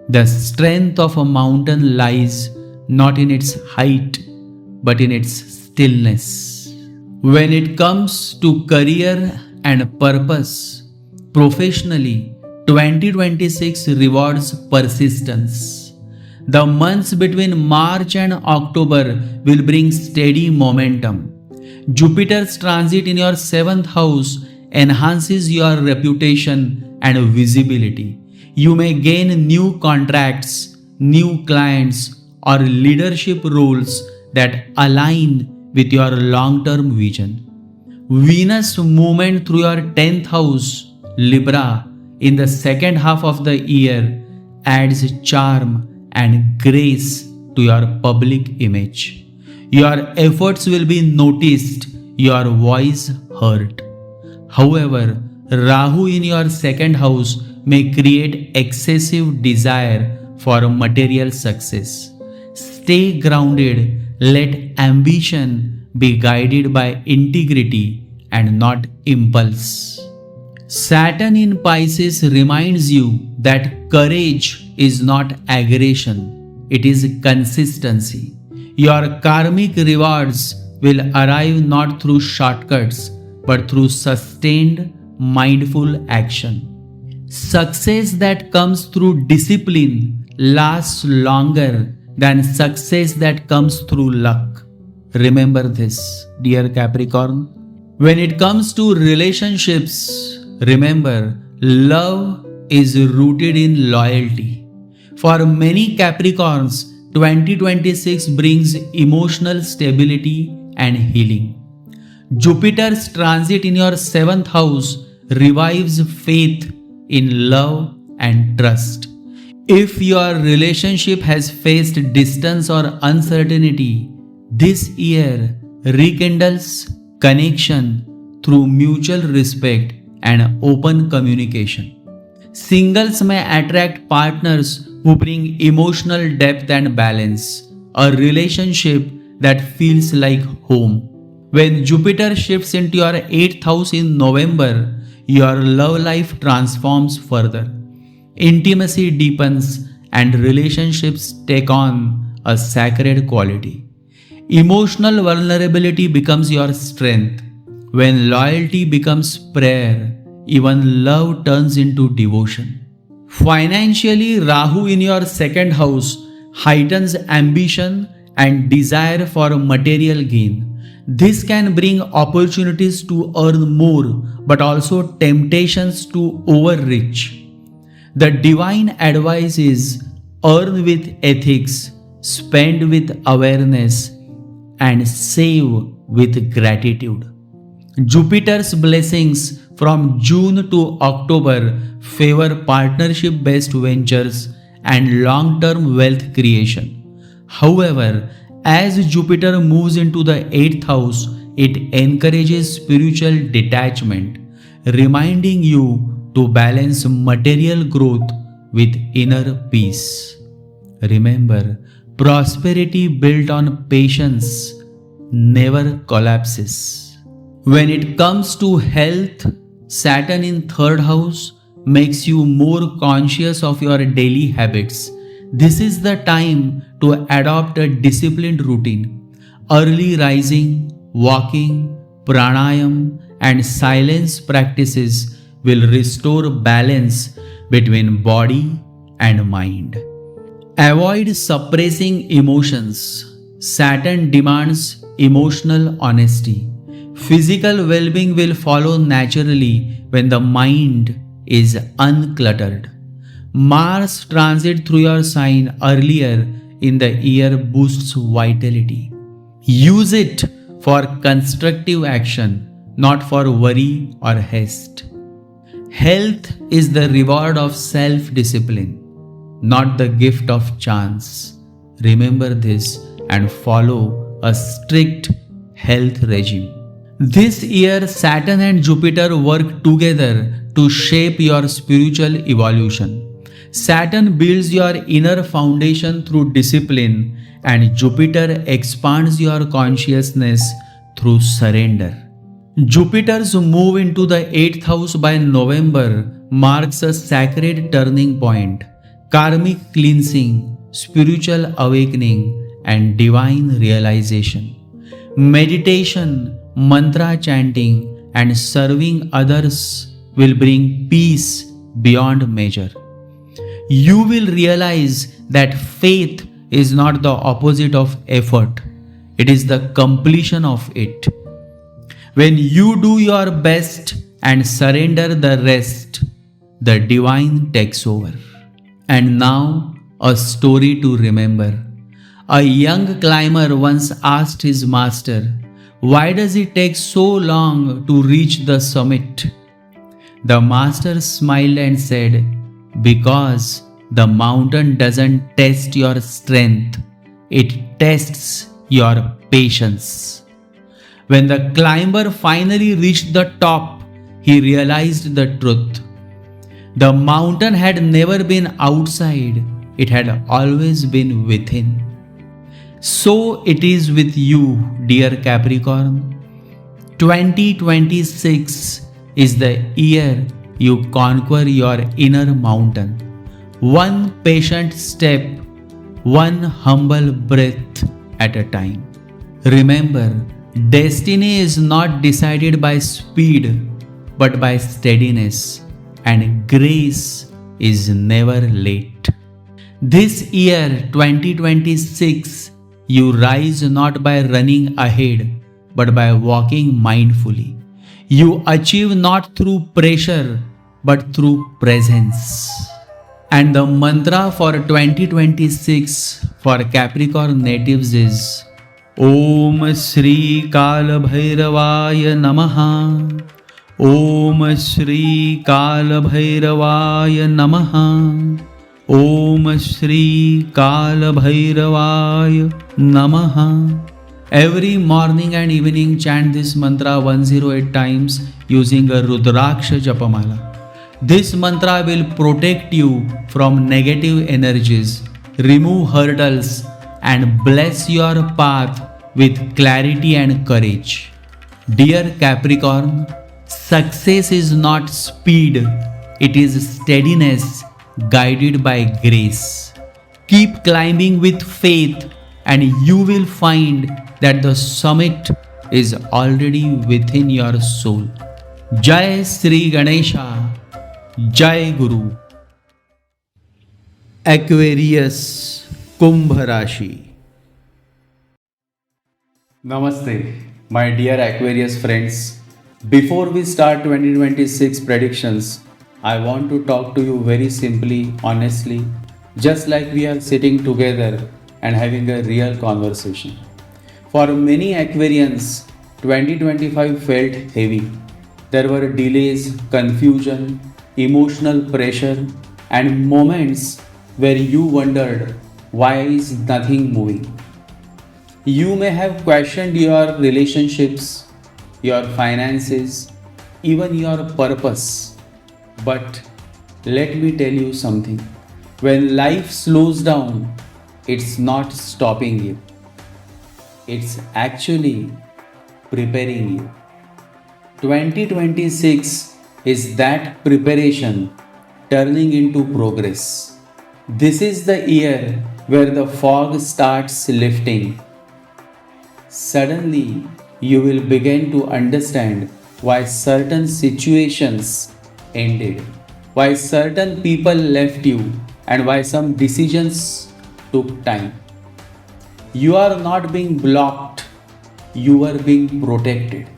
The strength of a mountain lies not in its height but in its stillness. When it comes to career and purpose, professionally, 2026 rewards persistence. The months between March and October will bring steady momentum. Jupiter's transit in your 7th house enhances your reputation and visibility. You may gain new contracts, new clients, or leadership roles that align with your long-term vision. Venus movement through your 10th house, Libra, in the second half of the year adds charm and grace to your public image. Your efforts will be noticed, your voice heard. However, Rahu in your 2nd house may create excessive desire for material success. Stay grounded, let ambition be guided by integrity and not impulse. Saturn in Pisces reminds you that courage is not aggression, it is consistency. Your karmic rewards will arrive not through shortcuts but through sustained, mindful action. Success that comes through discipline lasts longer than success that comes through luck. Remember this, dear Capricorn. When it comes to relationships, remember, love is rooted in loyalty. For many Capricorns, 2026 brings emotional stability and healing. Jupiter's transit in your 7th house revives faith in love and trust. If your relationship has faced distance or uncertainty, this year rekindles connection through mutual respect and open communication. Singles may attract partners who bring emotional depth and balance, a relationship that feels like home. When Jupiter shifts into your 8th house in November, your love life transforms further. Intimacy deepens and relationships take on a sacred quality. Emotional vulnerability becomes your strength. When loyalty becomes prayer, even love turns into devotion. Financially, Rahu in your second house heightens ambition and desire for material gain. This can bring opportunities to earn more, but also temptations to overreach. The divine advice is earn with ethics, spend with awareness, and save with gratitude. Jupiter's blessings from June to October favor partnership based ventures and long term wealth creation. However, as Jupiter moves into the 8th house, it encourages spiritual detachment, reminding you to balance material growth with inner peace. Remember, prosperity built on patience never collapses. When it comes to health, Saturn in 3rd house makes you more conscious of your daily habits. This is the time to adopt a disciplined routine. Early rising, walking, pranayam, and silence practices will restore balance between body and mind. Avoid suppressing emotions. Saturn demands emotional honesty. Physical well-being will follow naturally when the mind is uncluttered. Mars transit through your sign earlier in the year boosts vitality. Use it for constructive action, not for worry or haste. Health is the reward of self-discipline, not the gift of chance. Remember this and follow a strict health regime. This year, Saturn and Jupiter work together to shape your spiritual evolution. Saturn builds your inner foundation through discipline, and Jupiter expands your consciousness through surrender. Jupiter's move into the 8th house by November marks a sacred turning point, karmic cleansing, spiritual awakening, and divine realization. Meditation, mantra chanting, and serving others will bring peace beyond measure. You will realize that faith is not the opposite of effort, it is the completion of it. When you do your best and surrender the rest, the divine takes over. And now, a story to remember. A young climber once asked his master, "Why does it take so long to reach the summit?" The master smiled and said, "Because the mountain doesn't test your strength, it tests your patience." When the climber finally reached the top, he realized the truth. The mountain had never been outside, it had always been within. So it is with you, dear Capricorn. 2026 is the year you conquer your inner mountain. One patient step, one humble breath at a time. Remember, destiny is not decided by speed, but by steadiness, and grace is never late. This year, 2026, you rise not by running ahead, but by walking mindfully. You achieve not through pressure, but through presence. And the mantra for 2026 for Capricorn natives is Om Shri Kala Bhairavaya Namaha. Om Shri Kala Bhairavaya Namaha. Om Shri Kala Bhairavaya Namaha. Every morning and evening chant this mantra 108 times using a Rudraksha Japamala. This mantra will protect you from negative energies, remove hurdles, and bless your path with clarity and courage. Dear Capricorn, Success is not speed, it is steadiness guided by grace. Keep climbing with faith, and you will find that the summit is already within your soul. Jai Sri Ganesha, Jai Guru. Aquarius, Kumbh Rashi. Namaste, my dear Aquarius friends. Before we start 2026 predictions, I want to talk to you very simply, honestly, just like we are sitting together and having a real conversation. For many Aquarians, 2025 felt heavy. There were delays, confusion, emotional pressure, and moments where you wondered, why is nothing moving? You may have questioned your relationships, your finances, even your purpose. But let me tell you something. When life slows down, it's not stopping you. It's actually preparing you. 2026 is that preparation turning into progress. This is the year where the fog starts lifting. Suddenly, you will begin to understand why certain situations ended, why certain people left you, and why some decisions took time. You are not being blocked, you are being protected.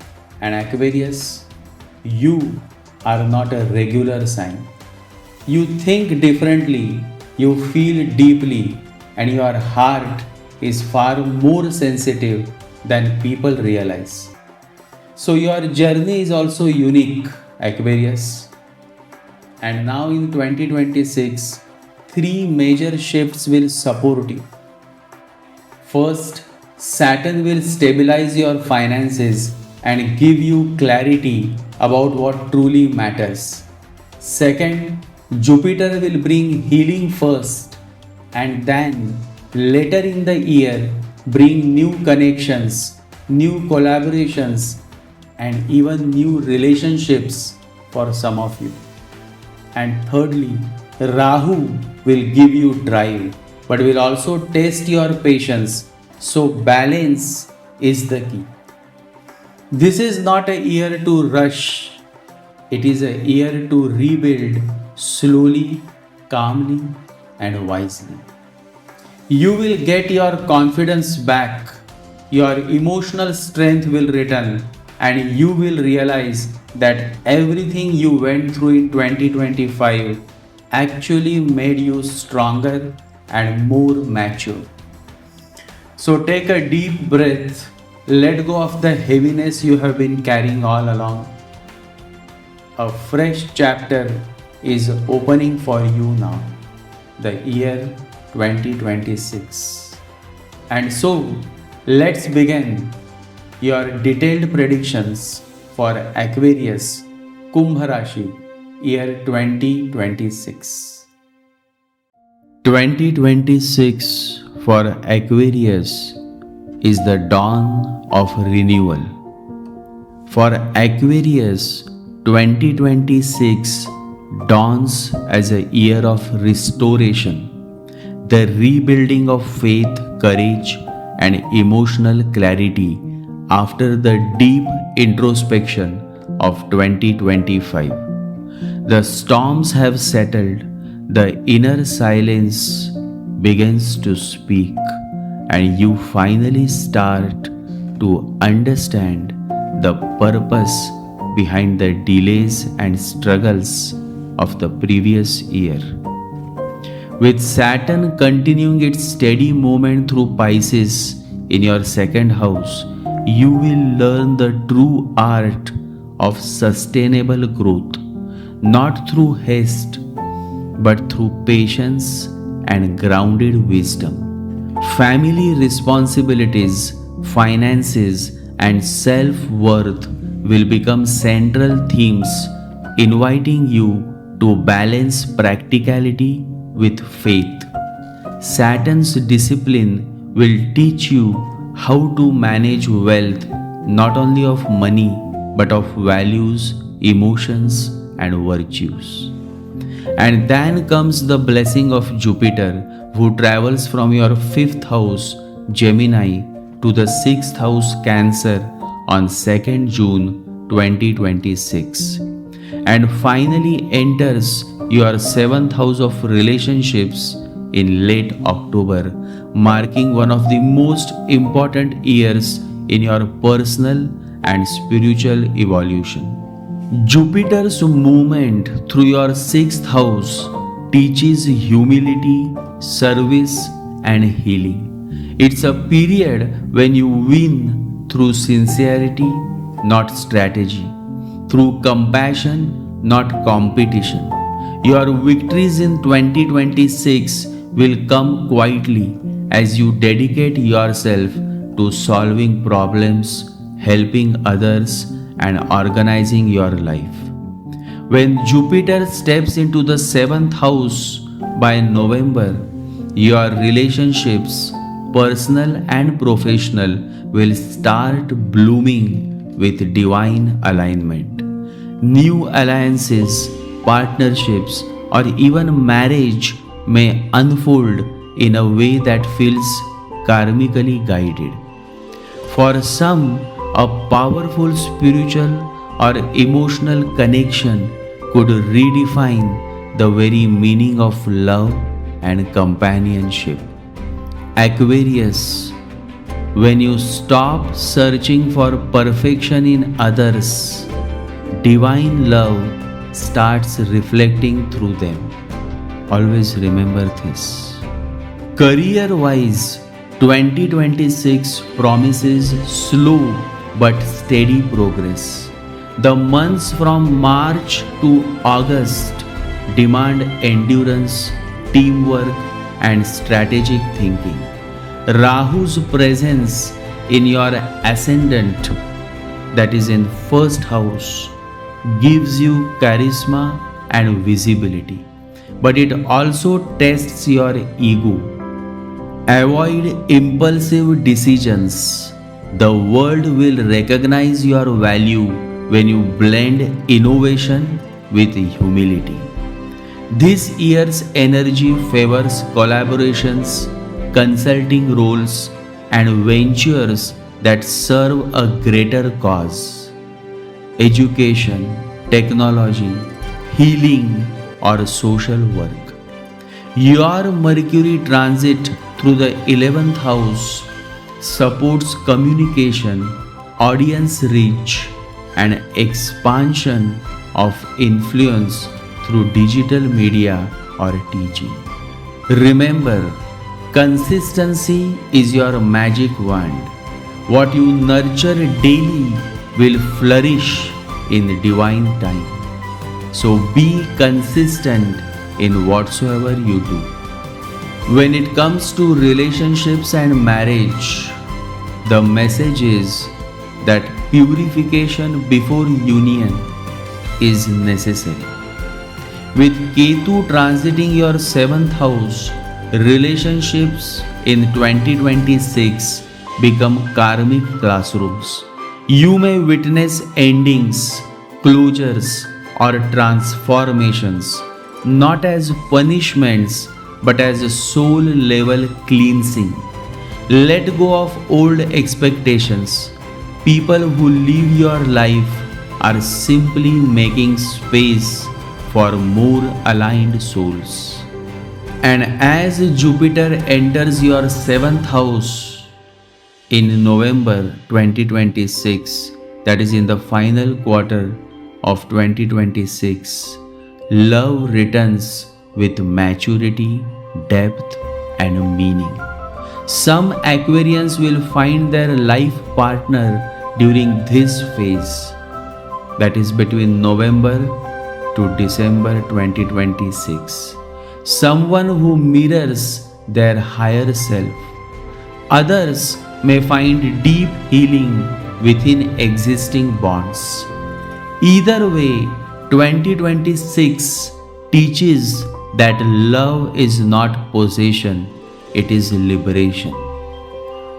And Aquarius, you are not a regular sign. You think differently, you feel deeply, and your heart is far more sensitive than people realize. So, your journey is also unique, Aquarius. And now in 2026, three major shifts will support you. First, Saturn will stabilize your finances and give you clarity about what truly matters. Second, Jupiter will bring healing first, and then later in the year bring new connections, new collaborations, and even new relationships for some of you. And thirdly, Rahu will give you drive, but will also test your patience. So balance is the key. This is not a year to rush. It is a year to rebuild slowly, calmly, and wisely. You will get your confidence back, your emotional strength will return, and you will realize that everything you went through in 2025 actually made you stronger and more mature. So take a deep breath, let go of the heaviness you have been carrying all along. A fresh chapter is opening for you now, the year 2026. And so, let's begin your detailed predictions for Aquarius, Kumbh Rashi, year 2026. 2026 for Aquarius is the dawn of renewal. For Aquarius, 2026 dawns as a year of restoration, the rebuilding of faith, courage, and emotional clarity after the deep introspection of 2025. The storms have settled, the inner silence begins to speak, and you finally start to understand the purpose behind the delays and struggles of the previous year. With Saturn continuing its steady movement through Pisces in your second house, you will learn the true art of sustainable growth, not through haste, but through patience and grounded wisdom. Family responsibilities, finances, and self-worth will become central themes, inviting you to balance practicality with faith. Saturn's discipline will teach you how to manage wealth, not only of money but of values, emotions, and virtues. And then comes the blessing of Jupiter, who travels from your 5th house, Gemini, to the 6th house, Cancer, on 2nd June 2026. And finally enters your 7th house of relationships in late October, marking one of the most important years in your personal and spiritual evolution. Jupiter's movement through your 6th house teaches humility, service, and healing. It's a period when you win through sincerity, not strategy, through compassion, not competition. Your victories in 2026 will come quietly as you dedicate yourself to solving problems, helping others, and organizing your life. When Jupiter steps into the 7th house by November, your relationships, personal and professional, will start blooming with divine alignment. New alliances, partnerships, or even marriage may unfold in a way that feels karmically guided. For some, a powerful spiritual or emotional connection could redefine the very meaning of love and companionship. Aquarius, when you stop searching for perfection in others, divine love starts reflecting through them. Always remember this. Career-wise, 2026 promises slow but steady progress. The months from March to August demand endurance, teamwork, and strategic thinking. Rahu's presence in your ascendant, that is in 1st house, gives you charisma and visibility, but it also tests your ego. Avoid impulsive decisions. The world will recognize your value when you blend innovation with humility. This year's energy favors collaborations, consulting roles, and ventures that serve a greater cause. Education, technology, healing, or social work. Your Mercury transit through the 11th house supports communication, audience reach, and expansion of influence through digital media or teaching. Remember, consistency is your magic wand. What you nurture daily will flourish in divine time. So be consistent in whatsoever you do. When it comes to relationships and marriage, the message is that purification before union is necessary. With Ketu transiting your 7th house, relationships in 2026 become karmic classrooms. You may witness endings, closures, or transformations, not as punishments but as a soul level cleansing. Let go of old expectations. People who live your life are simply making space for more aligned souls. And as Jupiter enters your 7th house in November 2026, that is in the final quarter of 2026, love returns with maturity, depth, and meaning. Some Aquarians will find their life partner during this phase, that is between November to December 2026. Someone who mirrors their higher self. Others may find deep healing within existing bonds. Either way, 2026 teaches that love is not possession, it is liberation.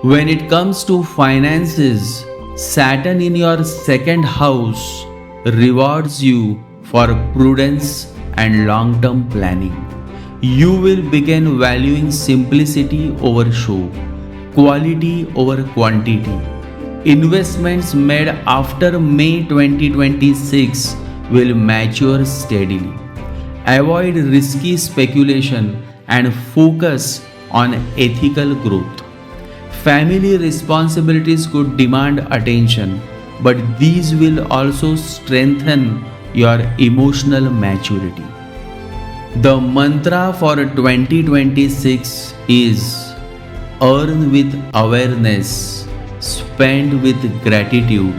When it comes to finances, Saturn in your 2nd house rewards you for prudence and long-term planning. You will begin valuing simplicity over show, quality over quantity. Investments made after May 2026 will mature steadily. Avoid risky speculation and focus on ethical growth. Family responsibilities could demand attention, but these will also strengthen your emotional maturity. The mantra for 2026 is earn with awareness, spend with gratitude,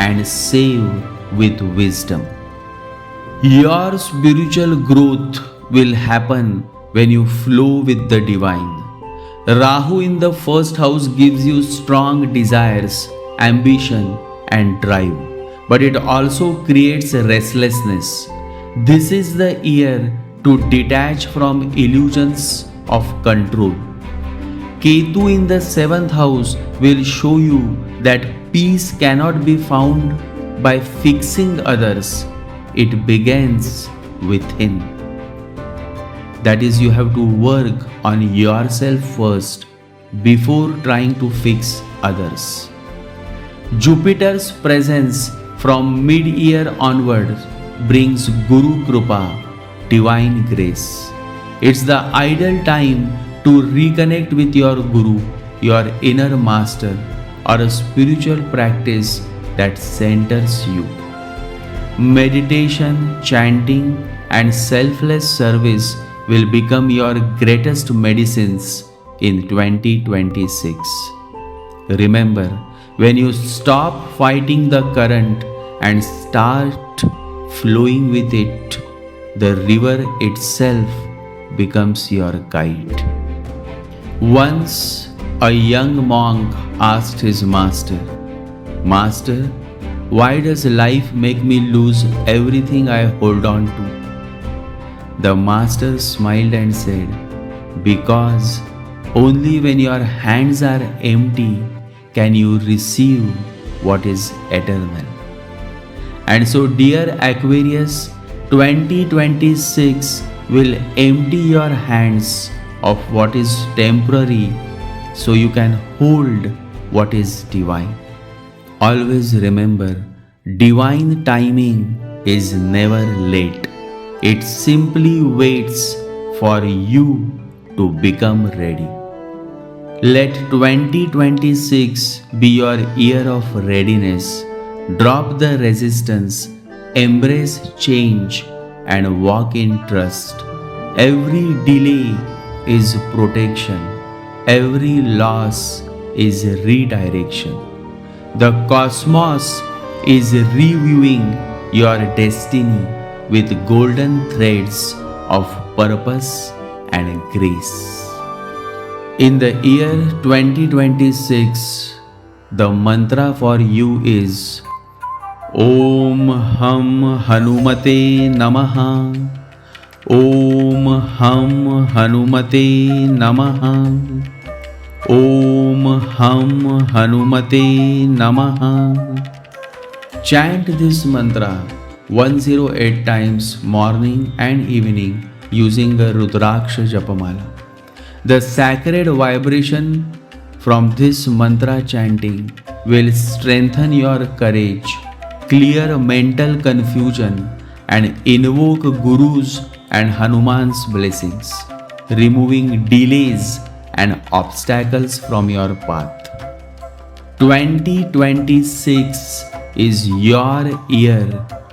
and save with wisdom. Your spiritual growth will happen when you flow with the divine. Rahu in the first house gives you strong desires, ambition, and drive, but it also creates restlessness. This is the year to detach from illusions of control. Ketu in the seventh house will show you that peace cannot be found by fixing others. It begins within. That is, you have to work on yourself first before trying to fix others. Jupiter's presence from mid-year onwards brings Guru Krupa, divine grace. It's the ideal time to reconnect with your Guru, your inner master, or a spiritual practice that centers you. Meditation, chanting, and selfless service will become your greatest medicines in 2026. Remember, when you stop fighting the current and start flowing with it, the river itself becomes your guide. Once a young monk asked his master, "Master, why does life make me lose everything I hold on to?" The master smiled and said, "Because only when your hands are empty can you receive what is eternal." And so, dear Aquarius, 2026 will empty your hands of what is temporary so you can hold what is divine. Always remember, divine timing is never late. It simply waits for you to become ready. Let 2026 be your year of readiness. Drop the resistance, embrace change, and walk in trust. Every delay is protection. Every loss is redirection. The cosmos is reviewing your destiny with golden threads of purpose and grace. In the year 2026, the mantra for you is Om Ham Hanumate Namaha. Om Ham Hanumate Namaha. Om Ham Hanumate Namaha. Chant this mantra 108 times morning and evening using a Rudraksha Japamala. The sacred vibration from this mantra chanting will strengthen your courage, clear mental confusion, and invoke Guru's and Hanuman's blessings, removing delays and obstacles from your path. 2026 is your year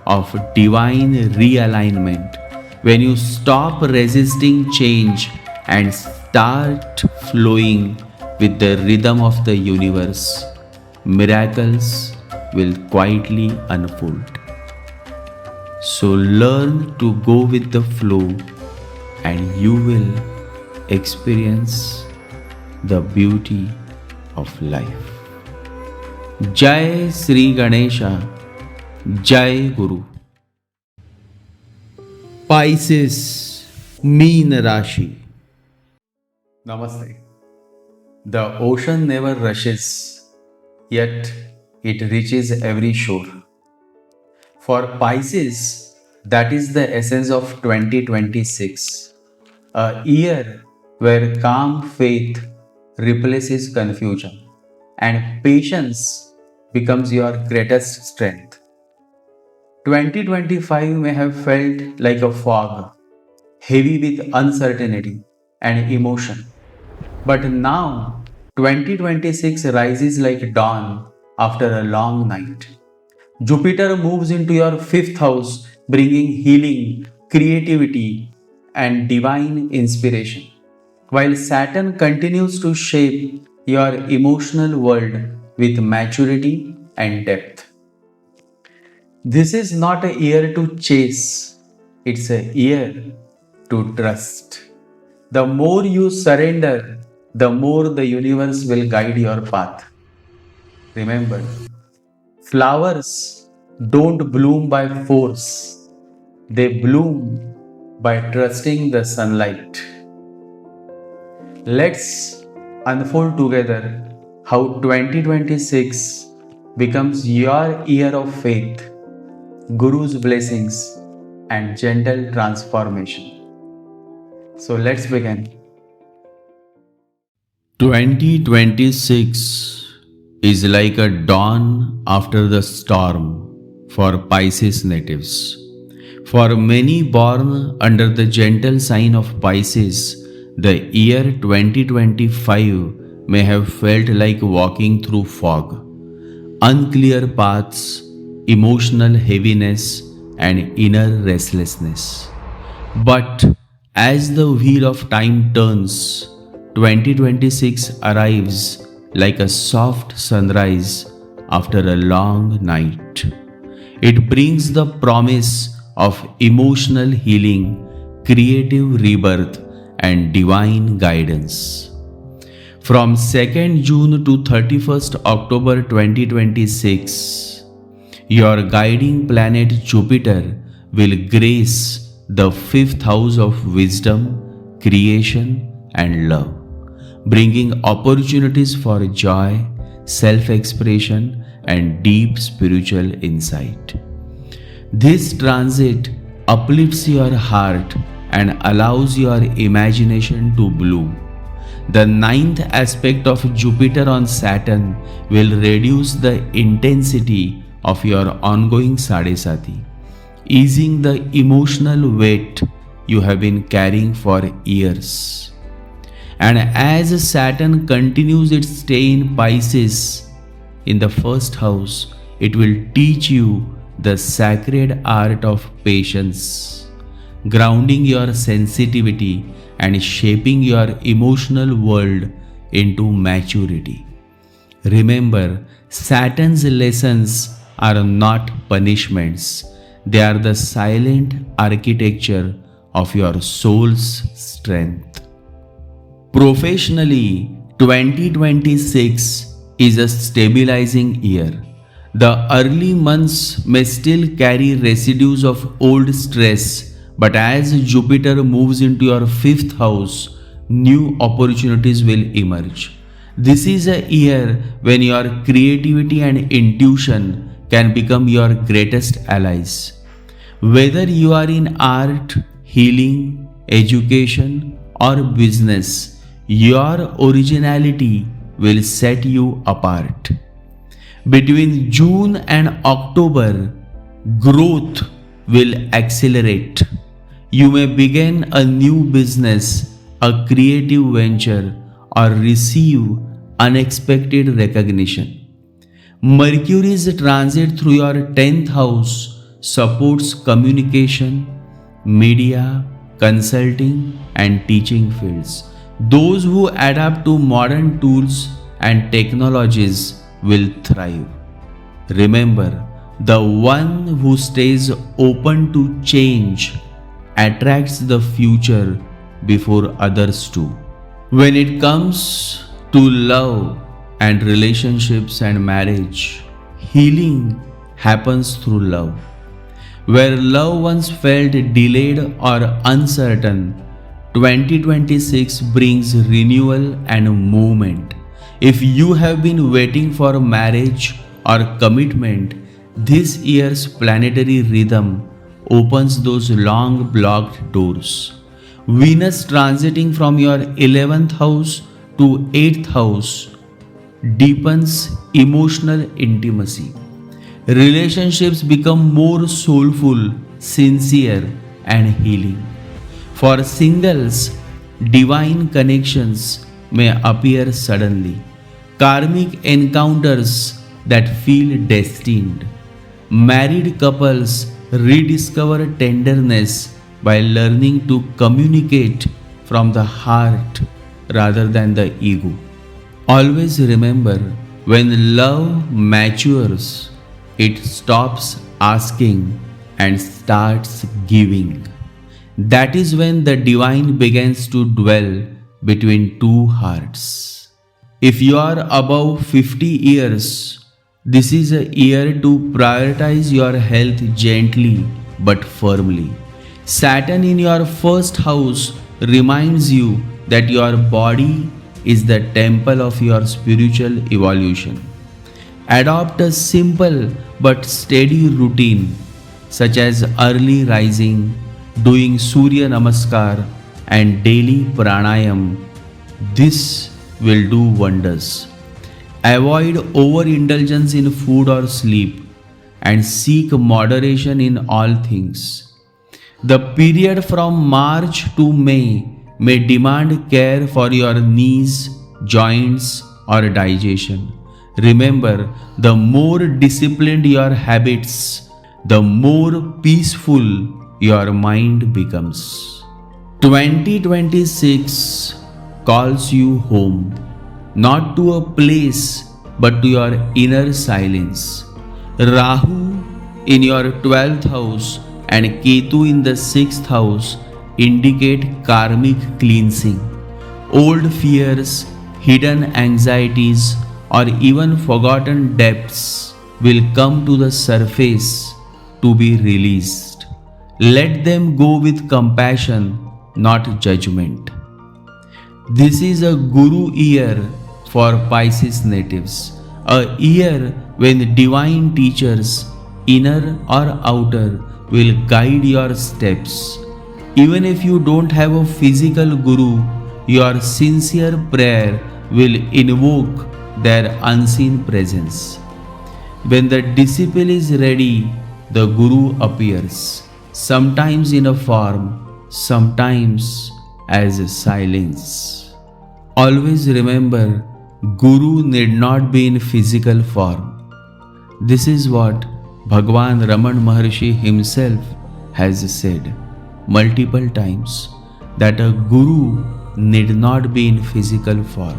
of divine realignment. When you stop resisting change and start flowing with the rhythm of the universe, miracles will quietly unfold. So learn to go with the flow and you will experience the beauty of life. Jai Sri Ganesha, Jai Guru. Pisces, Meen Rashi. Namaste. The ocean never rushes, yet it reaches every shore. For Pisces, that is the essence of 2026, a year where calm faith replaces confusion and patience becomes your greatest strength. 2025 may have felt like a fog, heavy with uncertainty and emotion. But now, 2026 rises like dawn after a long night. Jupiter moves into your fifth house, bringing healing, creativity, and divine inspiration, while Saturn continues to shape your emotional world with maturity and depth. This is not a year to chase, it's a year to trust. The more you surrender, the more the universe will guide your path. Remember, flowers don't bloom by force, they bloom by trusting the sunlight. Let's unfold together how 2026 becomes your year of faith, Guru's blessings, and gentle transformation. So let's begin. 2026 is like a dawn after the storm for Pisces natives. For many born under the gentle sign of Pisces, the year 2025 may have felt like walking through fog. Unclear paths, emotional heaviness, and inner restlessness. But as the wheel of time turns, 2026 arrives like a soft sunrise after a long night. It brings the promise of emotional healing, creative rebirth, and divine guidance. From 2nd June to 31st October 2026, your guiding planet Jupiter will grace the 5th house of wisdom, creation, and love, bringing opportunities for joy, self-expression, and deep spiritual insight. This transit uplifts your heart and allows your imagination to bloom. The 9th aspect of Jupiter on Saturn will reduce the intensity of your ongoing Sadesati, easing the emotional weight you have been carrying for years. And as Saturn continues its stay in Pisces in the 1st house, it will teach you the sacred art of patience, grounding your sensitivity and shaping your emotional world into maturity. Remember, Saturn's lessons are not punishments, they are the silent architecture of your soul's strength. Professionally, 2026 is a stabilizing year. The early months may still carry residues of old stress, but as Jupiter moves into your 5th house, new opportunities will emerge. This is a year when your creativity and intuition can become your greatest allies. Whether you are in art, healing, education, or business, your originality will set you apart. Between June and October, growth will accelerate. You may begin a new business, a creative venture, or receive unexpected recognition. Mercury's transit through your 10th house supports communication, media, consulting, and teaching fields. Those who adapt to modern tools and technologies will thrive. Remember, the one who stays open to change attracts the future before others do. When it comes to love and relationships and marriage, healing happens through love. Where love once felt delayed or uncertain, 2026 brings renewal and movement. If you have been waiting for marriage or commitment, This year's planetary rhythm opens those long blocked doors. Venus transiting from your 11th house to 8th house deepens emotional intimacy. Relationships become more soulful, sincere, and healing. For singles, divine connections may appear suddenly. Karmic encounters that feel destined. Married couples rediscover tenderness by learning to communicate from the heart rather than the ego. Always remember, when love matures, it stops asking and starts giving. That is when the divine begins to dwell between two hearts. If you are above 50 years, this is a year to prioritize your health gently but firmly. Saturn in your first house reminds you that your body is the temple of your spiritual evolution. Adopt a simple but steady routine such as early rising, doing Surya Namaskar, and daily pranayam. This will do wonders. Avoid overindulgence in food or sleep and seek moderation in all things. The period from March to may demand care for your knees, joints, or digestion. Remember, the more disciplined your habits, the more peaceful your mind becomes. 2026 calls you home, not to a place but to your inner silence. Rahu in your 12th house and Ketu in the 6th house indicate karmic cleansing. Old fears, hidden anxieties, or even forgotten depths will come to the surface to be released. Let them go with compassion, not judgment. This is a Guru year for Pisces natives, a year when divine teachers, inner or outer, will guide your steps. Even if you don't have a physical guru, your sincere prayer will invoke their unseen presence. When the disciple is ready, the guru appears, sometimes in a form, sometimes as silence. Always remember, Guru need not be in physical form. This is what Bhagwan Raman Maharshi himself has said multiple times, that a Guru need not be in physical form.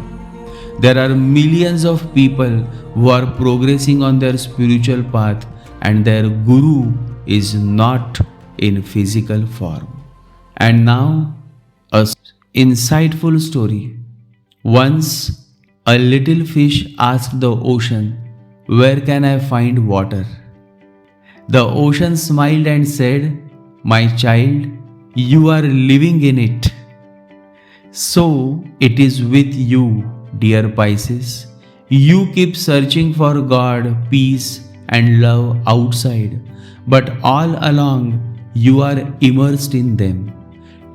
There are millions of people who are progressing on their spiritual path and their Guru is not in physical form. And now, a insightful story. Once, a little fish asked the ocean, "Where can I find water?" The ocean smiled and said, "My child, you are living in it. So it is with you, dear Pisces. You keep searching for God, peace, and love outside, but all along you are immersed in them.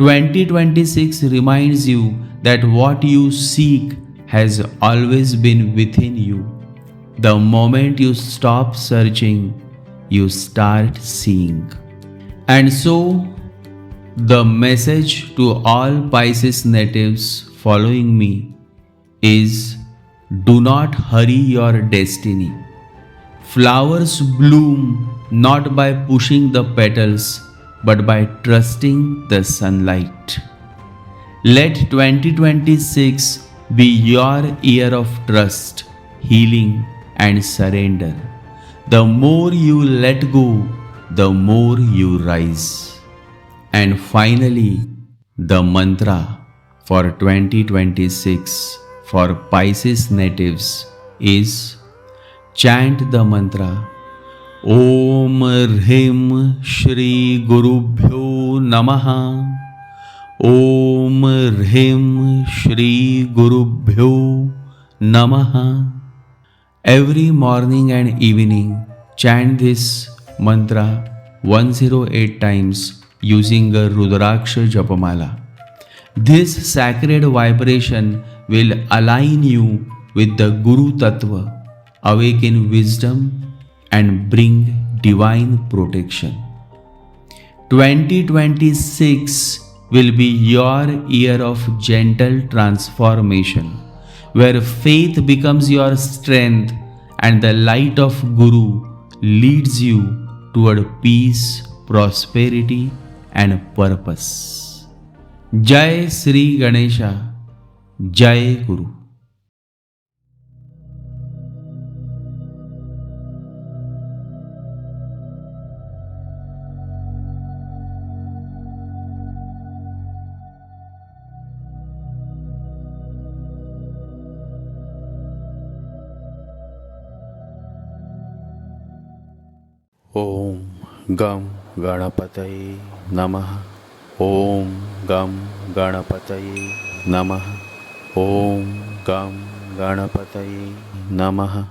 2026 reminds you that what you seek has always been within you. The moment you stop searching, you start seeing." And so, the message to all Pisces natives following me is, do not hurry your destiny. Flowers bloom not by pushing the petals, but by trusting the sunlight. Let 2026 be your year of trust, healing, and surrender. The more you let go, the more you rise. And finally, the mantra for 2026 for Pisces natives is, chant the mantra, Om Rhim Shri Gurubhyo Namaha. Om Rhim Shri Gurubhyo Namaha. Every morning and evening, Chant this mantra 108 times using a Rudraksha Japamala. This sacred vibration will align you with the Guru Tattva, awaken wisdom, and bring divine protection. 2026 will be your year of gentle transformation, where faith becomes your strength and the light of Guru leads you toward peace, prosperity, and purpose. Jai Sri Ganesha, Jai Guru. Om Gam Ganapataye Namaha. Om Gam Ganapataye Namaha. Om Gam Ganapataye Namaha.